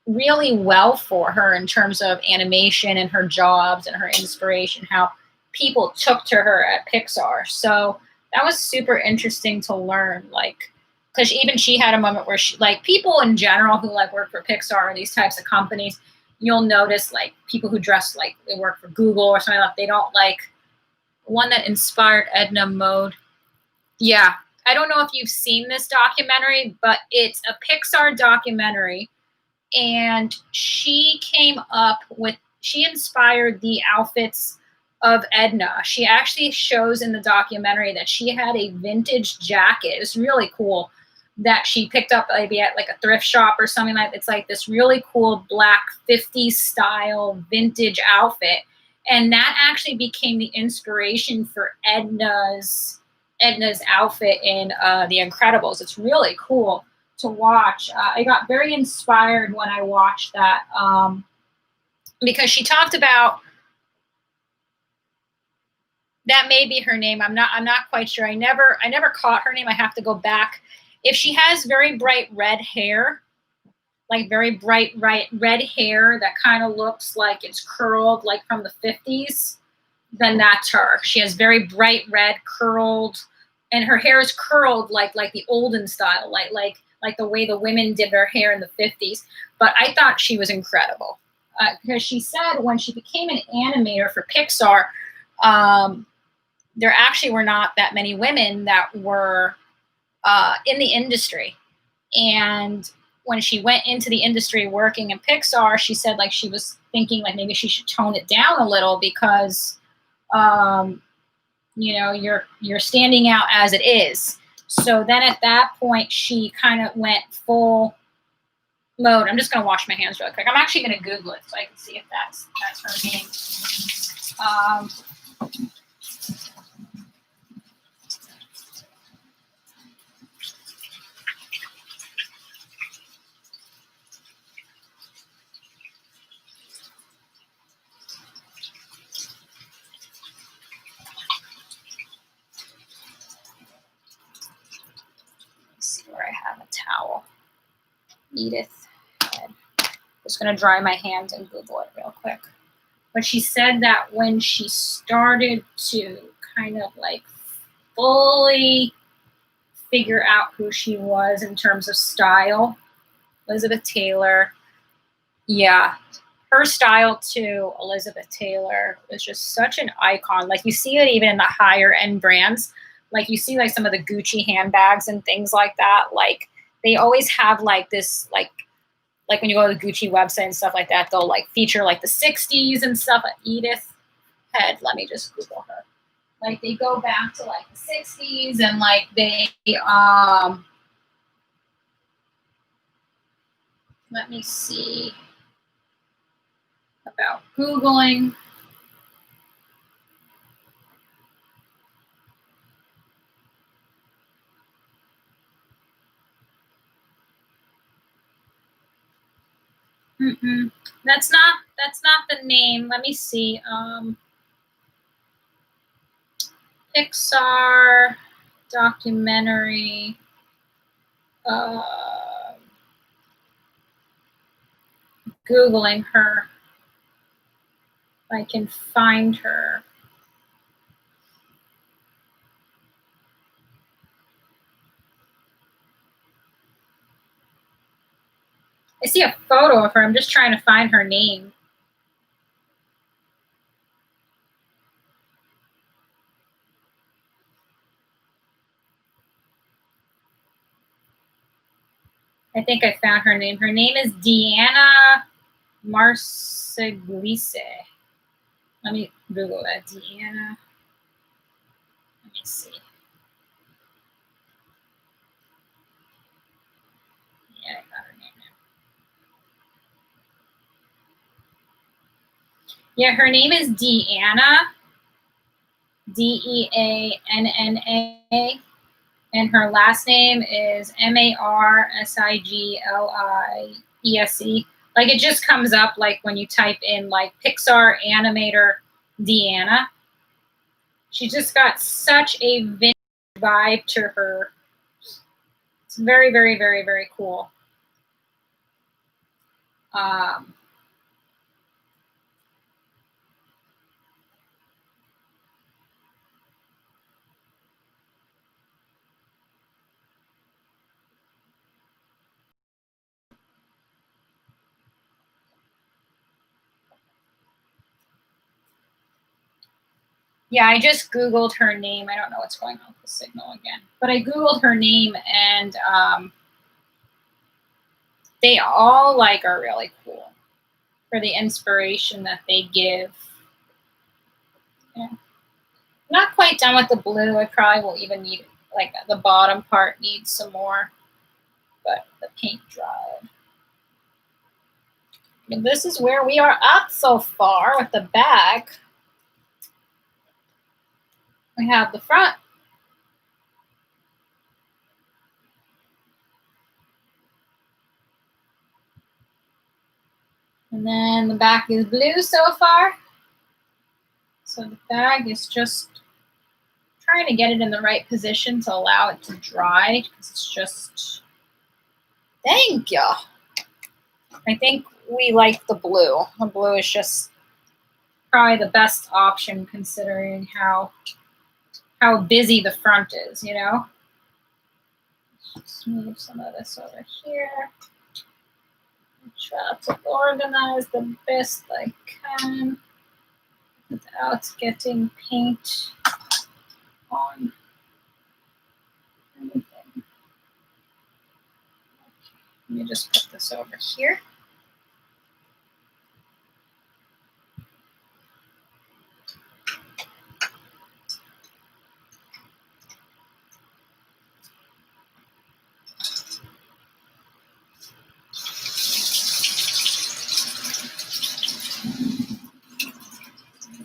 really well for her in terms of animation and her jobs and her inspiration, how people took to her at Pixar. So that was super interesting to learn, like, because even she had a moment where she, like, people in general who like work for Pixar or these types of companies, you'll notice like people who dress like they work for Google or something like that, they don't like one that inspired Edna Mode. Yeah, I don't know if you've seen this documentary, but it's a Pixar documentary, and she inspired the outfits of Edna. She actually shows in the documentary that she had a vintage jacket. It was really cool that she picked up maybe at like a thrift shop or something like that. It's like this really cool black 50s style vintage outfit. And that actually became the inspiration for Edna's outfit in The Incredibles. It's really cool to watch. I got very inspired when I watched that, because she talked about, that may be her name. I'm not quite sure. I never caught her name. I have to go back. If she has very bright red hair, like very bright red hair that kind of looks like it's curled like from the 50s, then that's her. She has very bright red curled, and her hair is curled like the olden style, like the way the women did their hair in the 50s. But I thought she was incredible, because she said when she became an animator for Pixar, there actually were not that many women that were in the industry. And when she went into the industry working in Pixar, she said like she was thinking like maybe she should tone it down a little, because you're standing out as it is. So then at that point, she kind of went full mode. I'm just going to wash my hands real quick. I'm actually going to Google it so I can see if that's her name. Where I have a towel. Edith Head. Just going to dry my hands and Google it real quick. But she said that when she started to kind of like fully figure out who she was in terms of style, Elizabeth Taylor, yeah, her style too, Elizabeth Taylor, was just such an icon. Like you see it even in the higher end brands. Like you see like some of the Gucci handbags and things like that. Like they always have like this, like when you go to the Gucci website and stuff like that, they'll like feature like the 60s and stuff. Edith Head, let me just Google her. Like they go back to like the 60s, and like they let me see about Googling. That's not the name. Let me see. Pixar documentary. Googling her. If I can find her. I see a photo of her. I'm just trying to find her name. I think I found her name. Her name is Deanna Marsigliese. Let me Google that. Deanna. Let me see. Yeah, I got her name now. Yeah, her name is Deanna. Deanna. And her last name is Marsigliese. Like it just comes up like when you type in like Pixar animator Deanna. She just got such a vintage vibe to her. It's very, very, very, very cool. Yeah, I just Googled her name. I don't know what's going on with the signal again. But I Googled her name, and they all like are really cool for the inspiration that they give. Yeah. Not quite done with the blue. I probably will even need, like the bottom part needs some more, but the paint dried. And this is where we are at so far with the bag. We have the front. And then the back is blue so far. So the bag is just trying to get it in the right position to allow it to dry, because it's just, thank you. I think we like the blue. The blue is just probably the best option considering how busy the front is, you know? Just move some of this over here. Try to organize the best I can without getting paint on anything. Okay, let me just put this over here.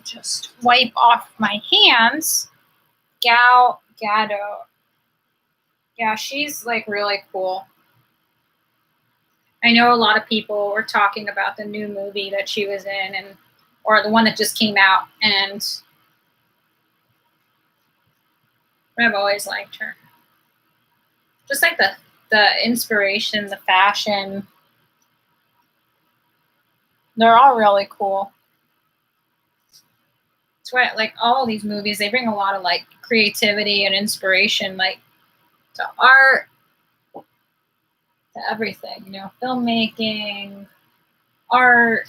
Just wipe off my hands. Gal Gadot. Yeah, she's like really cool. I know a lot of people were talking about the new movie that she was in, and or the one that just came out, and I've always liked her. Just like the inspiration, the fashion, they're all really cool. It's why, like, all these movies, they bring a lot of like creativity and inspiration, like to art, to everything, you know, filmmaking, art.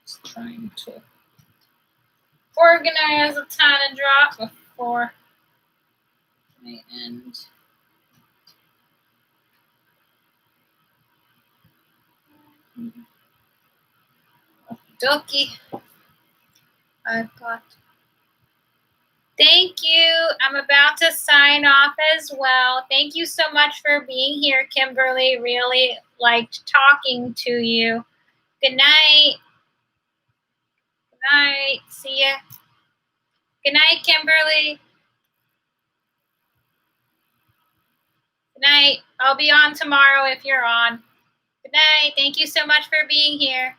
Just trying to organize a tiny drop before I end. Dokie. I've got. Thank you. I'm about to sign off as well. Thank you so much for being here, Kimberly. Really liked talking to you. Good night. Good night. See ya. Good night, Kimberly. Good night. I'll be on tomorrow if you're on. Good night. Thank you so much for being here.